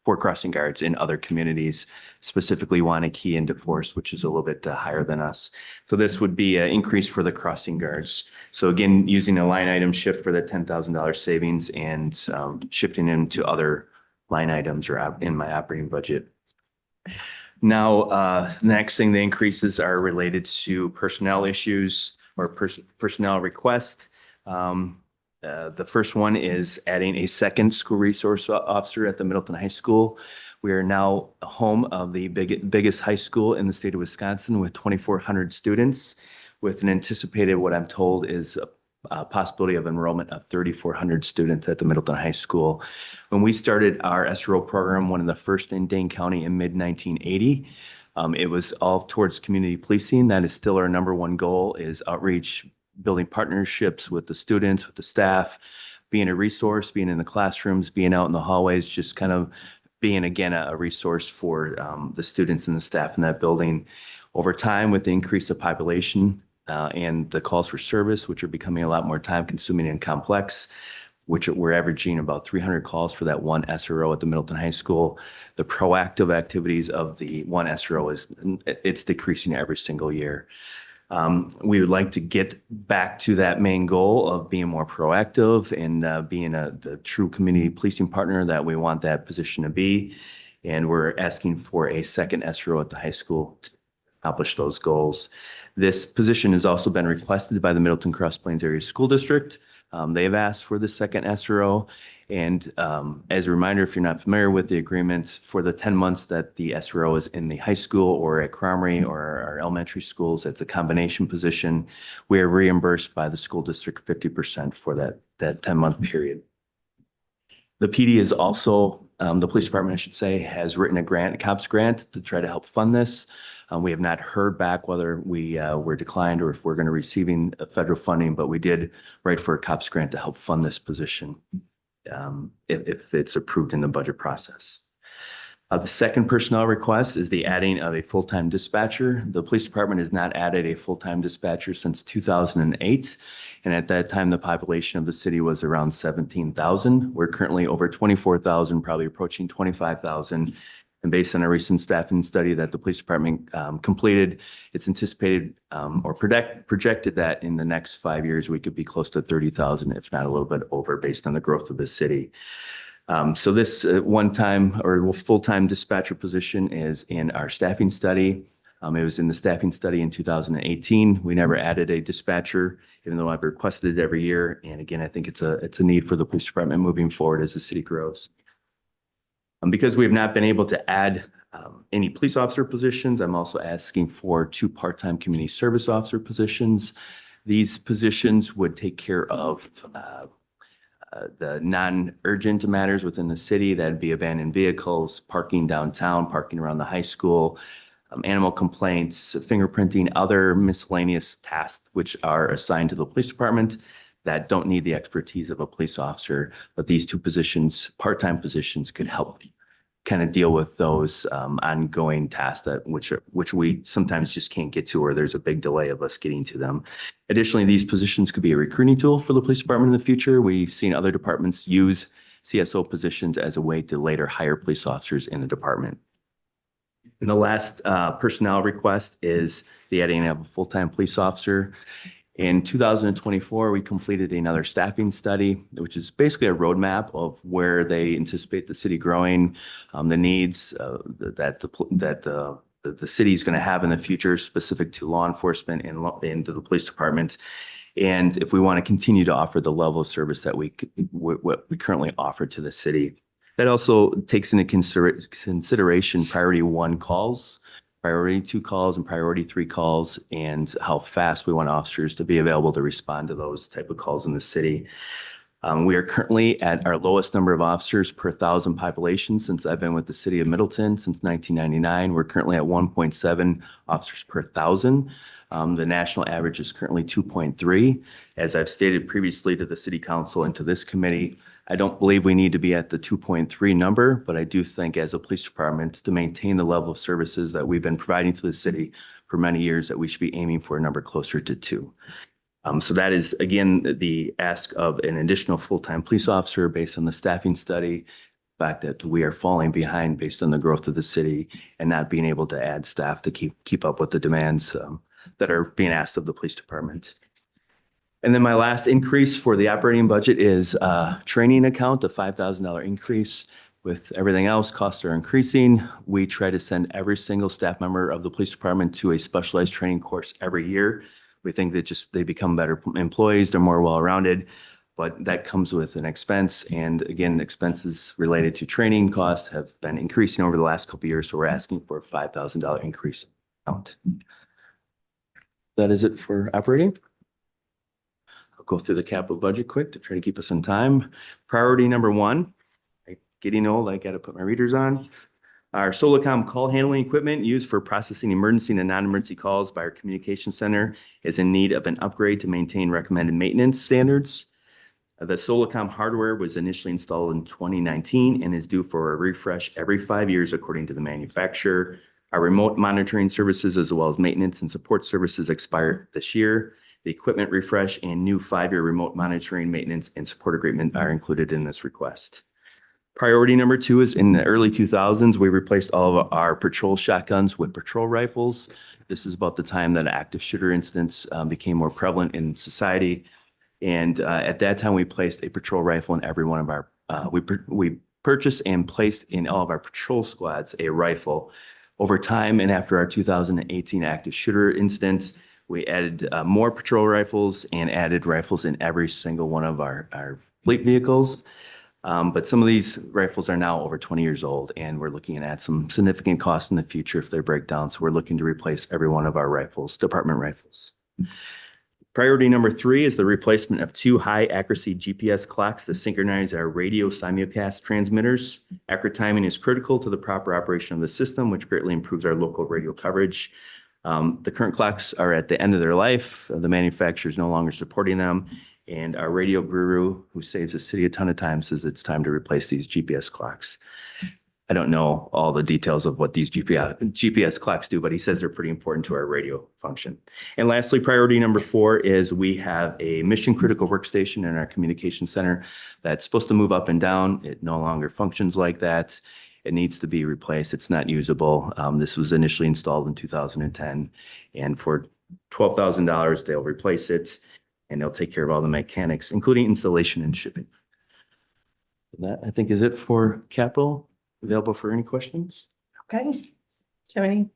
for crossing guards in other communities, specifically Wanakee and DeForest, which is a little bit higher than us. So this would be an increase for the crossing guards. So again, using a line item shift for the $10,000 savings and shifting them to other line items or in my operating budget. Now, next thing, the increases are related to personnel issues or personnel requests. The first one is adding a second school resource officer at the Middleton High School. We are now home of the biggest high school in the state of Wisconsin with 2,400 students, with an anticipated, what I'm told is a possibility of enrollment of 3,400 students at the Middleton High School. When we started our SRO program, one of the first in Dane County in mid-1980, it was all towards community policing. That is still our number one goal, is outreach, building partnerships with the students, with the staff, being a resource, being in the classrooms, being out in the hallways, just kind of being, again, a resource for the students and the staff in that building. Over time, with the increase of population and the calls for service, which are becoming a lot more time consuming and complex, which we're averaging about 300 calls for that one SRO at the Middleton High School. The proactive activities of the one SRO it's decreasing every single year. We would like to get back to that main goal of being more proactive and being the true community policing partner that we want that position to be. And we're asking for a second SRO at the high school to accomplish those goals. This position has also been requested by the Middleton Cross Plains Area School District. They've asked for the second SRO. And as a reminder, if you're not familiar with the agreement, for the 10 months that the SRO is in the high school or at Cromery or our elementary schools, it's a combination position. We are reimbursed by the school district 50% for that 10-month period. The PD is also the police department, I should say, has written a grant, a COPS grant to try to help fund this. We have not heard back whether we were declined or if we're going to receiving federal funding, but we did write for a COPS grant to help fund this position if it's approved in the budget process. The second personnel request is the adding of a full-time dispatcher. The police department has not added a full-time dispatcher since 2008. And at that time, the population of the city was around 17,000. We're currently over 24,000, probably approaching 25,000. And based on a recent staffing study that the police department completed, it's anticipated or projected that in the next 5 years, we could be close to 30,000, if not a little bit over, based on the growth of the city. So this one-time or full-time dispatcher position is in our staffing study. It was in the staffing study in 2018. We never added a dispatcher, even though I've requested it every year. And again, I think it's a need for the police department moving forward as the city grows. Because we have not been able to add any police officer positions, I'm also asking for 2 part-time community service officer positions. These positions would take care of the non-urgent matters within the city. That'd be abandoned vehicles, parking downtown, parking around the high school, animal complaints, fingerprinting, other miscellaneous tasks which are assigned to the police department that don't need the expertise of a police officer. But these 2 positions, part-time positions, could help kind of deal with those ongoing tasks that which we sometimes just can't get to, or there's a big delay of us getting to them. Additionally, these positions could be a recruiting tool for the police department in the future. We've seen other departments use CSO positions as a way to later hire police officers in the department. And the last personnel request is the adding of a full-time police officer. In 2024, we completed another staffing study, which is basically a roadmap of where they anticipate the city growing, the needs that the city is going to have in the future specific to law enforcement and to the police department. And if we want to continue to offer the level of service that we currently offer to the city. That also takes into consideration priority 1 calls, priority 2 calls, and priority 3 calls, and how fast we want officers to be available to respond to those type of calls in the city. We are currently at our lowest number of officers per 1,000 population since I've been with the city of Middleton since 1999. We're currently at 1.7 officers per 1,000. The national average is currently 2.3. As I've stated previously to the city council and to this committee, I don't believe we need to be at the 2.3 number, but I do think as a police department to maintain the level of services that we've been providing to the city for many years, that we should be aiming for a number closer to 2. So that is, again, the ask of an additional full-time police officer based on the staffing study, the fact that we are falling behind based on the growth of the city and not being able to add staff to keep up with the demands that are being asked of the police department. And then my last increase for the operating budget is training account, a $5,000 increase. With everything else, costs are increasing. We try to send every single staff member of the police department to a specialized training course every year. We think that they become better employees, they're more well-rounded, but that comes with an expense. And again, expenses related to training costs have been increasing over the last couple of years. So we're asking for a $5,000 increase amount. That is it for operating. I'll go through the capital budget quick to try to keep us in time. Priority number 1, getting old, I got to put my readers on. Our Solacom call handling equipment used for processing emergency and non-emergency calls by our communication center is in need of an upgrade to maintain recommended maintenance standards. The Solacom hardware was initially installed in 2019 and is due for a refresh every 5 years according to the manufacturer. Our remote monitoring services as well as maintenance and support services expire this year. The equipment refresh and new 5-year remote monitoring, maintenance, and support agreement are included in this request. Priority number 2 is in the early 2000s, we replaced all of our patrol shotguns with patrol rifles. This is about the time that active shooter incidents became more prevalent in society. And at that time, we placed a patrol rifle in every one of our, we purchased and placed in all of our patrol squads a rifle. Over time and after our 2018 active shooter incident, we added more patrol rifles and added rifles in every single one of our fleet vehicles. But some of these rifles are now over 20 years old, and we're looking at some significant costs in the future if they break down. So we're looking to replace every one of our rifles, department rifles. Priority number 3 is the replacement of 2 high accuracy GPS clocks to synchronize our radio simulcast transmitters. Accurate timing is critical to the proper operation of the system, which greatly improves our local radio coverage. The current clocks are at the end of their life. The manufacturer is no longer supporting them. And our radio guru, who saves the city a ton of time, says it's time to replace these GPS clocks. I don't know all the details of what these GPS clocks do, but he says they're pretty important to our radio function. And lastly, priority number 4 is we have a mission critical workstation in our communication center that's supposed to move up and down. It no longer functions like that. It needs to be replaced. It's not usable. This was initially installed in 2010, and for $12,000, they'll replace it and they'll take care of all the mechanics, including installation and shipping. That, I think, is it for capital. Available for any questions? Okay. Joni?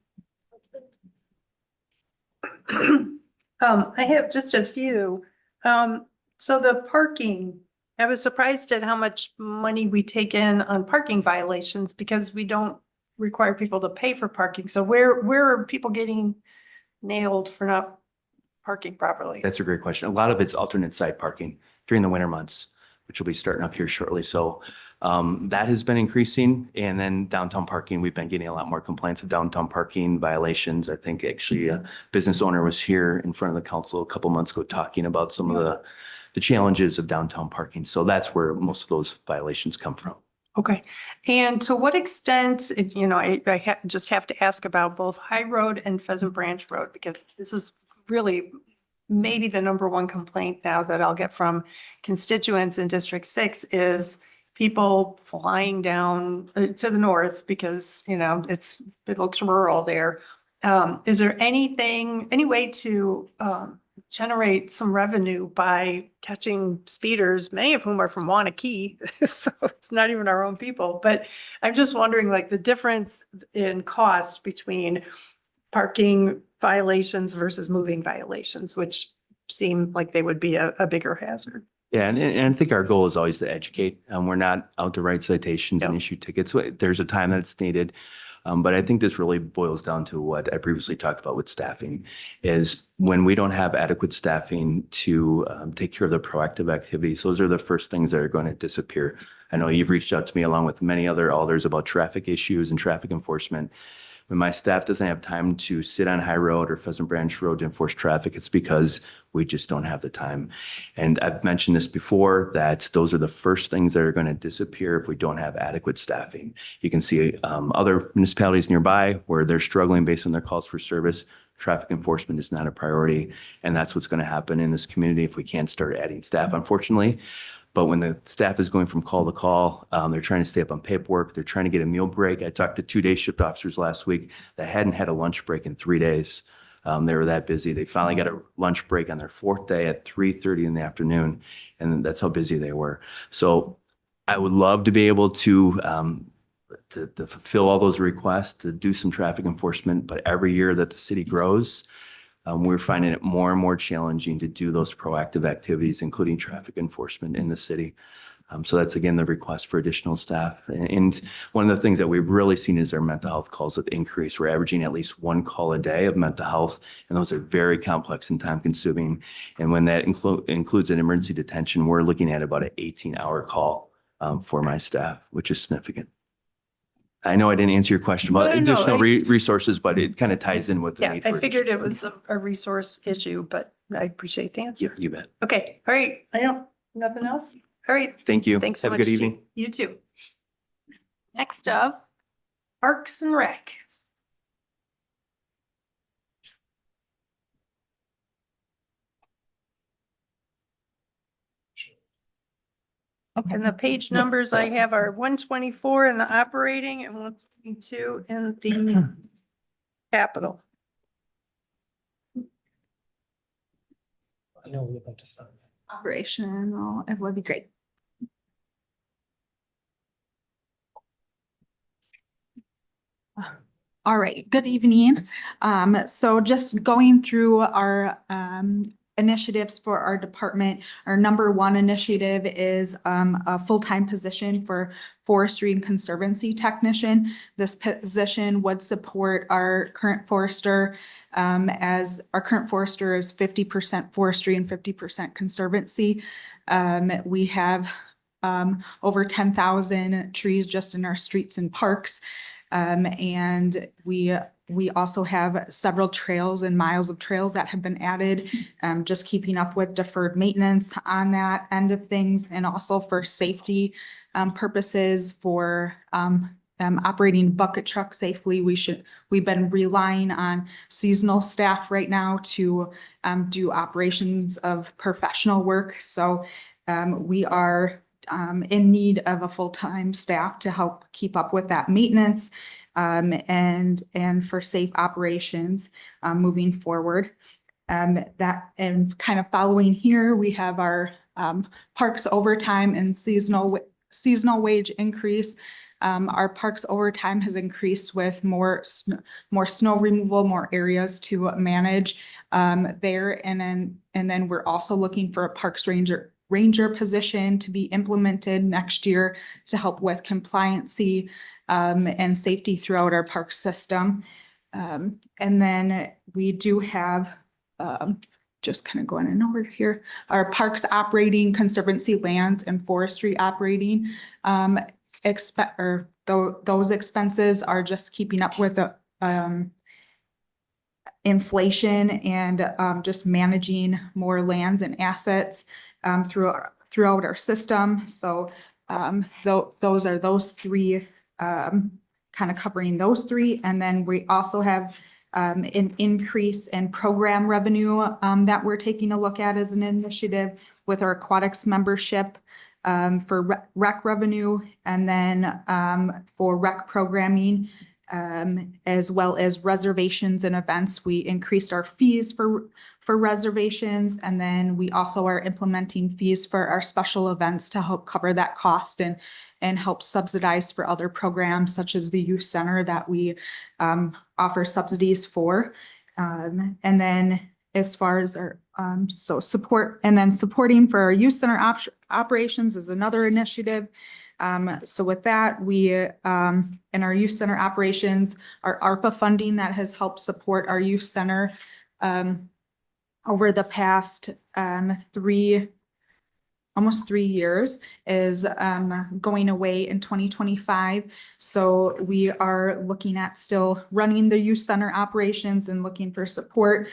I have just a few. So the parking, I was surprised at how much money we take in on parking violations because we don't require people to pay for parking. So where are people getting nailed for not parking properly? That's a great question. A lot of it's alternate side parking during the winter months, which will be starting up here shortly. So that has been increasing. And then downtown parking, we've been getting a lot more complaints of downtown parking violations. I think actually a business owner was here in front of the council a couple months ago talking about some of the challenges of downtown parking. So that's where most of those violations come from. Okay. And to what extent, I just have to ask about both High Road and Pheasant Branch Road, because this is really maybe the number one complaint now that I'll get from constituents in District 6 is people flying down to the north because, it looks rural there. Is there any way to generate some revenue by catching speeders, many of whom are from Wanakee, so it's not even our own people, but I'm just wondering like the difference in cost between parking violations versus moving violations, which seem like they would be a bigger hazard. Yeah, and I think our goal is always to educate. We're not out to write citations and issue tickets. There's a time that it's needed. But I think this really boils down to what I previously talked about with staffing, is when we don't have adequate staffing to take care of the proactive activities, those are the first things that are going to disappear. I know you've reached out to me along with many other alders about traffic issues and traffic enforcement. When my staff doesn't have time to sit on High Road or Pheasant Branch Road to enforce traffic, it's because we just don't have the time. And I've mentioned this before, that those are the first things that are going to disappear if we don't have adequate staffing. You can see other municipalities nearby where they're struggling based on their calls for service. Traffic enforcement is not a priority. And that's what's going to happen in this community if we can't start adding staff, unfortunately. But when the staff is going from call to call, they're trying to stay up on paperwork. They're trying to get a meal break. I talked to 2 day shift officers last week that hadn't had a lunch break in 3 days. They were that busy. They finally got a lunch break on their 4th day at 3:30 in the afternoon. And that's how busy they were. So I would love to be able to fulfill all those requests, to do some traffic enforcement. But every year that the city grows, we're finding it more and more challenging to do those proactive activities, including traffic enforcement in the city. So that's, again, the request for additional staff. And one of the things that we've really seen is our mental health calls have increased. We're averaging at least 1 call a day of mental health, and those are very complex and time consuming. And when that includes an emergency detention, we're looking at about an 18-hour call for my staff, which is significant. I know I didn't answer your question about additional resources, but it kind of ties in with the need for I figured it additional. was a resource issue, but I appreciate the answer. Yeah, you bet. Okay, all right. Nothing else? All right. Thank you. Thanks so Have a much. good evening. You too. Next up, Parks and Rec. And the page numbers I have are 124 in the operating and 122 in the capital. I know we're about to start. Operational, it would be great. All right, good evening. So just going through our initiatives for our department. Our number one initiative is a full-time position for forestry and conservancy technician. This position would support our current forester, as our current forester is 50% forestry and 50% conservancy. We have over 10,000 trees just in our streets and parks. And we also have several trails and miles of trails that have been added, just keeping up with deferred maintenance on that end of things, and also for safety purposes for operating bucket truck safely. We've been relying on seasonal staff right now to do operations of professional work. So we are in need of a full-time staff to help keep up with that maintenance and for safe operations moving forward. That and kind of following here, we have our parks overtime and seasonal wage increase. Our parks overtime has increased with more snow removal, more areas to manage there. And then we're also looking for a parks ranger position to be implemented next year to help with compliancy and safety throughout our park system. And then we do have just kind of going in order here, our parks operating, conservancy lands, and forestry operating those expenses are just keeping up with the inflation and just managing more lands and assets throughout our system. So those are those three, kind of covering those three. And then we also have an increase in program revenue that we're taking a look at as an initiative with our aquatics membership for rec revenue, and then for rec programming, as well as reservations and events. We increased our fees for reservations, and then we also are implementing fees for our special events to help cover that cost and help subsidize for other programs such as the youth center that we offer subsidies for. And then as far as our supporting for our youth center operations is another initiative. So with that, we in our youth center operations, our ARPA funding that has helped support our youth center over the past almost 3 years is going away in 2025. So we are looking at still running the youth center operations and looking for support.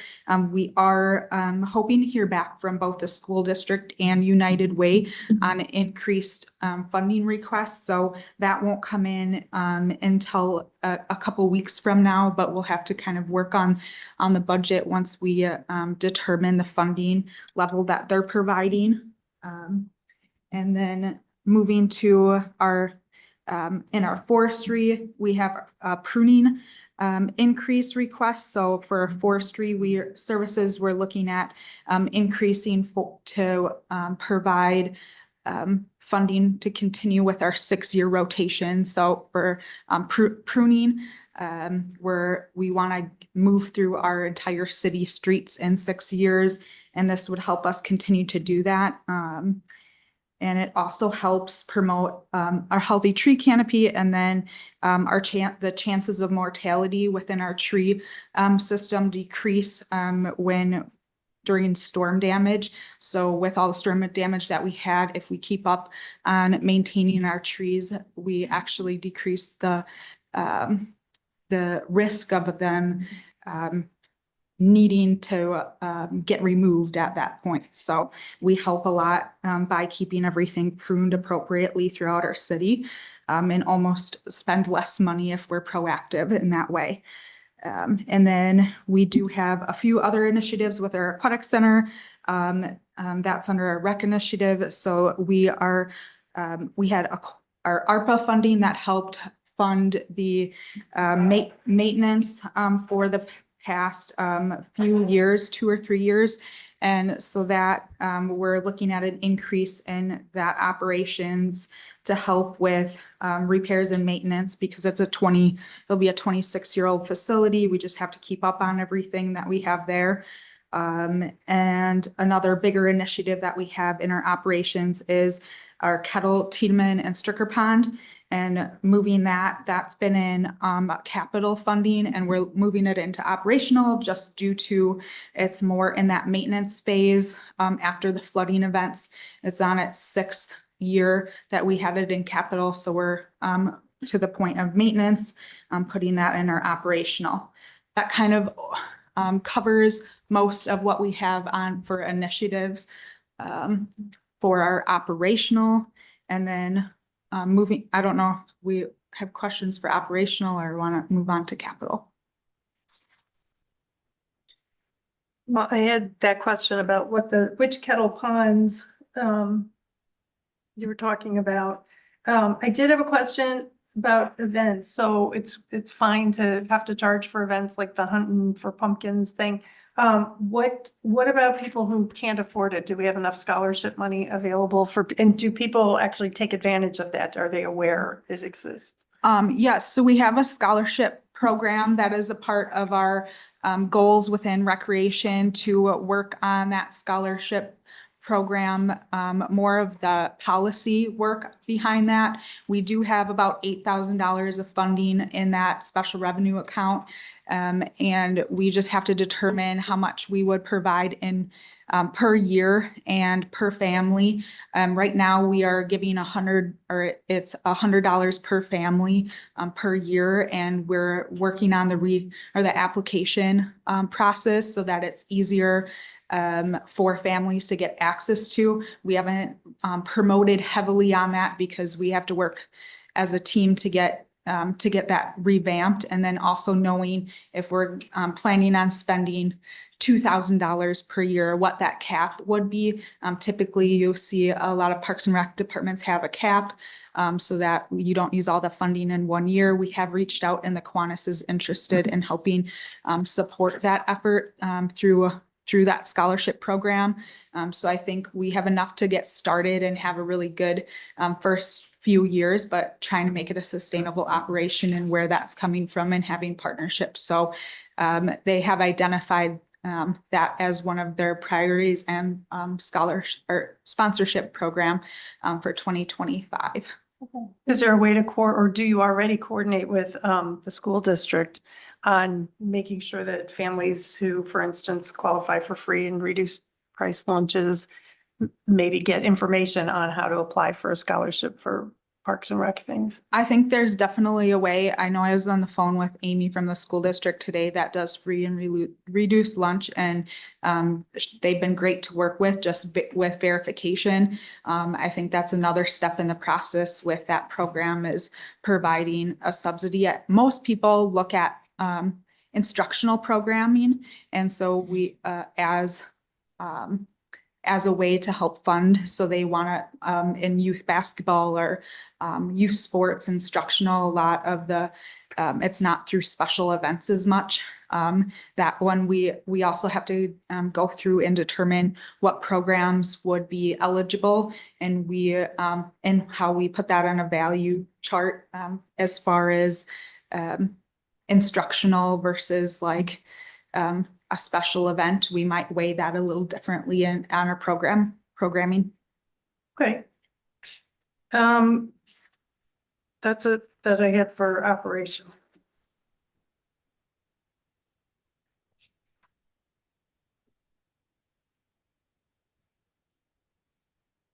We are hoping to hear back from both the school district and United Way on increased funding requests. So that won't come in until a couple weeks from now, but we'll have to kind of work on the budget once we determine the funding level that they're providing. And then moving to our, in our forestry, we have pruning increase requests. So for forestry services, we're looking at increasing to provide funding to continue with our 6-year rotation. So for pruning, we want to move through our entire city streets in 6 years, and this would help us continue to do that. And it also helps promote our healthy tree canopy, and then the chances of mortality within our tree system decrease during storm damage. So with all the storm damage that we had, if we keep up on maintaining our trees, we actually decrease the risk of them needing to get removed at that point. So we help a lot by keeping everything pruned appropriately throughout our city, and almost spend less money if we're proactive in that way. And then we do have a few other initiatives with our aquatic center. That's under our rec initiative. So we had our ARPA funding that helped fund the maintenance for the past few years, 2 or 3 years. And so that we're looking at an increase in that operations to help with repairs and maintenance, because it'll be a 26-year-old facility. We just have to keep up on everything that we have there. And another bigger initiative that we have in our operations is our Kettle, Tiedemann, and Stricker Pond. And moving that's been in capital funding, and we're moving it into operational just due to it's more in that maintenance phase after the flooding events. It's on its 6th year that we have it in capital, so we're to the point of maintenance, putting that in our operational. That kind of covers most of what we have on for initiatives for our operational. And then moving, I don't know if we have questions for operational or want to move on to capital. Well, I had that question about which kettle ponds you were talking about. I did have a question about events. So it's fine to have to charge for events like the hunting for pumpkins thing. What about people who can't afford it? Do we have enough scholarship money available and do people actually take advantage of that? Are they aware it exists? Yes, so we have a scholarship program that is a part of our goals within recreation to work on that scholarship program, more of the policy work behind that. We do have about $8,000 of funding in that special revenue account. And we just have to determine how much we would provide in per year and per family. Right now we are giving it's $100 per family per year, and we're working on the application process so that it's easier for families to get access to. We haven't promoted heavily on that because we have to work as a team to get that revamped, and then also knowing if we're planning on spending $2,000 per year, what that cap would be. Typically, you'll see a lot of Parks and Rec departments have a cap so that you don't use all the funding in one year. We have reached out, and the Kiwanis is interested in helping support that effort through that scholarship program. So I think we have enough to get started and have a really good first few years, but trying to make it a sustainable operation and where that's coming from and having partnerships. So they have identified that as one of their priorities and scholarship or sponsorship program for 2025. Is there a way to or do you already coordinate with the school district on making sure that families who, for instance, qualify for free and reduced price lunches maybe get information on how to apply for a scholarship for Parks and Rec things? I think there's definitely a way. I know I was on the phone with Amy from the school district today that does free and reduced lunch, and they've been great to work with just with verification. I think that's another step in the process with that program is providing a subsidy. Most people look at instructional programming, and so we as a way to help fund. So they want to, in youth basketball or youth sports instructional, a lot of the, it's not through special events as much. That one, we also have to go through and determine what programs would be eligible, and and how we put that on a value chart as far as instructional versus like a special event. We might weigh that a little differently on our programming. Okay. That's it that I had for operation.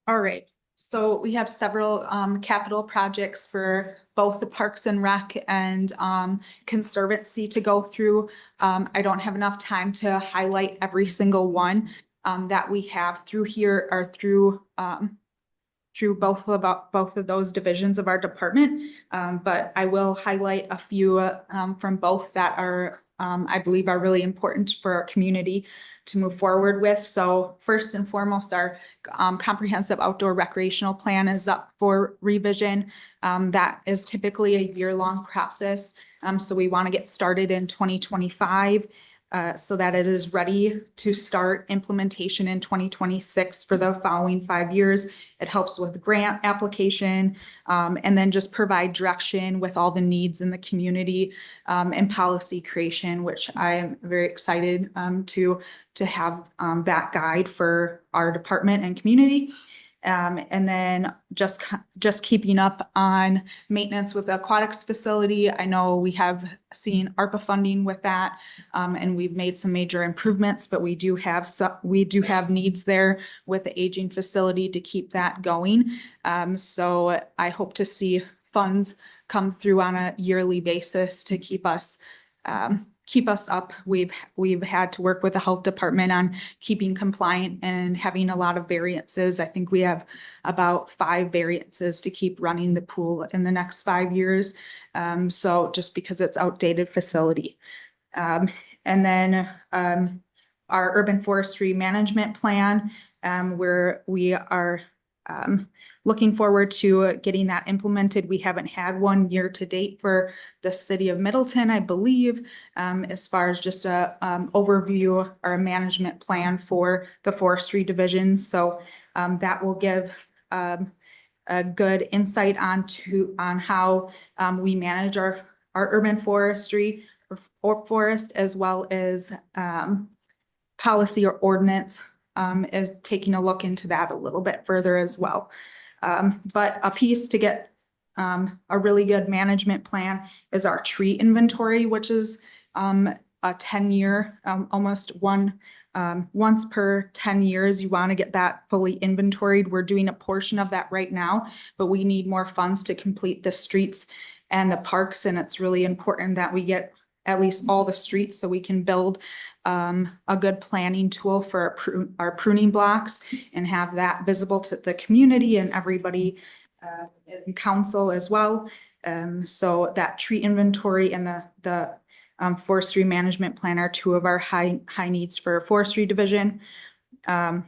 All right. So we have several capital projects for both the Parks and Rec and Conservancy to go through. I don't have enough time to highlight every single one that we have through here or through both of those divisions of our department. But I will highlight a few from both that are I believe are really important for our community to move forward with. So first and foremost, our comprehensive outdoor recreational plan is up for revision. That is typically a year-long process. So we want to get started in 2025. so that it is ready to start implementation in 2026 for the following 5 years. It helps with grant application, and then just provide direction with all the needs in the community, and policy creation, which I am very excited to have that guide for our department and community. And then just keeping up on maintenance with the aquatics facility. I know we have seen ARPA funding with that, and we've made some major improvements, but we do have needs there with the aging facility to keep that going. So I hope to see funds come through on a yearly basis to keep us up. We've had to work with the health department on keeping compliant and having a lot of variances. I think we have about 5 variances to keep running the pool in the next 5 years. So just because it's outdated facility. And then our urban forestry management plan, where we are looking forward to getting that implemented. We haven't had one year to date for the city of Middleton, I believe, as far as just a overview or a management plan for the forestry division. So that will give a good insight on how we manage our urban forestry or forest, as well as policy or ordinance, is taking a look into that a little bit further as well. But a piece to get a really good management plan is our tree inventory, which is a 10-year, almost once per 10 years, you want to get that fully inventoried. We're doing a portion of that right now, but we need more funds to complete the streets and the parks. And it's really important that we get at least all the streets so we can build a good planning tool for our pruning blocks and have that visible to the community and everybody in council as well. So that tree inventory and the forestry management plan are 2 of our high needs for forestry division. And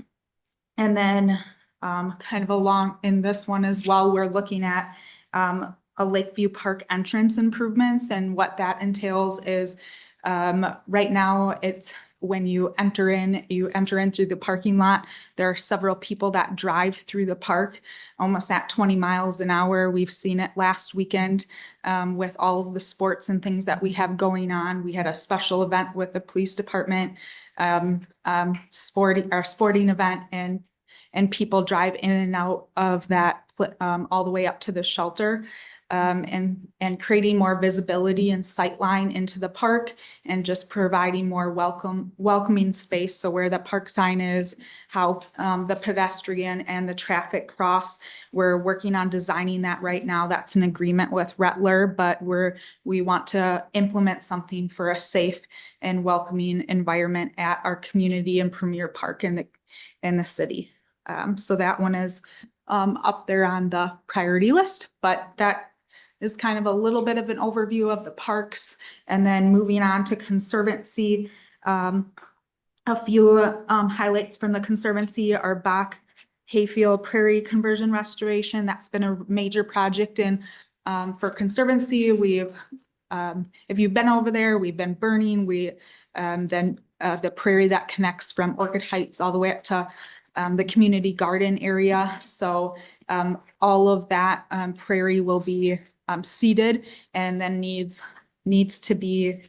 then kind of along in this one as well, we're looking at a Lakeview Park entrance improvements, and what that entails is right now it's when you enter in through the parking lot. There are several people that drive through the park almost at 20 miles an hour. We've seen it last weekend with all of the sports and things that we have going on. We had a special event with the police department, sporting event, and people drive in and out of that all the way up to the shelter. And creating more visibility and sightline into the park, and just providing more welcoming space. So where the park sign is, how the pedestrian and the traffic cross, we're working on designing that right now. That's an agreement with Rettler, but we want to implement something for a safe and welcoming environment at our community and premier park in the city. So that one is up there on the priority list, but that is kind of a little bit of an overview of the parks. And then moving on to conservancy, a few highlights from the conservancy are Bach Hayfield Prairie conversion restoration. That's been a major project for conservancy. We've if you've been over there, we've been burning. Then the prairie that connects from Orchid Heights all the way up to the community garden area. So all of that prairie will be seeded, and then needs to be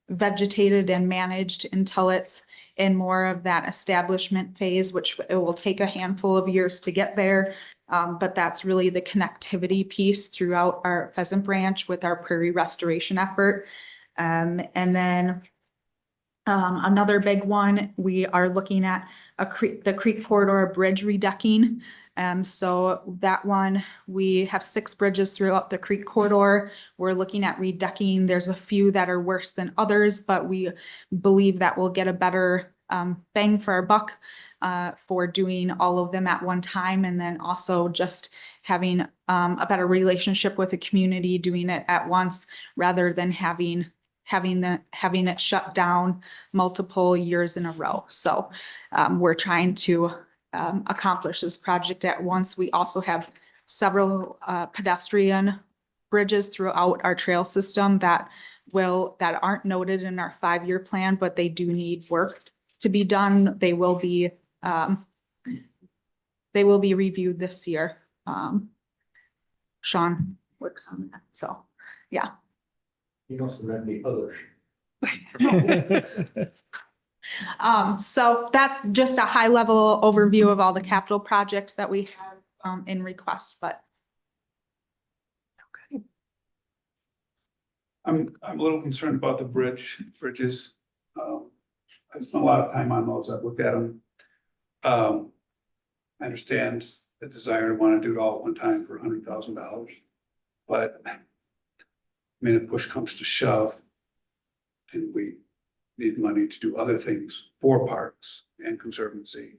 vegetated and managed until it's in more of that establishment phase, which it will take a handful of years to get there. But that's really the connectivity piece throughout our Pheasant Branch with our prairie restoration effort. And then another big one, we are looking at the creek corridor bridge redecking. So that one, we have 6 bridges throughout the creek corridor. We're looking at redecking. There's a few that are worse than others, but we believe that we'll get a better bang for our buck for doing all of them at one time. And then also just having a better relationship with the community, doing it at once rather than having it shut down multiple years in a row. So we're trying to accomplish this project at once. We also have several pedestrian bridges throughout our trail system that aren't noted in our 5-year plan, but they do need work to be done. They will be reviewed this year. Sean works on that, so, yeah. You must have met the others. So that's just a high level overview of all the capital projects that we have in request, but I'm a little concerned about the bridges. I spent a lot of time on those. I've looked at them. I understand the desire to want to do it all at one time for $100,000. But I mean, if push comes to shove and we need money to do other things for parks and conservancy.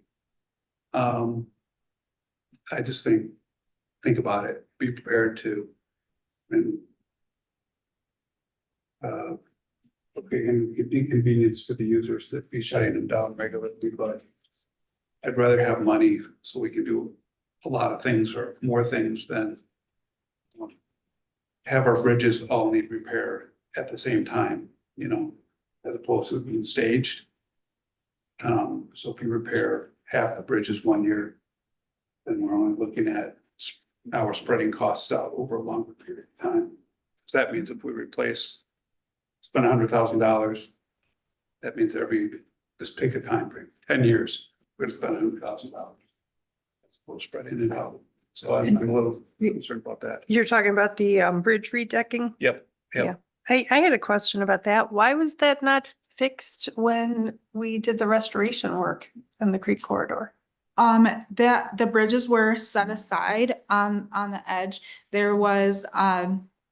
I just think about it, be prepared to, and okay, and inconvenience to the users to be shutting them down regularly, but I'd rather have money so we can do a lot of things or more things than have our bridges all need repair at the same time, you know, as opposed to being staged. So if you repair half the bridges 1 year, then we're only looking at now we're spreading costs out over a longer period of time. So that means if we spend $100,000, that means this pick a time frame, 10 years, we're gonna spend $100,000. We're spreading it out. So I'm a little concerned about that. You're talking about the bridge redecking? Yep. Yeah. I had a question about that. Why was that not fixed when we did the restoration work in the creek corridor? The bridges were set aside on the edge. There was,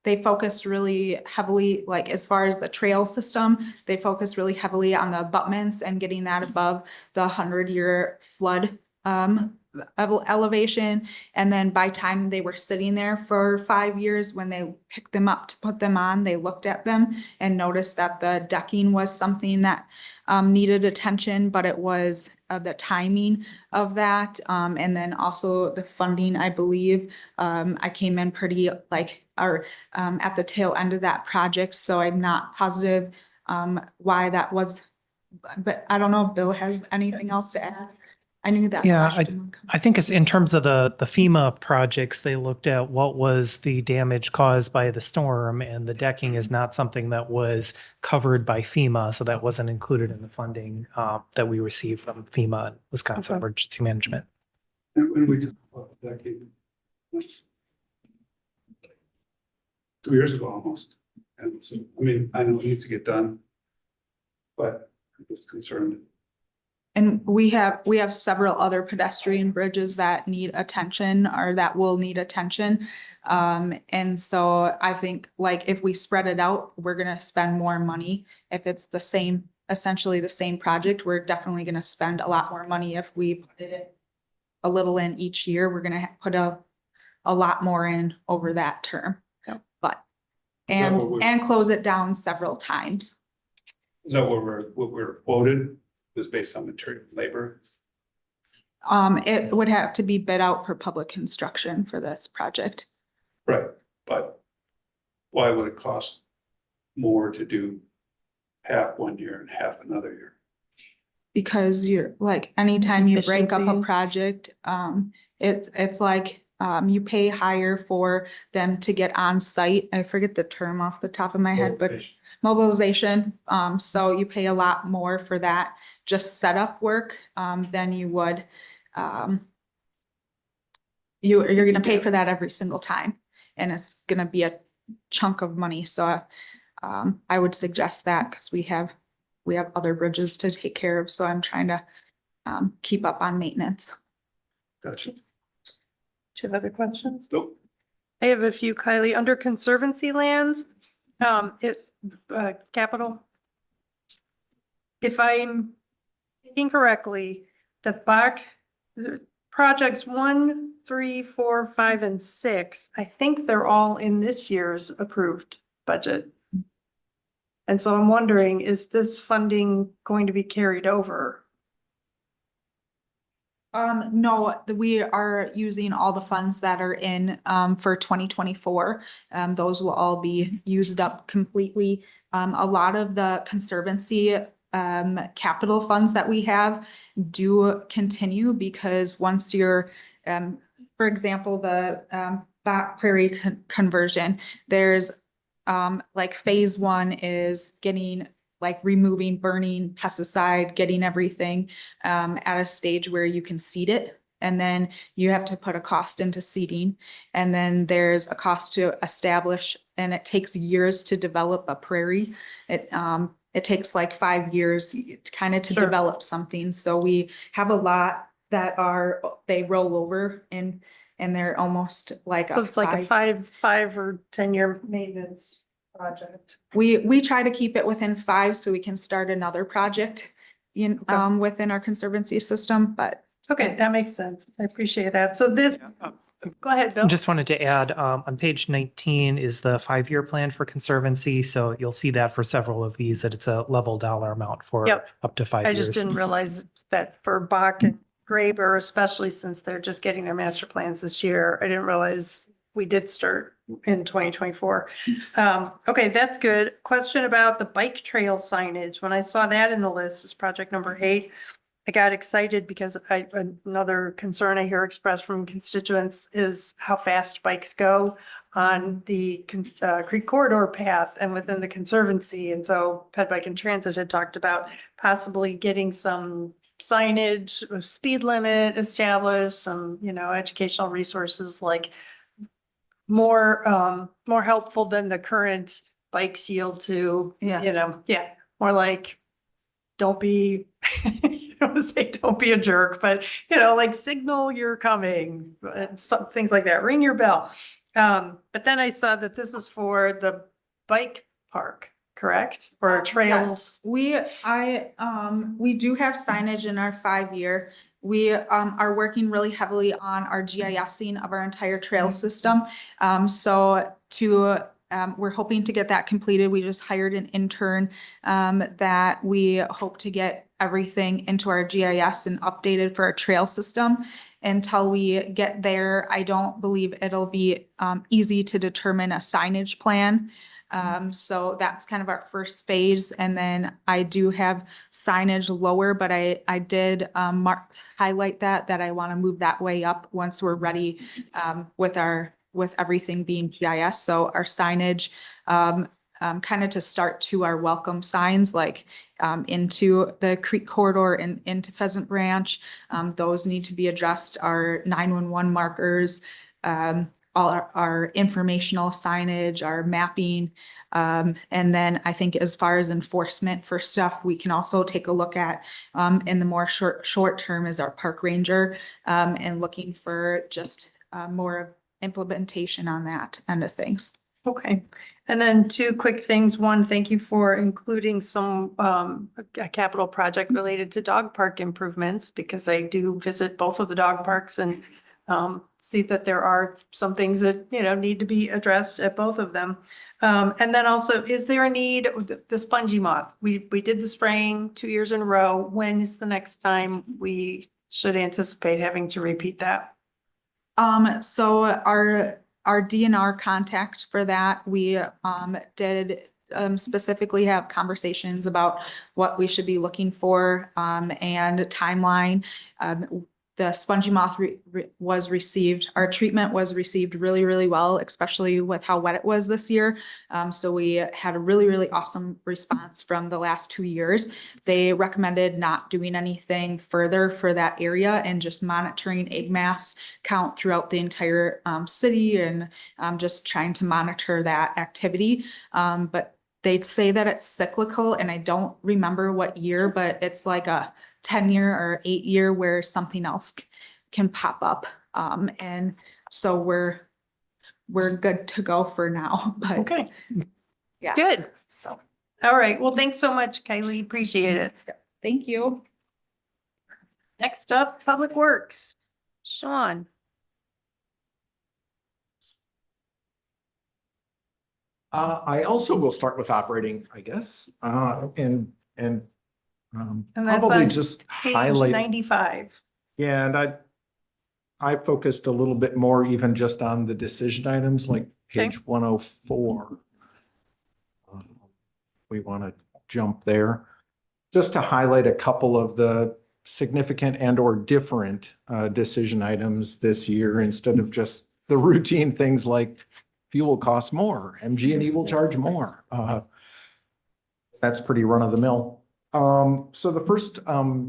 they focused really heavily, like as far as the trail system, they focused really heavily on the abutments and getting that above the 100-year flood elevation. And then by time they were sitting there for 5 years, when they picked them up to put them on, they looked at them and noticed that the decking was something that needed attention, but it was the timing of that. And then also the funding, I believe. I came in pretty at the tail end of that project, so I'm not positive why that was. But I don't know if Bill has anything else to add. I knew that. Yeah, question would come. I think it's in terms of the FEMA projects, they looked at what was the damage caused by the storm, and the decking is not something that was covered by FEMA, so that wasn't included in the funding that we received from FEMA and Wisconsin Okay. Emergency Management. And when we just, that came 2 years ago almost. And so, I mean, I know it needs to get done, but I'm just concerned. And we have several other pedestrian bridges that need attention or that will need attention. And so I think like if we spread it out, we're gonna spend more money. If it's essentially the same project, we're definitely gonna spend a lot more money. If we put it a little in each year, we're gonna put a lot more in over that term. Yep. But, Is that what and close it down several times. Is that what we're quoted? Is based on material and labor? It would have to be bid out for public construction for this project. Right, but why would it cost more to do half 1 year and half another year? Because you're like, anytime you break up a Efficiencies. project, it's like, you pay higher for them to get on site. I forget the term off the top of my head, but mobilization. So you pay a lot more for that, just setup work, than you would, you're gonna pay for that every single time. And it's gonna be a chunk of money. So, I would suggest that because we have other bridges to take care of. So I'm trying to, keep up on maintenance. Gotcha. Do you have other questions? Nope. I have a few, Kylie, under conservancy lands, capital. If I'm thinking correctly, the projects 1, 3, 4, 5, and 6, I think they're all in this year's approved budget. And so I'm wondering, is this funding going to be carried over? No, we are using all the funds that are in, for 2024. Those will all be used up completely. A lot of the conservancy, capital funds that we have do continue because once you're, for example, the, Back Prairie conversion, there's, like phase one is getting like removing, burning pesticide, getting everything at a stage where you can seed it. And then you have to put a cost into seeding. And then there's a cost to establish, and it takes years to develop a prairie. It takes like 5 years to kind of to Sure. develop something. So we have a lot that they roll over and they're almost like So it's like a five. 5 or 10-year maintenance project. We try to keep it within 5 so we can start another project within our conservancy system, but Okay, that makes sense. I appreciate that. So this, go ahead, Bill. Just wanted to add, on page 19 is the 5-year plan for conservancy. So you'll see that for several of these, that it's a level dollar amount for Yep. up to 5 I years. just didn't realize that for Bach and Graber, especially since they're just getting their master plans this year. I didn't realize we did start in 2024. Okay, that's good. Question about the bike trail signage. When I saw that in the list, it's project number 8. I got excited because another concern I hear expressed from constituents is how fast bikes go on the Creek Corridor path and within the Conservancy. And so Ped Bike and Transit had talked about possibly getting some signage, a speed limit established, some, educational resources like more helpful than the current bikes yield to, more like don't be, I don't want to say don't be a jerk, but like signal you're coming, some things like that, ring your bell. But then I saw that this is for the bike park, correct? Or trails? Yes, we do have signage in our 5-year. We are working really heavily on our GISing of our entire trail system. We're hoping to get that completed. We just hired an intern that we hope to get everything into our GIS and updated for our trail system. Until we get there, I don't believe it'll be easy to determine a signage plan. So that's kind of our first phase. And then I do have signage lower, but I did highlight that I want to move that way up once we're ready with everything being GIS. So our signage, kind of to start to our welcome signs, like into the Creek Corridor and into Pheasant Branch. Those need to be addressed. Our 911 markers, all our informational signage, our mapping. And then I think as far as enforcement for stuff, we can also take a look at in the more short term is our park ranger and looking for just more implementation on that end of things. Okay. And then 2 quick things. One, thank you for including some a capital project related to dog park improvements, because I do visit both of the dog parks and see that there are some things that, need to be addressed at both of them. And then also, is there a need, the spongy moth? We did the spraying 2 years in a row. When is the next time we should anticipate having to repeat that? So our DNR contact for that, we did specifically have conversations about what we should be looking for and timeline. The spongy moth was received, our treatment was received really, really well, especially with how wet it was this year. So we had a really, really awesome response from the last 2 years. They recommended not doing anything further for that area and just monitoring egg mass count throughout the entire city and just trying to monitor that activity. But they say that it's cyclical, and I don't remember what year, but it's like a 10-year or 8-year where something else can pop up. And so we're good to go for now, but Okay. yeah. Good. So, all right. Well, thanks so much, Kylie. Appreciate it. Thank you. Next up, Public Works. Sean. I also will start with operating, I guess, and And that's probably on just Page highlight. 95. Yeah, and I focused a little bit more even just on the decision items like page 104. We want to jump there just to highlight a couple of the significant and or different decision items this year instead of just the routine things like fuel costs more, MG&E will charge more. That's pretty run of the mill. So the first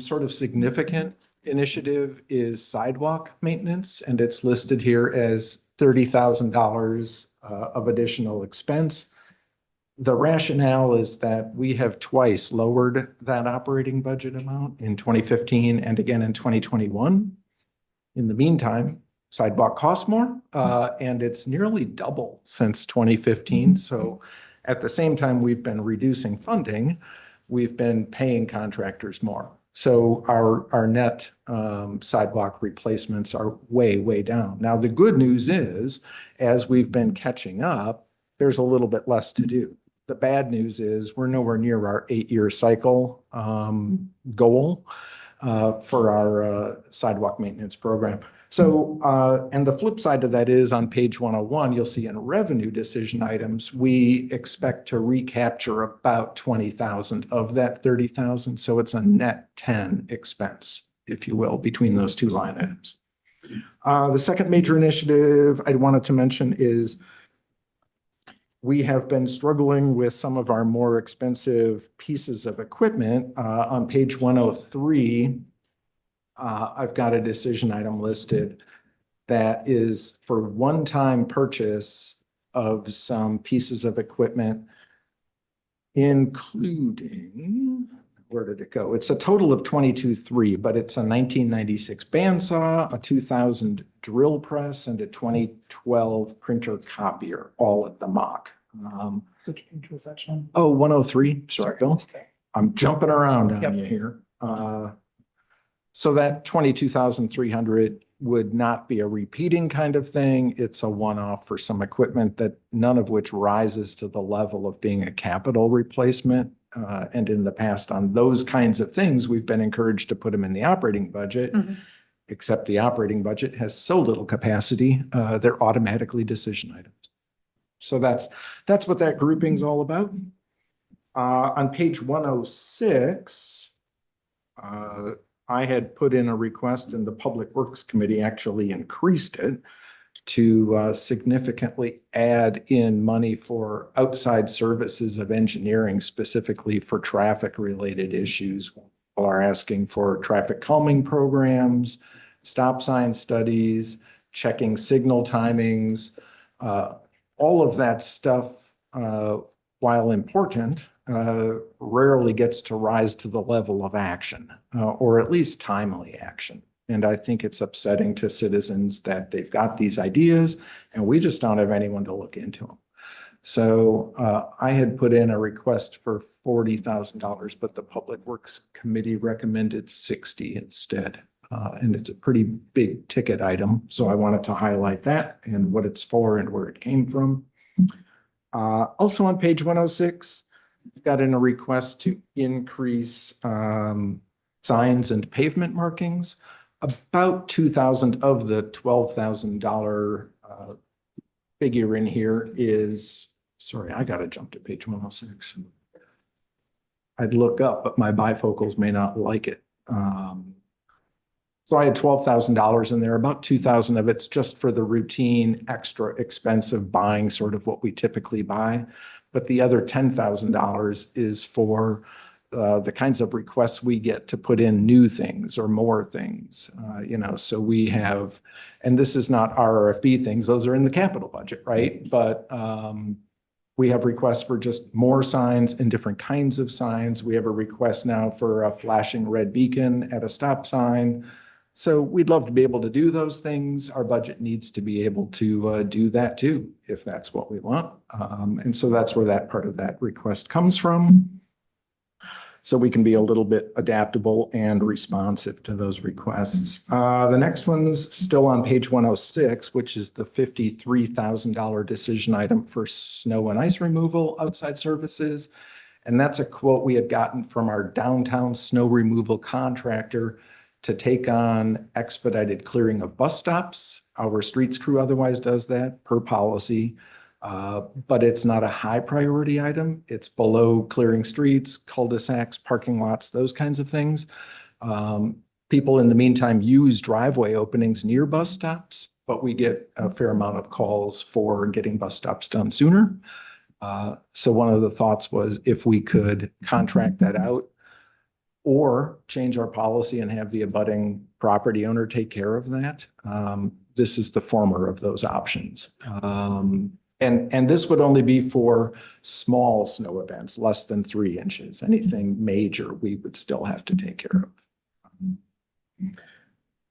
sort of significant initiative is sidewalk maintenance, and it's listed here as $30,000 of additional expense. The rationale is that we have twice lowered that operating budget amount in 2015 and again in 2021. In the meantime, sidewalk costs more, and it's nearly double since 2015. So at the same time, we've been reducing funding, we've been paying contractors more. So our net sidewalk replacements are way, way down. Now, the good news is, as we've been catching up, there's a little bit less to do. The bad news is we're nowhere near our 8-year cycle goal for our sidewalk maintenance program. So, and the flip side to that is on page 101, you'll see in revenue decision items, we expect to recapture about 20,000 of that 30,000. So it's a net 10 expense, if you will, between those two line items. The second major initiative I wanted to mention is we have been struggling with some of our more expensive pieces of equipment. On page 103, I've got a decision item listed that is for one-time purchase of some pieces of equipment, including, where did it go? It's a total of 22.3, but it's a 1996 bandsaw, a 2000 drill press, and a 2012 printer copier, all at the mock. Which page was that, Sean? Oh, 103, sorry, Bill. I'm jumping around on you here. So that 22,300 would not be a repeating kind of thing. It's a one-off for some equipment that none of which rises to the level of being a capital replacement. And in the past on those kinds of things, we've been encouraged to put them in the operating budget, except the operating budget has so little capacity, they're automatically decision items. So that's what that grouping's all about. On page 106, I had put in a request and the Public Works Committee actually increased it to significantly add in money for outside services of engineering, specifically for traffic related issues. People are asking for traffic calming programs, stop sign studies, checking signal timings, all of that stuff, while important, rarely gets to rise to the level of action, or at least timely action. And I think it's upsetting to citizens that they've got these ideas and we just don't have anyone to look into them. So I had put in a request for $40,000, but the Public Works Committee recommended 60 instead. And it's a pretty big ticket item. So I wanted to highlight that and what it's for and where it came from. Also on page 106, got in a request to increase signs and pavement markings. About 2,000 of the $12,000 figure in here is, sorry, I got to jump to page 106. I'd look up, but my bifocals may not like it. So I had $12,000 in there, about 2,000 of it's just for the routine extra expensive buying, sort of what we typically buy. But the other $10,000 is for the kinds of requests we get to put in new things or more things, so we have, and this is not RRFB things, those are in the capital budget, right? But we have requests for just more signs and different kinds of signs. We have a request now for a flashing red beacon at a stop sign. So we'd love to be able to do those things. Our budget needs to be able to do that too, if that's what we want. And so that's where that part of that request comes from. So we can be a little bit adaptable and responsive to those requests. The next one's still on page 106, which is the $53,000 decision item for snow and ice removal outside services. And that's a quote we had gotten from our downtown snow removal contractor to take on expedited clearing of bus stops. Our streets crew otherwise does that per policy. But it's not a high priority item. It's below clearing streets, cul-de-sacs, parking lots, those kinds of things. People in the meantime use driveway openings near bus stops, but we get a fair amount of calls for getting bus stops done sooner. So one of the thoughts was if we could contract that out or change our policy and have the abutting property owner take care of that. This is the former of those options. And this would only be for small snow events, less than 3 inches. Anything major, we would still have to take care of.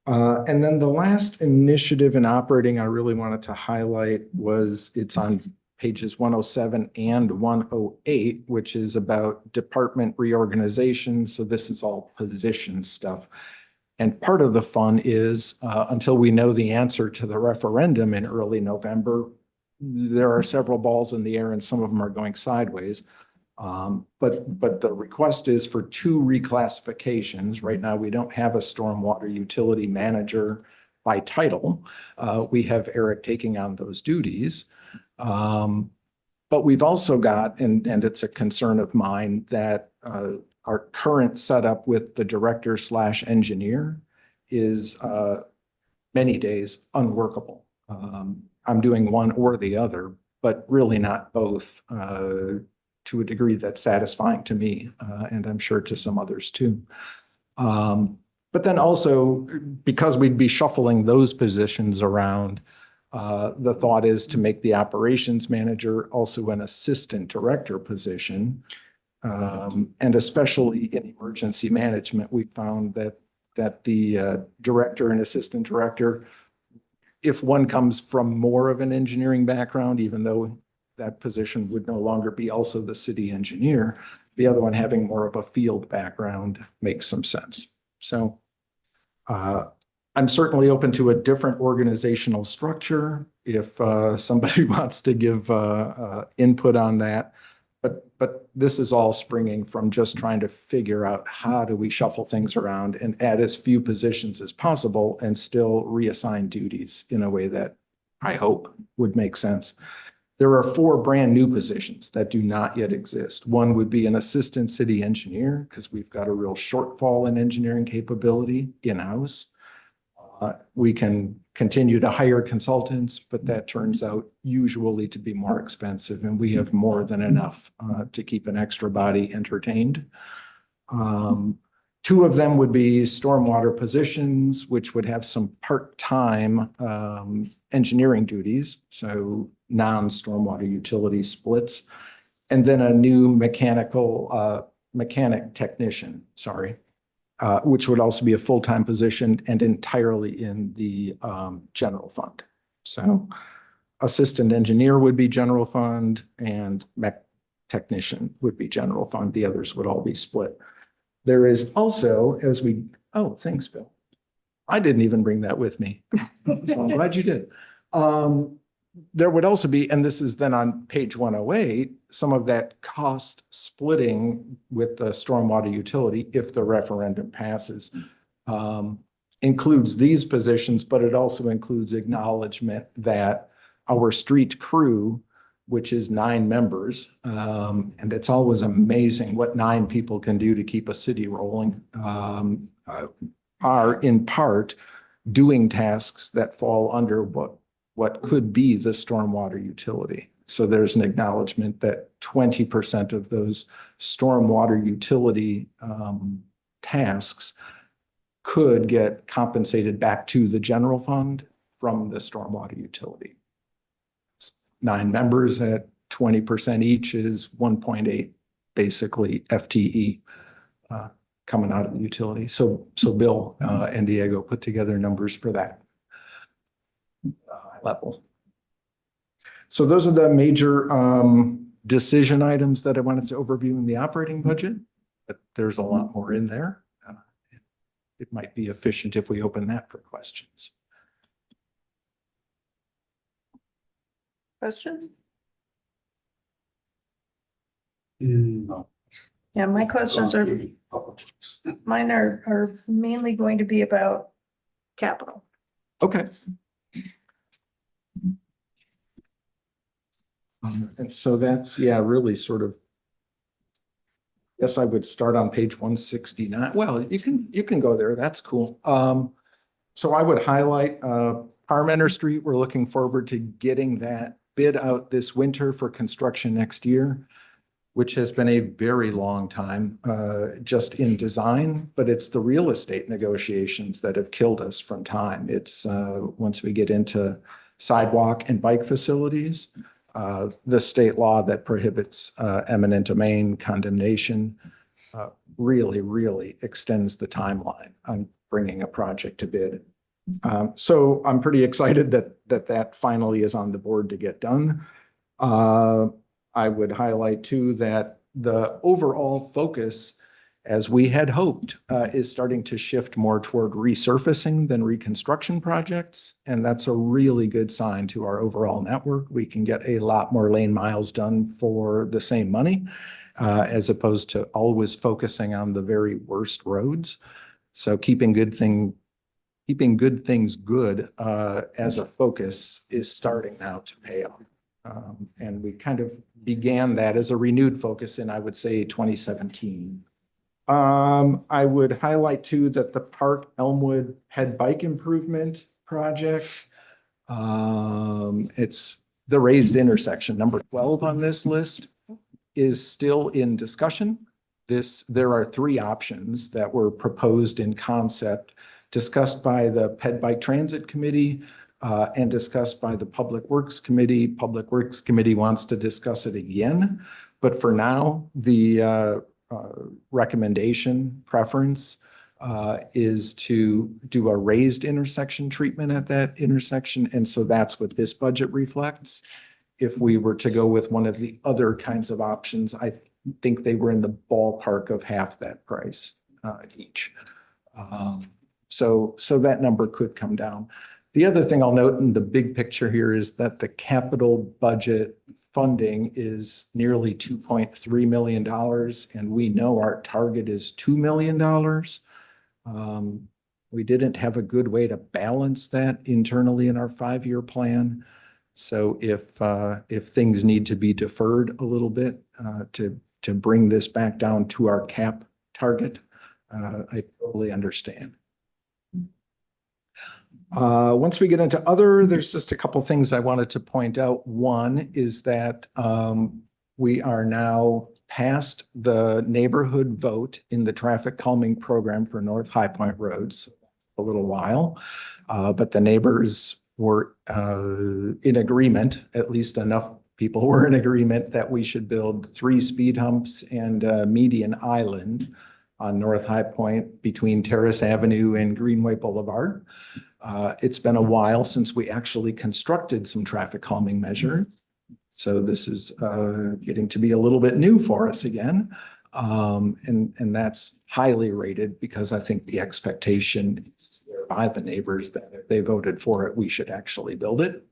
And then the last initiative in operating I really wanted to highlight was it's on pages 107 and 108, which is about department reorganization. So this is all position stuff. And part of the fun is until we know the answer to the referendum in early November, there are several balls in the air and some of them are going sideways. But the request is for 2 reclassifications. Right now, we don't have a stormwater utility manager by title. We have Eric taking on those duties. But we've also got, and it's a concern of mine, that our current setup with the director/engineer is many days unworkable. I'm doing one or the other, but really not both to a degree that's satisfying to me, and I'm sure to some others too. But then also, because we'd be shuffling those positions around, the thought is to make the operations manager also an assistant director position. And especially in emergency management, we found that the director and assistant director, if one comes from more of an engineering background, even though that position would no longer be also the city engineer, the other one having more of a field background makes some sense. So I'm certainly open to a different organizational structure if somebody wants to give input on that. But this is all springing from just trying to figure out how do we shuffle things around and add as few positions as possible and still reassign duties in a way that I hope would make sense. There are 4 brand new positions that do not yet exist. One would be an assistant city engineer, because we've got a real shortfall in engineering capability in-house. We can continue to hire consultants, but that turns out usually to be more expensive, and we have more than enough to keep an extra body entertained. 2 of them would be stormwater positions, which would have some part-time engineering duties, so non-stormwater utility splits, and then a new mechanic technician, which would also be a full-time position and entirely in the general fund. So assistant engineer would be general fund and mech technician would be general fund. The others would all be split. There is also, thanks, Bill. I didn't even bring that with me. So I'm glad you did. There would also be, and this is then on page 108, some of that cost splitting with the stormwater utility, if the referendum passes, includes these positions, but it also includes acknowledgement that our street crew, which is 9 members, and it's always amazing what 9 people can do to keep a city rolling, are in part doing tasks that fall under what could be the stormwater utility. So there's an acknowledgement that 20% of those stormwater utility tasks could get compensated back to the general fund from the stormwater utility. It's 9 members at 20% each is 1.8, basically FTE coming out of the utility. So Bill and Diego put together numbers for that level. So those are the major decision items that I wanted to overview in the operating budget, but there's a lot more in there. It might be efficient if we open that for questions. Questions? No. Yeah, my questions are, mine are mainly going to be about capital. Okay. And so that's, yeah, really sort of. Guess I would start on page 169. Well, you can go there. That's cool. So I would highlight Parmenter Street. We're looking forward to getting that bid out this winter for construction next year, which has been a very long time just in design, but it's the real estate negotiations that have killed us from time. It's once we get into sidewalk and bike facilities, the state law that prohibits eminent domain condemnation really extends the timeline on bringing a project to bid. So I'm pretty excited that finally is on the board to get done. I would highlight too that the overall focus, as we had hoped, is starting to shift more toward resurfacing than reconstruction projects. And that's a really good sign to our overall network. We can get a lot more lane miles done for the same money, as opposed to always focusing on the very worst roads. So keeping good things good as a focus is starting now to pay off. And we kind of began that as a renewed focus in, I would say, 2017. I would highlight too that the Park Elmwood Head Bike Improvement Project, it's the raised intersection, number 12 on this list, is still in discussion. There are three options that were proposed in concept, discussed by the Ped Bike Transit Committee, and discussed by the Public Works Committee. Public Works Committee wants to discuss it again, but for now, the recommendation preference is to do a raised intersection treatment at that intersection. And so that's what this budget reflects. If we were to go with one of the other kinds of options, I think they were in the ballpark of half that price each. So that number could come down. The other thing I'll note in the big picture here is that the capital budget funding is nearly $2.3 million, and we know our target is $2 million. We didn't have a good way to balance that internally in our 5-year plan. So if things need to be deferred a little bit to bring this back down to our cap target, I totally understand. Once we get into other, there's just a couple things I wanted to point out. One is that we are now past the neighborhood vote in the traffic calming program for North High Point roads a little while, but the neighbors were in agreement, at least enough people were in agreement that we should build 3 speed humps and a median island on North High Point between Terrace Avenue and Greenway Boulevard. It's been a while since we actually constructed some traffic calming measures. So this is getting to be a little bit new for us again. And that's highly rated because I think the expectation is there by the neighbors that if they voted for it, we should actually build it.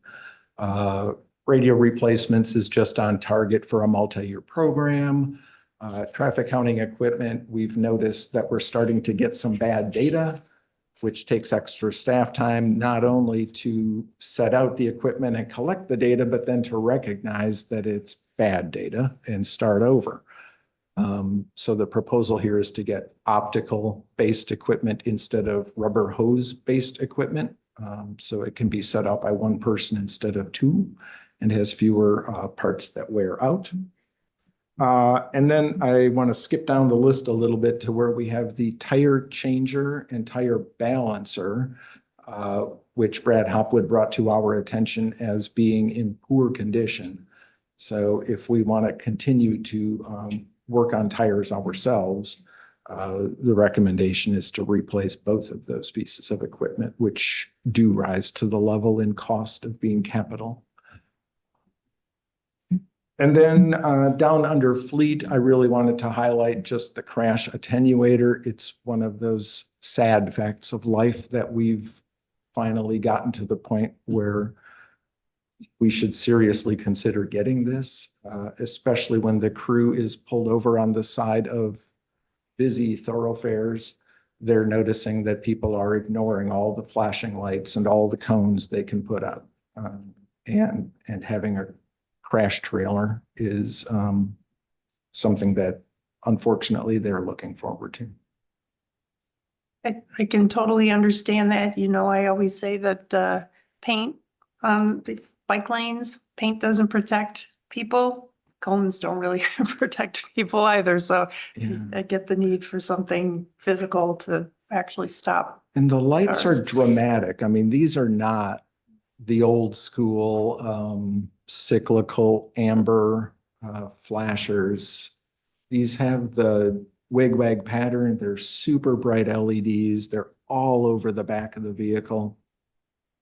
Radio replacements is just on target for a multi-year program. Traffic counting equipment, we've noticed that we're starting to get some bad data, which takes extra staff time, not only to set out the equipment and collect the data, but then to recognize that it's bad data and start over. So the proposal here is to get optical-based equipment instead of rubber hose-based equipment. So it can be set out by one person instead of 2 and has fewer parts that wear out. And then I want to skip down the list a little bit to where we have the tire changer and tire balancer, which Brad Hopwood brought to our attention as being in poor condition. So if we want to continue to work on tires ourselves, the recommendation is to replace both of those pieces of equipment, which do rise to the level in cost of being capital. And then down under fleet, I really wanted to highlight just the crash attenuator. It's one of those sad facts of life that we've finally gotten to the point where we should seriously consider getting this, especially when the crew is pulled over on the side of busy thoroughfares. They're noticing that people are ignoring all the flashing lights and all the cones they can put up. And having a crash trailer is something that unfortunately they're looking forward to. I can totally understand that. You know, I always say that paint on the bike lanes, paint doesn't protect people. Cones don't really protect people either. So Yeah. I get the need for something physical to actually stop. And the lights are cars. dramatic. I mean, these are not the old school cyclical amber flashers. These have the wig-wag pattern. They're super bright LEDs. They're all over the back of the vehicle.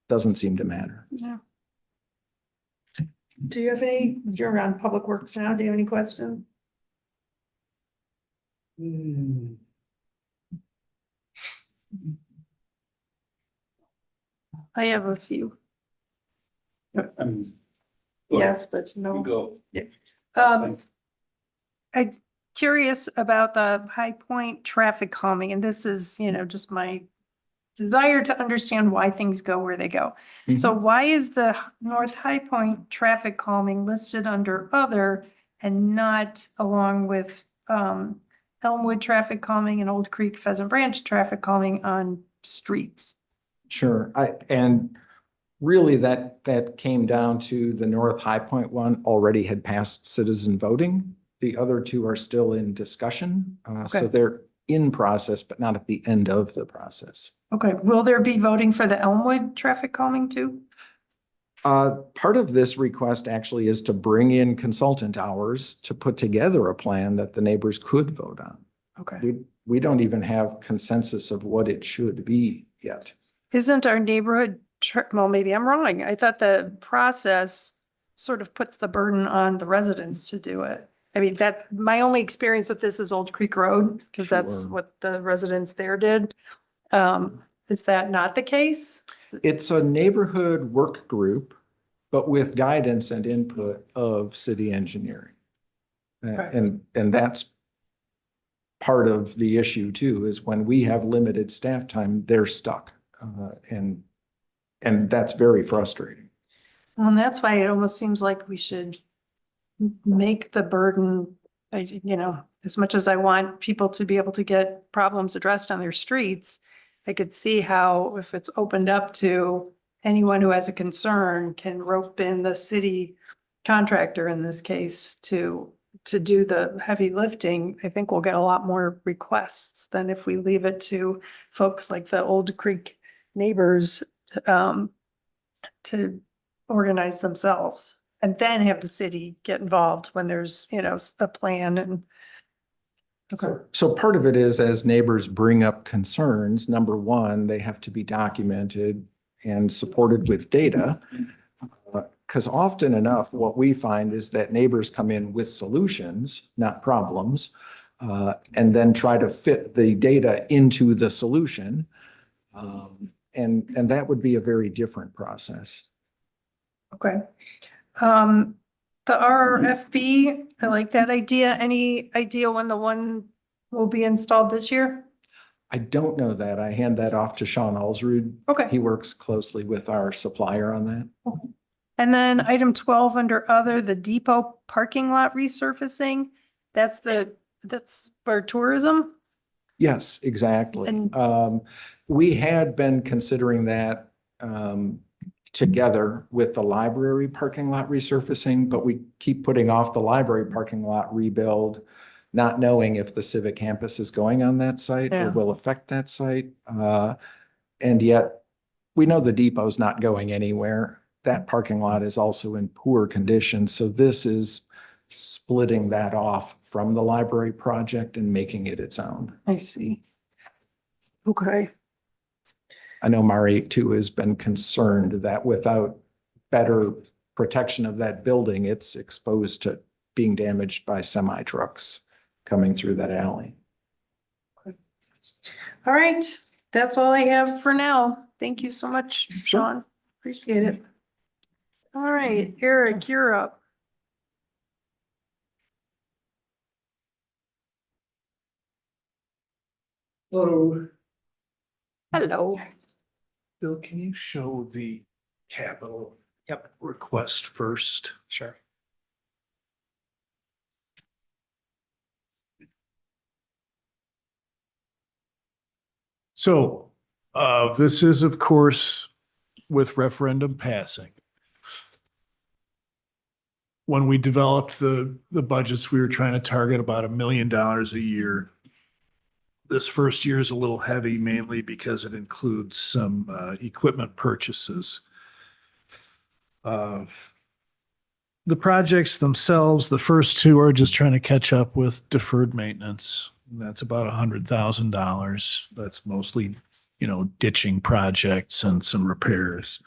Doesn't seem to matter. Yeah. Do you have any, you're on Public Works now, do you have any questions? I have a few. Yes, but no. Go. I'm curious about the High Point traffic calming, and this is, you know, just my desire to understand why things go where they go. So why is the North High Point traffic calming listed under other and not along with Elmwood traffic calming and Old Creek Pheasant Branch traffic calming on streets? Sure. And really that came down to the North High Point one already had passed citizen voting. The other two are still in discussion. So Okay. they're in process, but not at the end of the process. Okay, will there be voting for the Elmwood traffic calming too? Part of this request actually is to bring in consultant hours to put together a plan that the neighbors could vote on. Okay. We don't even have consensus of what it should be yet. Isn't our neighborhood, well, maybe I'm wrong. I thought the process sort of puts the burden on the residents to do it. I mean, that's my only experience with this is Old Creek Road, because that's Sure. what the residents there did. Is that not the case? It's a neighborhood work group, but with guidance and input of city engineering. Right. And that's part of the issue too, is when we have limited staff time, they're stuck. And that's very frustrating. Well, and that's why it almost seems like we should make the burden, you know, as much as I want people to be able to get problems addressed on their streets, I could see how if it's opened up to anyone who has a concern can rope in the city contractor in this case to do the heavy lifting. I think we'll get a lot more requests than if we leave it to folks like the Old Creek neighbors to organize themselves and then have the city get involved when there's, you know, a plan and. Okay. So part of it is as neighbors bring up concerns, number one, they have to be documented and supported with data. Because often enough, what we find is that neighbors come in with solutions, not problems, and then try to fit the data into the solution. And that would be a very different process. Okay. The RRFB, I like that idea. Any idea when the one will be installed this year? I don't know that. I hand that off to Sean Alsrud. Okay. He works closely with our supplier on that. And then item 12 under other, the depot parking lot resurfacing, that's for tourism? Yes, exactly. And- We had been considering that together with the library parking lot resurfacing, but we keep putting off the library parking lot rebuild, not knowing if the civic campus is going on that site or Yeah. will affect that site. And yet we know the depot's not going anywhere. That parking lot is also in poor condition. So this is splitting that off from the library project and making it its own. I see. Okay. I know Mari too has been concerned that without better protection of that building, it's exposed to being damaged by semi trucks coming through that alley. All right. That's all I have for now. Thank you so much, Sean. Appreciate it. All right, Eric, you're up. Hello, Hello. Bill, can you show the capital? Yep. Request first? Sure. So, this is of course with referendum passing. When we developed the budgets, we were trying to target about $1 million a year. This first year is a little heavy, mainly because it includes some equipment purchases. The projects themselves, the first two are just trying to catch up with deferred maintenance. That's about $100,000. That's mostly, ditching projects and some repairs.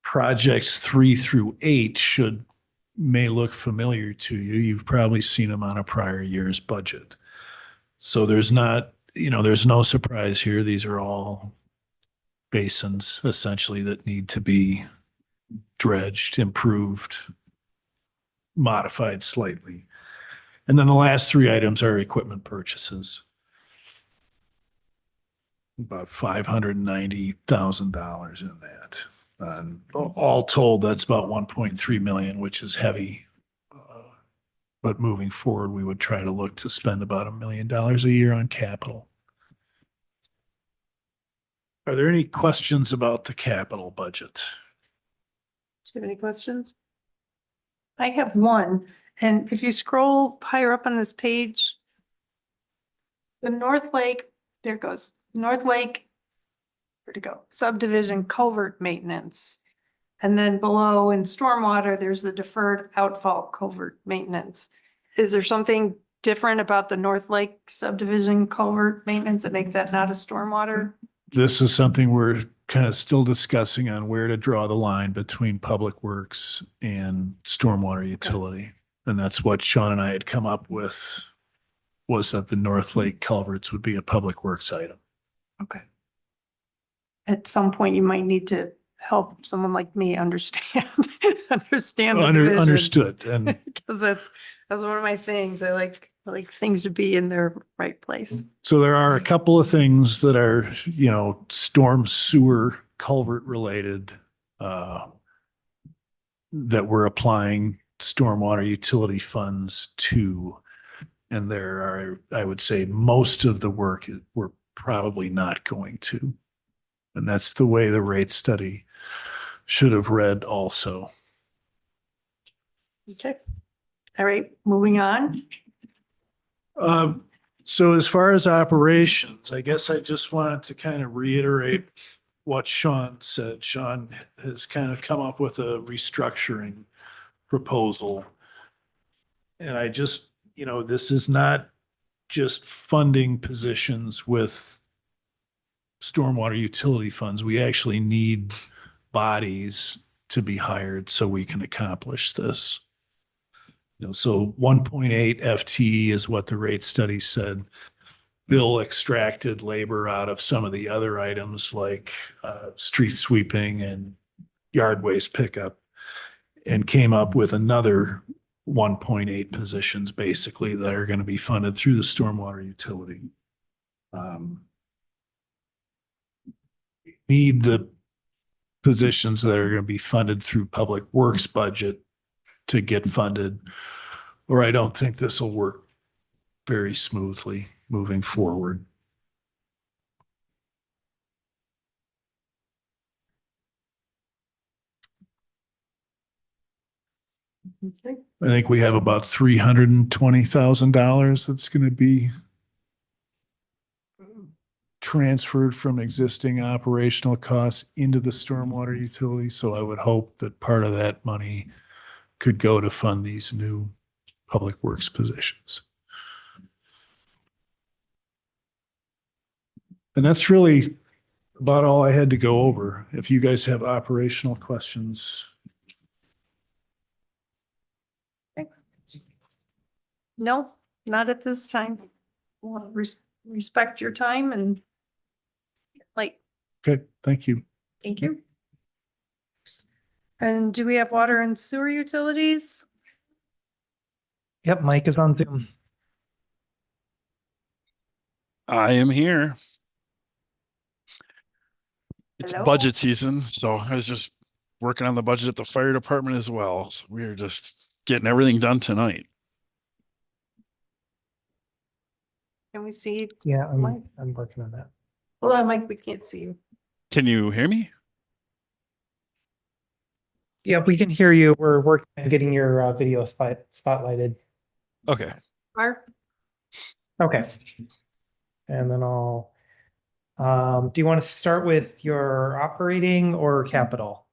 Projects 3 through 8 may look familiar to you. You've probably seen them on a prior year's budget. So there's no surprise here. These are all basins essentially that need to be dredged, improved, modified slightly. And then the last 3 items are equipment purchases. About $590,000 in that. All told, that's about 1.3 million, which is heavy. But moving forward, we would try to look to spend about $1 million a year on capital. Are there any questions about the capital budget? Do you have any questions? I have one, and if you scroll higher up on this page, the North Lake, there it goes, North Lake, where'd it go? Subdivision culvert maintenance. And then below in stormwater, there's the deferred outfall culvert maintenance. Is there something different about the North Lake subdivision culvert maintenance that makes that not a stormwater? This is something we're kind of still discussing on where to draw the line between public works and stormwater utility. And that's what Sean and I had come up with, was that the North Lake culverts would be a public works item. Okay. At some point, you might need to help someone like me understand the division. Understood. And Because that's one of my things. I like things to be in their right place. so there are a couple of things that are, storm sewer culvert related, that we're applying stormwater utility funds to. And there are, I would say, most of the work we're probably not going to. And that's the way the rate study should have read also. Okay. All right, moving on. So as far as operations, I guess I just wanted to kind of reiterate what Sean said. Sean has kind of come up with a restructuring proposal. And I just, this is not just funding positions with stormwater utility funds. We actually need bodies to be hired so we can accomplish this. So 1.8 FTE is what the rate study said. Bill extracted labor out of some of the other items like street sweeping and yard waste pickup and came up with another 1.8 positions basically that are going to be funded through the stormwater utility. Need the positions that are going to be funded through public works budget to get funded, or I don't think this will work very smoothly moving forward. Okay. I think we have about $320,000 that's going to be transferred from existing operational costs into the stormwater utility. So I would hope that part of that money could go to fund these new public works positions. And that's really about all I had to go over. If you guys have operational questions. No, not at this time. We'll respect your time and Okay, thank you. thank you. And do we have water and sewer utilities? Yep, Mike is on Zoom. I am here. It's Hello? budget season, so I was just working on the budget at the fire department as well. So we are just getting everything done tonight. Can we see? Yeah, Mike? I'm working on that. Hold on, Mike, we can't see you. Can you hear me? Yeah, we can hear you. We're working on getting your video spotlighted. Okay. Mark? Okay. And then do you want to start with your operating or capital?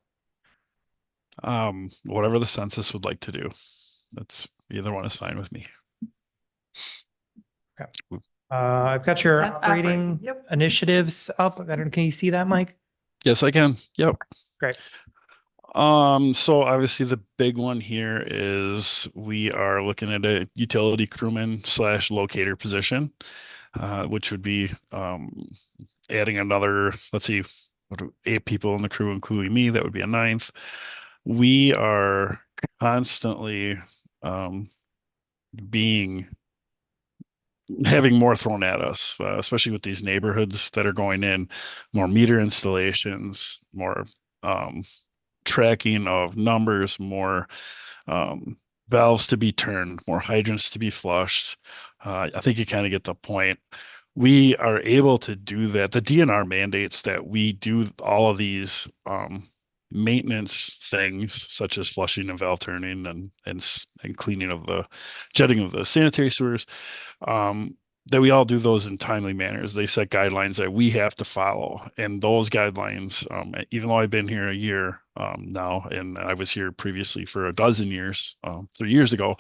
Whatever the census would like to do. That's either one is fine with me. Okay. I've got your That's operating, operating yep. initiatives up. I don't, can you see that, Mike? Yes, I can. Yep. Great. So obviously the big one here is we are looking at a utility crewman / locator position, which would be adding another, let's see, 8 people in the crew, including me. That would be a 9th. We are constantly having more thrown at us, especially with these neighborhoods that are going in, more meter installations, more tracking of numbers, more valves to be turned, more hydrants to be flushed. I think you kind of get the point. We are able to do that. The DNR mandates that we do all of these maintenance things, such as flushing and valve turning and cleaning of the jetting of the sanitary sewers. That we all do those in timely manners. They set guidelines that we have to follow. And those guidelines, even though I've been here a year now, and I was here previously for a dozen years, 3 years ago,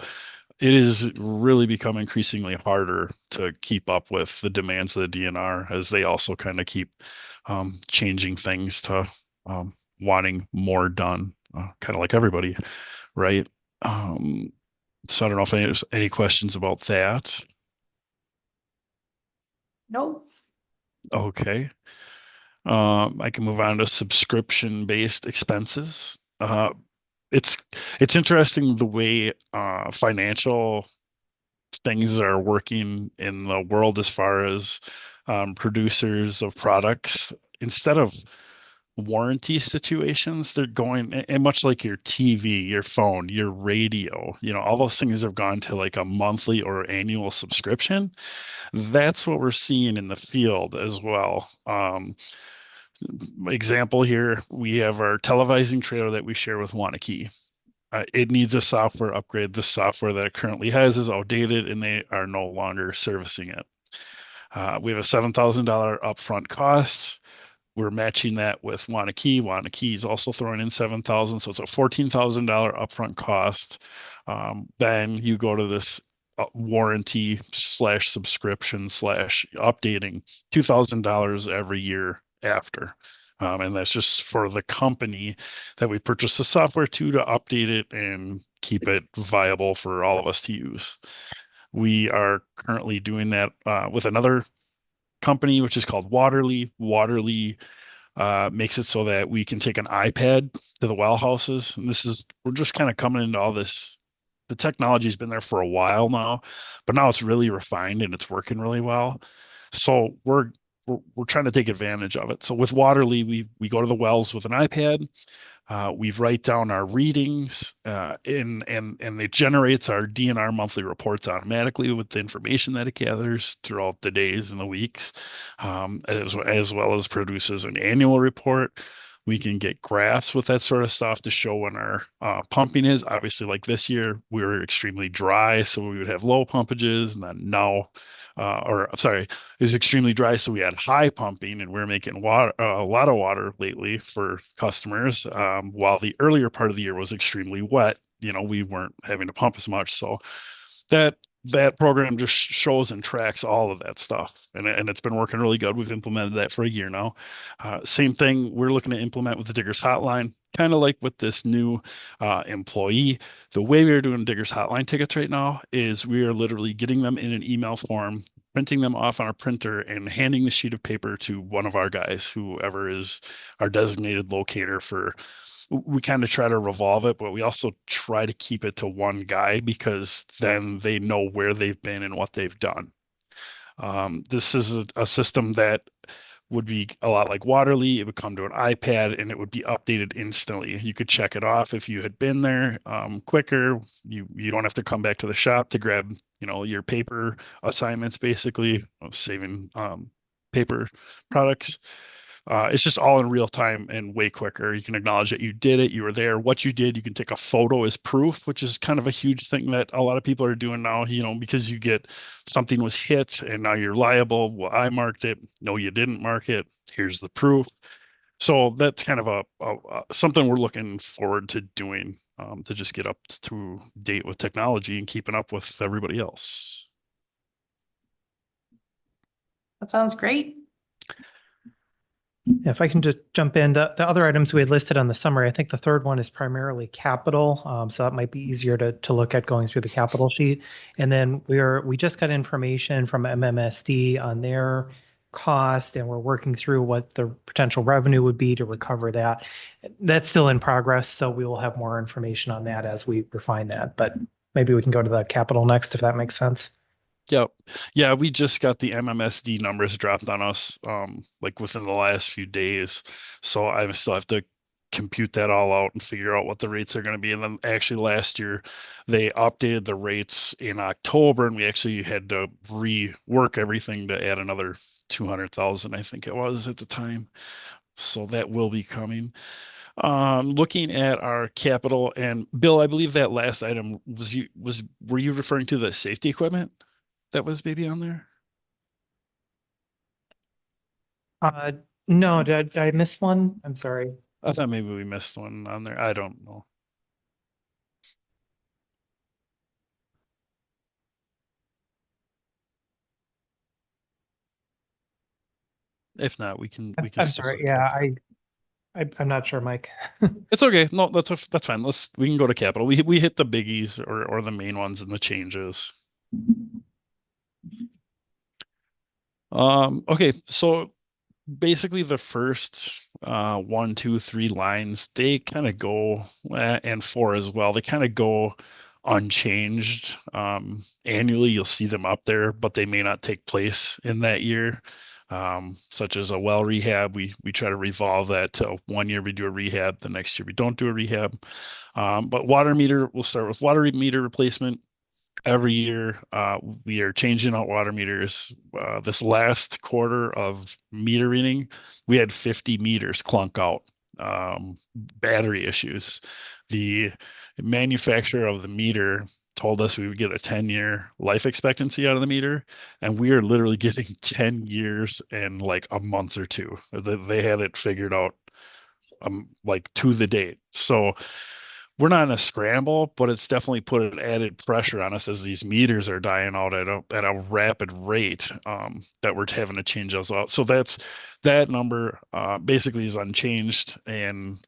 it has really become increasingly harder to keep up with the demands of the DNR as they also kind of keep changing things to wanting more done, kind of like everybody, right? So I don't know if there's any questions about that. Nope. Okay. I can move on to subscription-based expenses. It's interesting the way financial things are working in the world as far as producers of products. Instead of warranty situations, they're going, and much like your TV, your phone, your radio, all those things have gone to like a monthly or annual subscription. That's what we're seeing in the field as well. Example here, we have our televising trailer that we share with Wanakee. It needs a software upgrade. The software that it currently has is outdated and they are no longer servicing it. We have a $7,000 upfront cost. We're matching that with Wanakee. Wanakee is also throwing in $7,000, so it's a $14,000 upfront cost. Then you go to this warranty / subscription / updating, $2,000 every year after. And that's just for the company that we purchase the software to update it and keep it viable for all of us to use. We are currently doing that with another company, which is called Waterly. Waterly makes it so that we can take an iPad to the well houses. And we're just kind of coming into all this. The technology's been there for a while now, but now it's really refined and it's working really well. So we're trying to take advantage of it. So with Waterly, we go to the wells with an iPad. We write down our readings, and it generates our DNR monthly reports automatically with the information that it gathers throughout the days and the weeks, as well as produces an annual report. We can get graphs with that sort of stuff to show when our pumping is. Obviously, like this year, we were extremely dry, so we would have low pumpages, and then now, it was extremely dry, so we had high pumping, and we are making water, a lot of water lately for customers. While the earlier part of the year was extremely wet, we weren't having to pump as much. So that program just shows and tracks all of that stuff, and it's been working really good. We've implemented that for a year now. Same thing we're looking to implement with the Diggers Hotline, kind of like with this new employee. The way we are doing Diggers Hotline tickets right now is we are literally getting them in an email form, printing them off on our printer, and handing the sheet of paper to one of our guys, whoever is our designated locator for we kind of try to revolve it, but we also try to keep it to one guy because then they know where they've been and what they've done. This is a system that would be a lot like Waterly. It would come to an iPad and it would be updated instantly. You could check it off if you had been there quicker. You don't have to come back to the shop to grab, your paper assignments, basically saving paper products. It's just all in real time and way quicker. You can acknowledge that you did it, you were there, what you did. You can take a photo as proof, which is kind of a huge thing that a lot of people are doing now, because you get something was hit and now you're liable. Well, I marked it. No, you didn't mark it. Here's the proof. So that's kind of a something we're looking forward to doing, to just get up to date with technology and keeping up with everybody else. That sounds great. If I can just jump in, the other items we had listed on the summary, I think the third one is primarily capital. So that might be easier to look at going through the capital sheet. And then we just got information from MMSD on their cost, and we're working through what the potential revenue would be to recover that. That's still in progress, so we will have more information on that as we refine that. But maybe we can go to the capital next, if that makes sense. Yep. Yeah, we just got the MMSD numbers dropped on us like within the last few days. So I still have to compute that all out and figure out what the rates are going to be. And then actually last year they updated the rates in October, and we actually had to rework everything to add another 200,000, I think it was at the time. So that will be coming. Looking at our capital, and Bill, I believe that last item were you referring to the safety equipment that was maybe on there? No, did I miss one? I'm sorry. I thought maybe we missed one on there. I don't know. If not, we can I'm still sorry. go to Yeah, capital. I'm not sure, Mike. It's okay. No, that's fine. We can go to capital. We hit the biggies or the main ones and the changes. Okay, so basically the first 1, 2, 3 lines, they kind of go, and 4 as well, they kind of go unchanged. Annually you'll see them up there, but they may not take place in that year. Such as a well rehab, we try to revolve that to 1 year we do a rehab, the next year we don't do a rehab. But water meter, we'll start with water meter replacement. Every year, we are changing out water meters. This last quarter of meter reading, we had 50 meters clunk out, battery issues. The manufacturer of the meter told us we would get a 10-year life expectancy out of the meter, and we are literally getting 10 years in like a month or two. They had it figured out, like to the date. So we're not in a scramble, but it's definitely put an added pressure on us as these meters are dying out at a rapid rate, that we're having to change those out. So that number basically is unchanged, and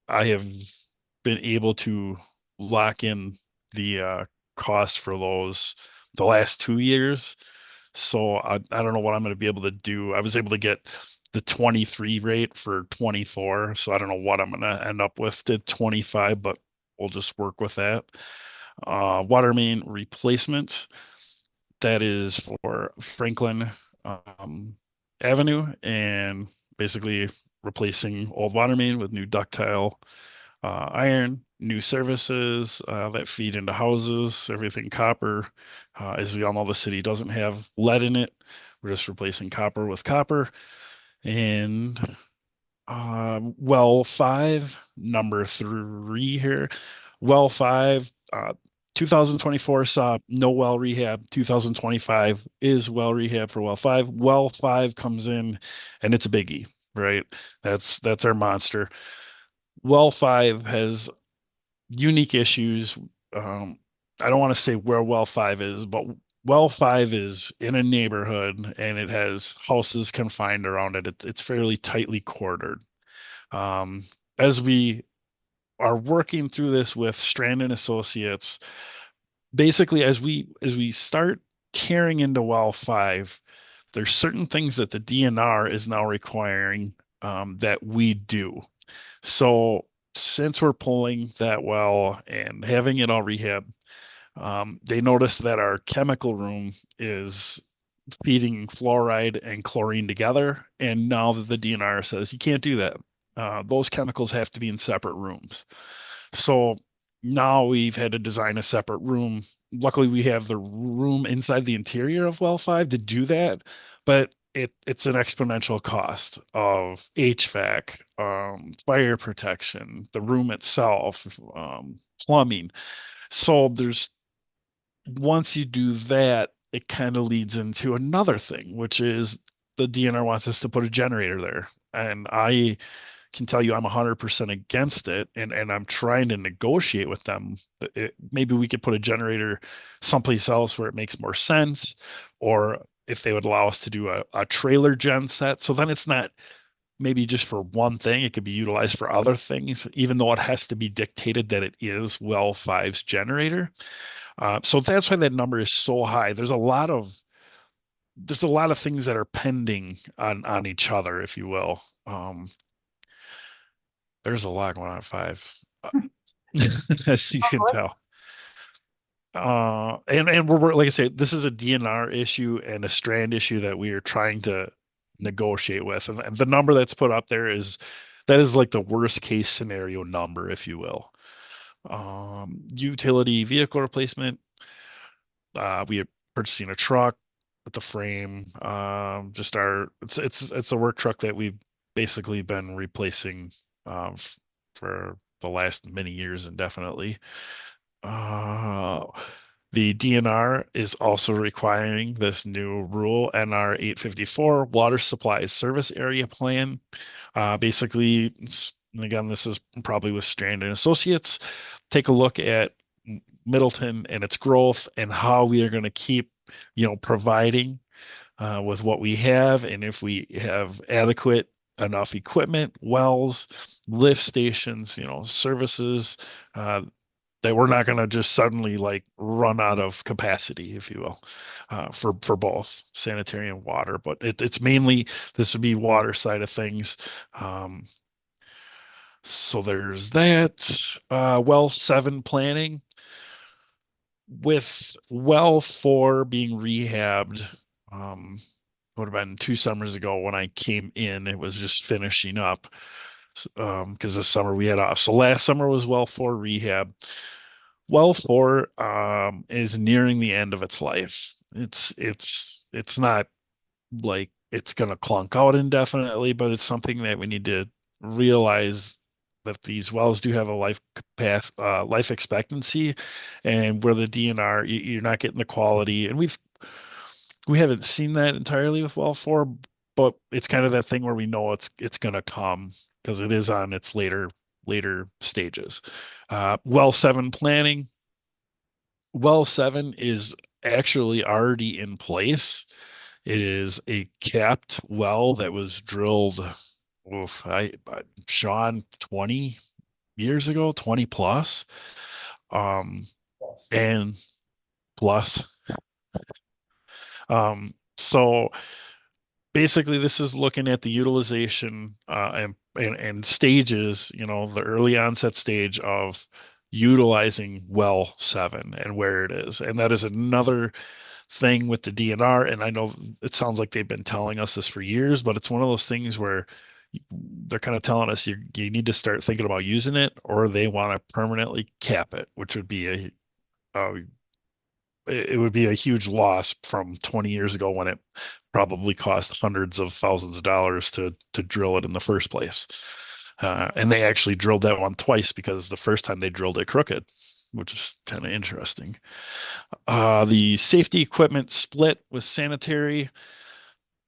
I have been able to lock in the cost for those the last 2 years. So I don't know what I'm going to be able to do. I was able to get the 23 rate for 24. So I don't know what I'm going to end up with to 25, but we'll just work with that. Water main replacement, that is for Franklin Avenue, and basically replacing old water main with new ductile iron, new services that feed into houses, everything copper. As we all know, the city doesn't have lead in it. We're just replacing copper with copper. And well 5, number 3 here. Well 5, 2024 saw no well rehab. 2025 is well rehab for well 5. Well 5 comes in and it's a biggie, right? That's our monster. Well 5 has unique issues. I don't want to say where well 5 is, but well 5 is in a neighborhood and it has houses confined around it. It's fairly tightly quartered. As we are working through this with Strand and Associates, basically as we start tearing into well 5, there's certain things that the DNR is now requiring that we do. So since we're pulling that well and having it all rehab, they noticed that our chemical room is feeding fluoride and chlorine together. And now that the DNR says you can't do that, those chemicals have to be in separate rooms. So now we've had to design a separate room. Luckily, we have the room inside the interior of well 5 to do that, but it's an exponential cost of HVAC, fire protection, the room itself, plumbing. So there's once you do that, it kind of leads into another thing, which is the DNR wants us to put a generator there. And I can tell you I'm 100% against it. And I'm trying to negotiate with them. Maybe we could put a generator someplace else where it makes more sense, or if they would allow us to do a trailer gen set. So then it's not maybe just for one thing, it could be utilized for other things, even though it has to be dictated that it is well 5's generator. So that's why that number is so high. There's a lot of things that are pending on each other, if you will. There's a lot going on at 5, as you can tell. And we're like I say, this is a DNR issue and a strand issue that we are trying to negotiate with, and the number that's put up there is like the worst case scenario number, if you will. Utility vehicle replacement. We are purchasing a truck with the frame. It's a work truck that we've basically been replacing for the last many years indefinitely. The DNR is also requiring this new rule, NR 854 Water Supply Service Area Plan. Basically, and again, this is probably with Strand and Associates. Take a look at Middleton and its growth and how we are going to keep, providing with what we have, and if we have adequate enough equipment, wells, lift stations, services, that we're not going to just suddenly like run out of capacity, if you will, for both sanitary and water. But it's mainly this would be water side of things. So there's that. Well 7 planning. With well 4 being rehabbed, would have been 2 summers ago when I came in, it was just finishing up. Because this summer we had off. So last summer was well 4 rehab. Well 4 is nearing the end of its life. It's not like it's gonna clunk out indefinitely, but it's something that we need to realize that these wells do have a life expectancy, and where the DNR, you're not getting the quality, and we haven't seen that entirely with well 4, but it's kind of that thing where we know it's gonna come because it is on its later stages. Well 7 planning. Well 7 is actually already in place. It is a capped well that was drilled, Sean, 20 years ago, 20 plus. And plus. So basically this is looking at the utilization and stages, the early onset stage of utilizing well 7 and where it is. And that is another thing with the DNR. And I know it sounds like they've been telling us this for years, but it's one of those things where they're kind of telling us you need to start thinking about using it, or they want to permanently cap it, which would be it would be a huge loss from 20 years ago when it probably cost hundreds of thousands of dollars to drill it in the first place. And they actually drilled that one twice because the first time they drilled it crooked, which is kind of interesting. The safety equipment split with sanitary.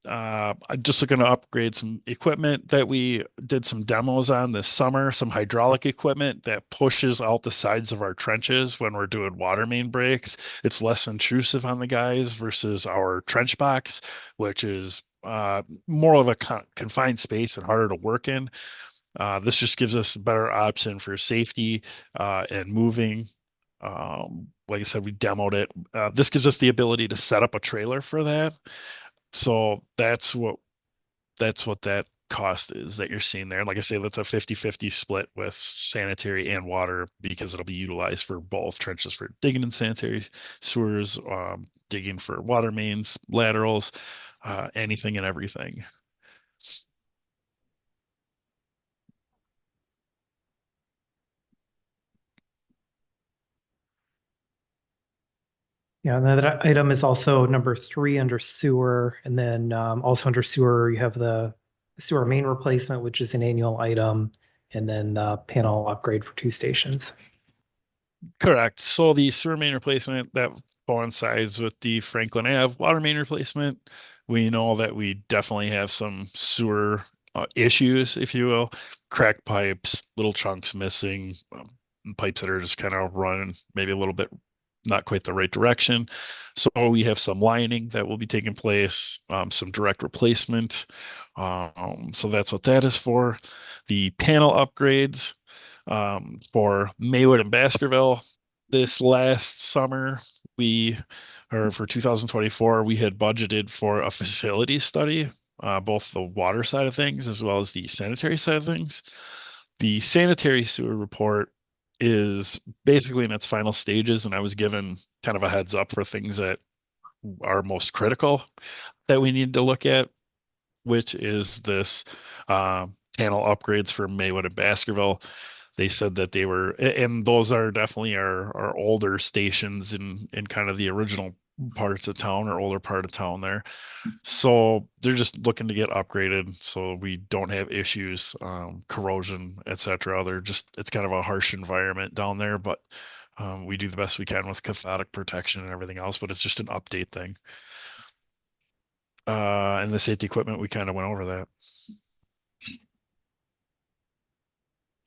I'm just looking to upgrade some equipment that we did some demos on this summer, some hydraulic equipment that pushes out the sides of our trenches when we're doing water main breaks. It's less intrusive on the guys versus our trench box, which is more of a confined space and harder to work in. This just gives us a better option for safety and moving. Like I said, we demoed it. This gives us the ability to set up a trailer for that. So that's what that cost is that you're seeing there. And like I say, that's a 50-50 split with sanitary and water because it'll be utilized for both trenches for digging in sanitary sewers, digging for water mains, laterals, anything and everything. Yeah, and that item is also number 3 under sewer. And then also under sewer, you have the sewer main replacement, which is an annual item, and then the panel upgrade for 2 stations. Correct. So the sewer main replacement that coincides with the Franklin Ave water main replacement. We know that we definitely have some sewer issues, if you will, cracked pipes, little chunks missing, pipes that are just kind of running maybe a little bit not quite the right direction. So we have some lining that will be taking place, some direct replacement. So that's what that is for. The panel upgrades for Maywood and Baskerville this last summer, for 2024, we had budgeted for a facility study, both the water side of things as well as the sanitary side of things. The sanitary sewer report is basically in its final stages, and I was given kind of a heads up for things that are most critical that we need to look at, which is this panel upgrades for Maywood and Baskerville. They said that they were, and those are definitely our older stations in kind of the original parts of town or older part of town there. So they're just looking to get upgraded so we don't have issues, corrosion, etc. It's kind of a harsh environment down there, but we do the best we can with cathodic protection and everything else, but it's just an update thing. And the safety equipment, we kind of went over that.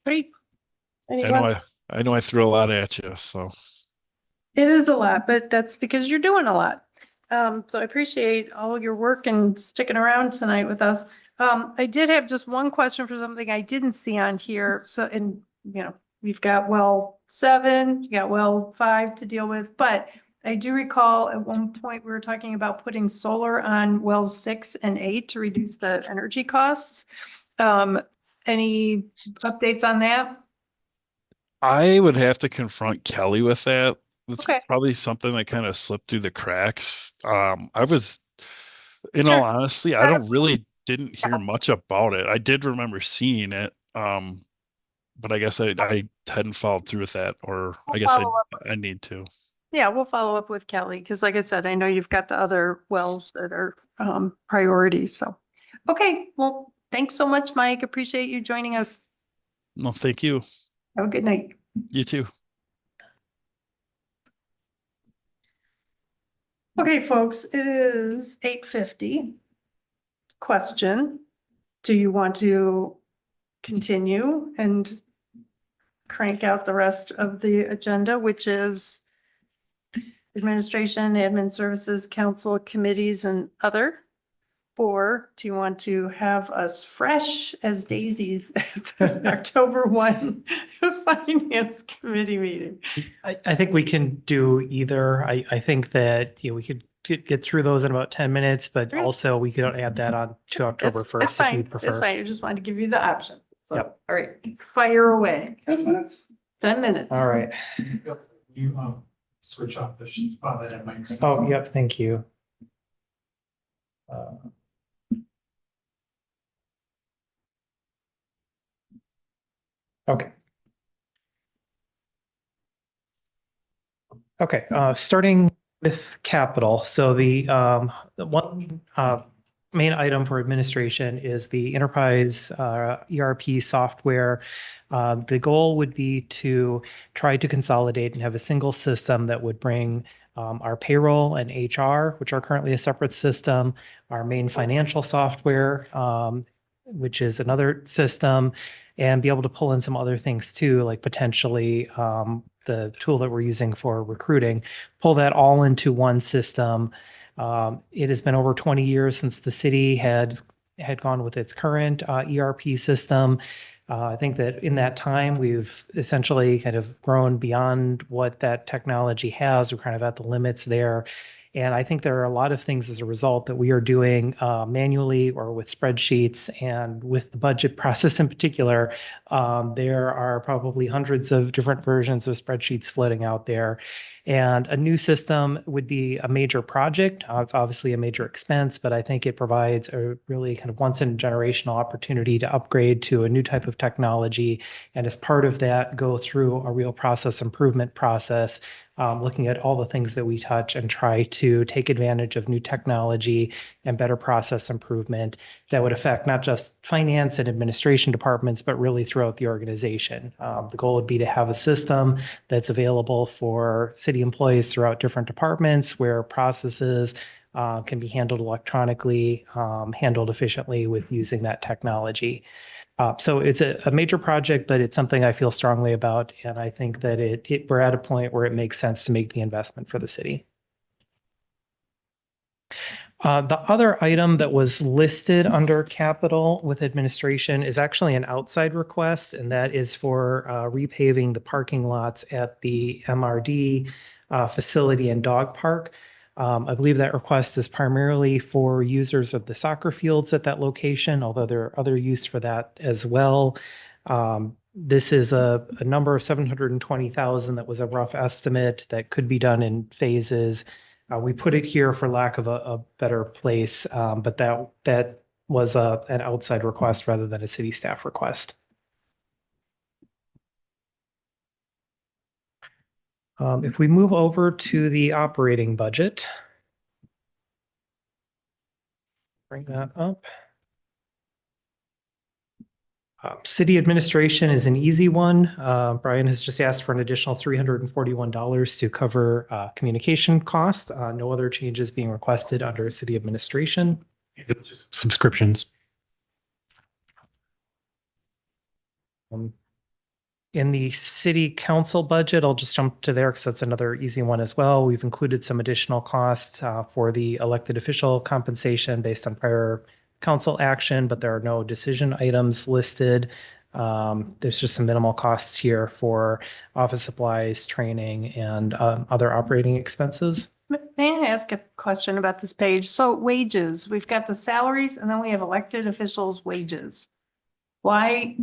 Great. I know I threw a lot at you, so. It is a lot, but that's because you're doing a lot. So I appreciate all your work and sticking around tonight with us. I did have just one question for something I didn't see on here. So, we've got well 7, you got well 5 to deal with, but I do recall at one point we were talking about putting solar on wells 6 and 8 to reduce the energy costs. Any updates on that? I would have to confront Kelly with that. It's Okay. probably something that kind of slipped through the cracks. I was, in Sure. all honesty, I didn't hear much about it. I did remember seeing it, but I guess I hadn't followed through with that, or I guess I need to. Yeah, we'll follow up with Kelly, because like I said, I know you've got the other wells that are priorities, so. Okay, well, thanks so much, Mike. Appreciate you joining us. No, thank you. Have a good night. You too. Okay, folks, it is 8:50. Question, do you want to continue and crank out the rest of the agenda, which is administration, admin services, council, committees, and other? Or do you want to have us fresh as daisies at the October 1 Finance Committee meeting? I think we can do either. I think that, we could get through those in about 10 minutes, but Sure. also we could add that on to October It's 1st if fine. you It's prefer. fine. I just wanted to give you the option. So, Yep. all right, fire away. 10 minutes. 10 minutes. All right. You, switch off the spotlight at my. Oh, yep, thank you. Okay. Okay, starting with capital. So the one main item for administration is the enterprise ERP software. The goal would be to try to consolidate and have a single system that would bring our payroll and HR, which are currently a separate system, our main financial software, which is another system, and be able to pull in some other things too, like potentially the tool that we're using for recruiting, pull that all into one system. It has been over 20 years since the city had gone with its current ERP system. I think that in that time, we've essentially kind of grown beyond what that technology has. We're kind of at the limits there. And I think there are a lot of things as a result that we are doing manually or with spreadsheets, and with the budget process in particular, there are probably hundreds of different versions of spreadsheets floating out there. And a new system would be a major project. It's obviously a major expense, but I think it provides a really kind of once in a generational opportunity to upgrade to a new type of technology. And as part of that, go through a real process improvement process, looking at all the things that we touch and try to take advantage of new technology and better process improvement that would affect not just finance and administration departments, but really throughout the organization. The goal would be to have a system that's available for city employees throughout different departments, where processes can be handled electronically, handled efficiently with using that technology. So it's a major project, but it's something I feel strongly about. And I think that we're at a point where it makes sense to make the investment for the city. The other item that was listed under capital with administration is actually an outside request, and that is for repaving the parking lots at the MRD facility and dog park. I believe that request is primarily for users of the soccer fields at that location, although there are other use for that as well. This is a number of 720,000. That was a rough estimate that could be done in phases. We put it here for lack of a better place, but that was an outside request rather than a city staff request. If we move over to the operating budget, bring that up. City administration is an easy one. Brian has just asked for an additional $341 to cover communication costs. No other changes being requested under city administration. It's just subscriptions. In the city council budget, I'll just jump to there because that's another easy one as well. We've included some additional costs for the elected official compensation based on prior council action, but there are no decision items listed. There's just some minimal costs here for office supplies, training, and other operating expenses. May I ask a question about this page? So wages, we've got the salaries and then we have elected officials' wages. Why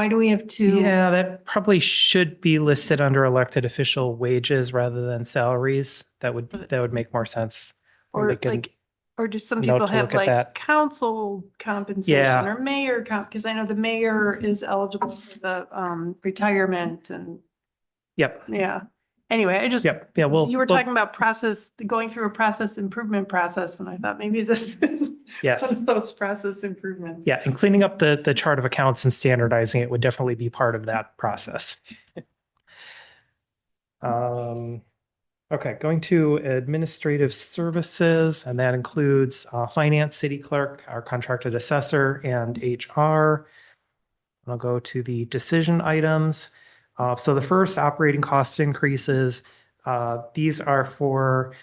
do we have two? Yeah, that probably should be listed under elected official wages rather than salaries. That would make more sense. Or Make a like, or do some note people to have look at like that. council compensation Yeah. or mayor because I know the mayor is eligible for the retirement and Yep. yeah. Anyway, I just, Yep. Yeah. Well, you were talking about going through a process improvement process, and I thought maybe this is yes. one of those process improvements. Yeah, and cleaning up the chart of accounts and standardizing it would definitely be part of that process. Okay, going to administrative services, and that includes finance, city clerk, our contracted assessor, and HR. I'll go to the decision items. So the first, operating cost increases. These are for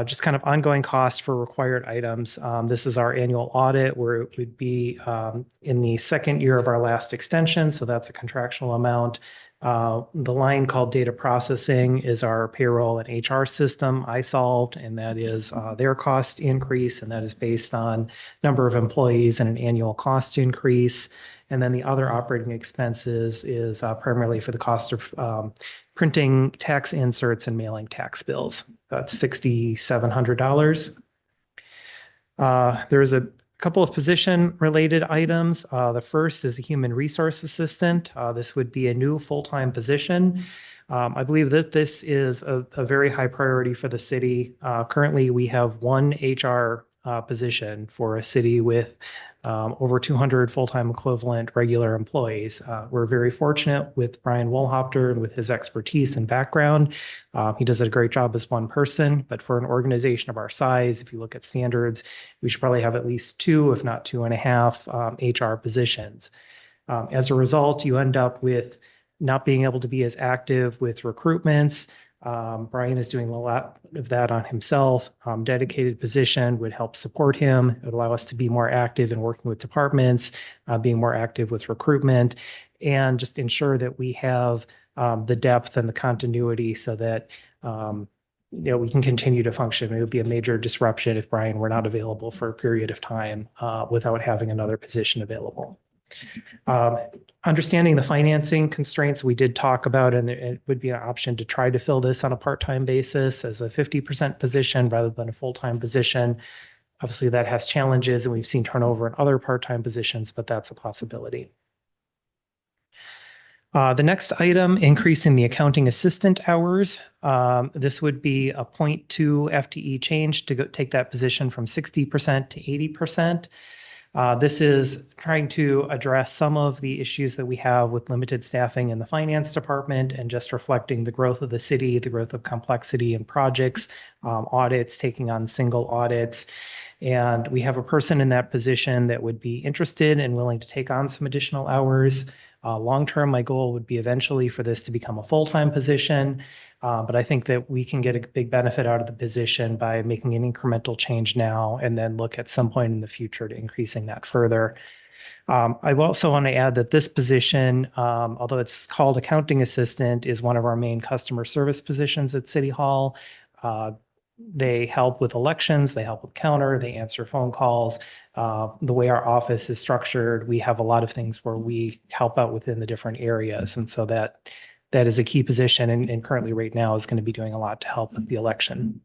just kind of ongoing costs for required items. This is our annual audit where it would be in the second year of our last extension. So that's a contractual amount. The line called data processing is our payroll and HR system I solved, and that is their cost increase, and that is based on number of employees and an annual cost increase. And then the other operating expenses is primarily for the cost of printing tax inserts and mailing tax bills. That's $6,700. There's a couple of position-related items. The first is a human resource assistant. This would be a new full-time position. I believe that this is a very high priority for the city. Currently, we have one HR position for a city with over 200 full-time equivalent regular employees. We're very fortunate with Brian Wohlhopter and with his expertise and background. He does a great job as one person, but for an organization of our size, if you look at standards, we should probably have at least two, if not 2.5 HR positions. As a result, you end up with not being able to be as active with recruitments. Brian is doing a lot of that on himself. Dedicated position would help support him. It would allow us to be more active in working with departments, being more active with recruitment, and just ensure that we have the depth and the continuity so that we can continue to function. It would be a major disruption if Brian were not available for a period of time without having another position available. Understanding the financing constraints we did talk about, and it would be an option to try to fill this on a part-time basis as a 50% position rather than a full-time position. Obviously, that has challenges, and we've seen turnover in other part-time positions, but that's a possibility. The next item, increasing the accounting assistant hours. This would be a 0.2 FTE change to take that position from 60% to 80%. This is trying to address some of the issues that we have with limited staffing in the finance department and just reflecting the growth of the city, the growth of complexity in projects, audits, taking on single audits. And we have a person in that position that would be interested and willing to take on some additional hours. Long-term, my goal would be eventually for this to become a full-time position. But I think that we can get a big benefit out of the position by making an incremental change now and then look at some point in the future to increasing that further. I also want to add that this position, although it's called accounting assistant, is one of our main customer service positions at City Hall. They help with elections, they help with counter, they answer phone calls. The way our office is structured, we have a lot of things where we help out within the different areas. And so that is a key position, and currently right now is going to be doing a lot to help with the election.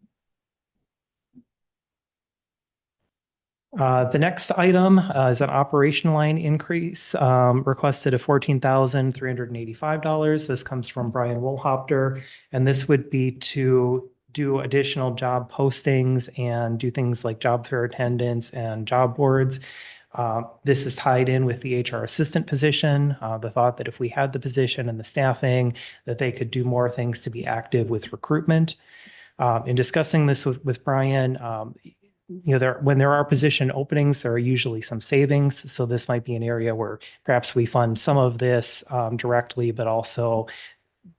The next item is an operation line increase requested of $14,385. This comes from Brian Woolhopter, and this would be to do additional job postings and do things like job fair attendance and job boards. This is tied in with the HR assistant position. The thought that if we had the position and the staffing, that they could do more things to be active with recruitment. In discussing this with Brian, when there are position openings, there are usually some savings. So this might be an area where perhaps we fund some of this directly, but also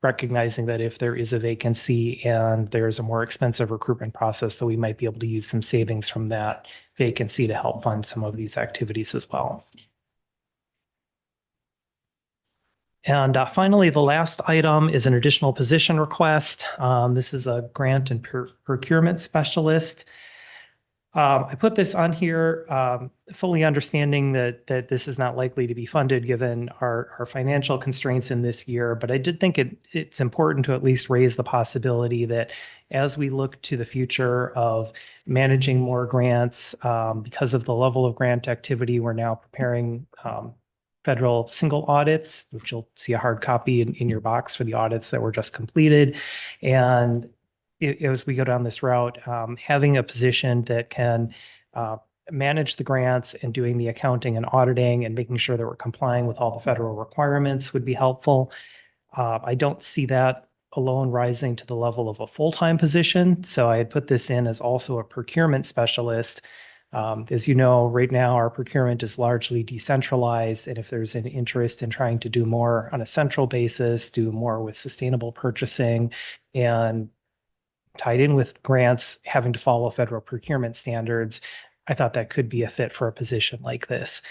recognizing that if there is a vacancy and there's a more expensive recruitment process, that we might be able to use some savings from that vacancy to help fund some of these activities as well. And finally, the last item is an additional position request. This is a grant and procurement specialist. I put this on here, fully understanding that this is not likely to be funded given our financial constraints in this year. But I did think it's important to at least raise the possibility that as we look to the future of managing more grants, because of the level of grant activity, we're now preparing federal single audits, which you'll see a hard copy in your box for the audits that were just completed. And as we go down this route, having a position that can manage the grants and doing the accounting and auditing and making sure that we're complying with all the federal requirements would be helpful. I don't see that alone rising to the level of a full-time position. So I had put this in as also a procurement specialist. As you know, right now our procurement is largely decentralized. And if there's an interest in trying to do more on a central basis, do more with sustainable purchasing and tied in with grants having to follow federal procurement standards, I thought that could be a fit for a position like this.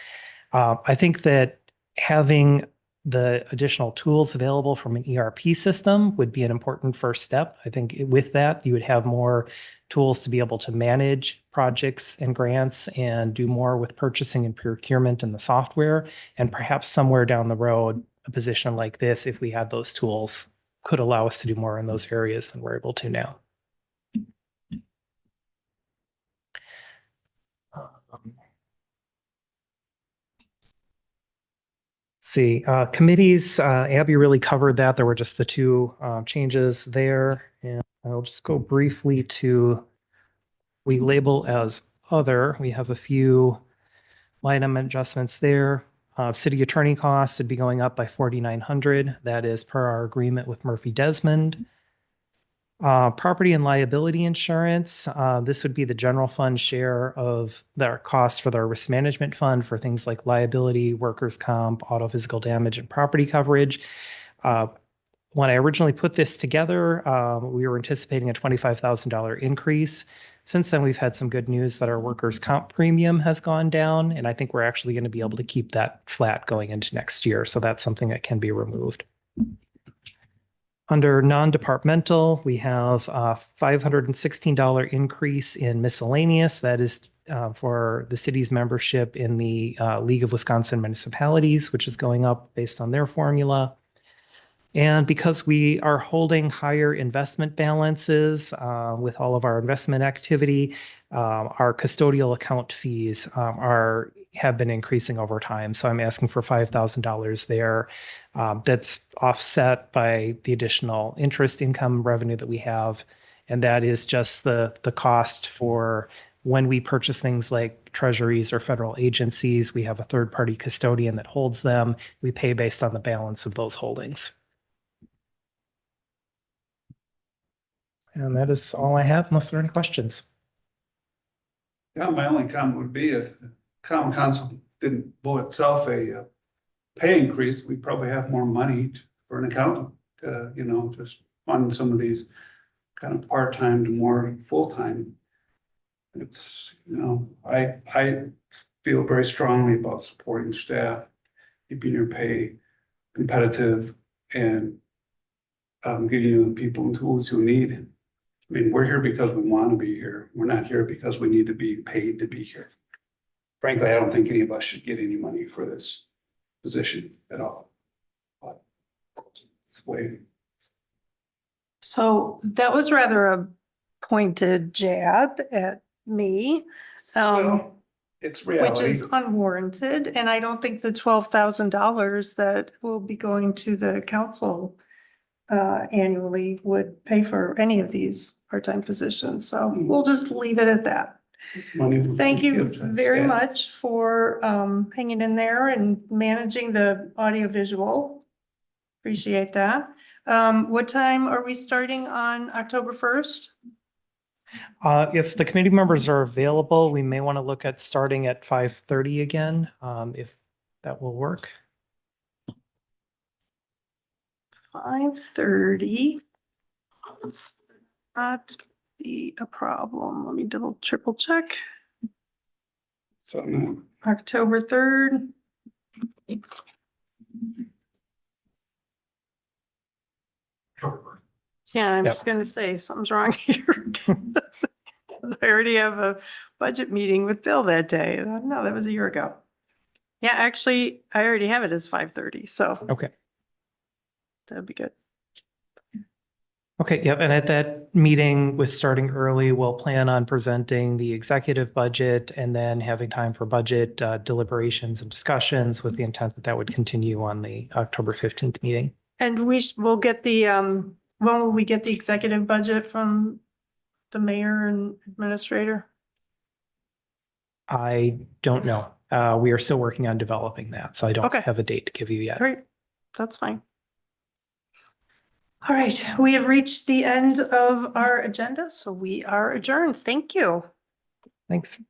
I think that having the additional tools available from an ERP system would be an important first step. I think with that, you would have more tools to be able to manage projects and grants and do more with purchasing and procurement in the software. And perhaps somewhere down the road, a position like this, if we had those tools, could allow us to do more in those areas than we're able to now. See, committees, Abby really covered that. There were just the two changes there. And I'll just go briefly to, we label as other. We have a few line item adjustments there. City attorney costs would be going up by $4,900. That is per our agreement with Murphy Desmond. Property and liability insurance. This would be the general fund share of their costs for their risk management fund for things like liability, workers' comp, auto physical damage, and property coverage. When I originally put this together, we were anticipating a $25,000 increase. Since then, we've had some good news that our workers' comp premium has gone down, and I think we're actually going to be able to keep that flat going into next year. So that's something that can be removed. Under non-departmental, we have a $516 increase in miscellaneous. That is for the city's membership in the League of Wisconsin Municipalities, which is going up based on their formula. And because we are holding higher investment balances with all of our investment activity, our custodial account fees have been increasing over time. So I'm asking for $5,000 there. That's offset by the additional interest income revenue that we have. And that is just the cost for when we purchase things like treasuries or federal agencies. We have a third-party custodian that holds them. We pay based on the balance of those holdings. And that is all I have, unless there are any questions. Yeah, my only comment would be if the common council didn't vote itself a pay increase, we probably have more money for an accountant, you know, to fund some of these kind of part-time to more full-time. It's, you know, I feel very strongly about supporting staff, keeping your pay competitive, and getting you the people and tools you need. I mean, we're here because we want to be here. We're not here because we need to be paid to be here. Frankly, I don't think any of us should get any money for this position at all. But it's the way. So that was rather a pointed jab at me. Well, it's Which reality. is unwarranted, and I don't think the $12,000 that will be going to the council annually would pay for any of these part-time positions, so we'll just leave it at that. It's money we Thank you give to the very staff. much for hanging in there and managing the audiovisual. Appreciate that. What time are we starting on October 1st? If the committee members are available, we may want to look at starting at 5:30 again, if that will work. 5:30. Not be a problem. Let me triple check. So no. October 3rd. Yeah, I'm Yep. just gonna say something's wrong here. I already have a budget meeting with Bill that day. No, that was a year ago. Yeah, actually, I already have it as 5:30, so Okay. that'd be good. Okay, yep. And at that meeting with starting early, we'll plan on presenting the executive budget and then having time for budget deliberations and discussions with the intent that that would continue on the October 15th meeting. And we'll get the, when will we get the executive budget from the mayor and administrator? I don't know. We are still working on developing that, so I don't Okay. have a date to give you yet. All right, that's fine. All right, we have reached the end of our agenda, so we are adjourned. Thank you. Thanks.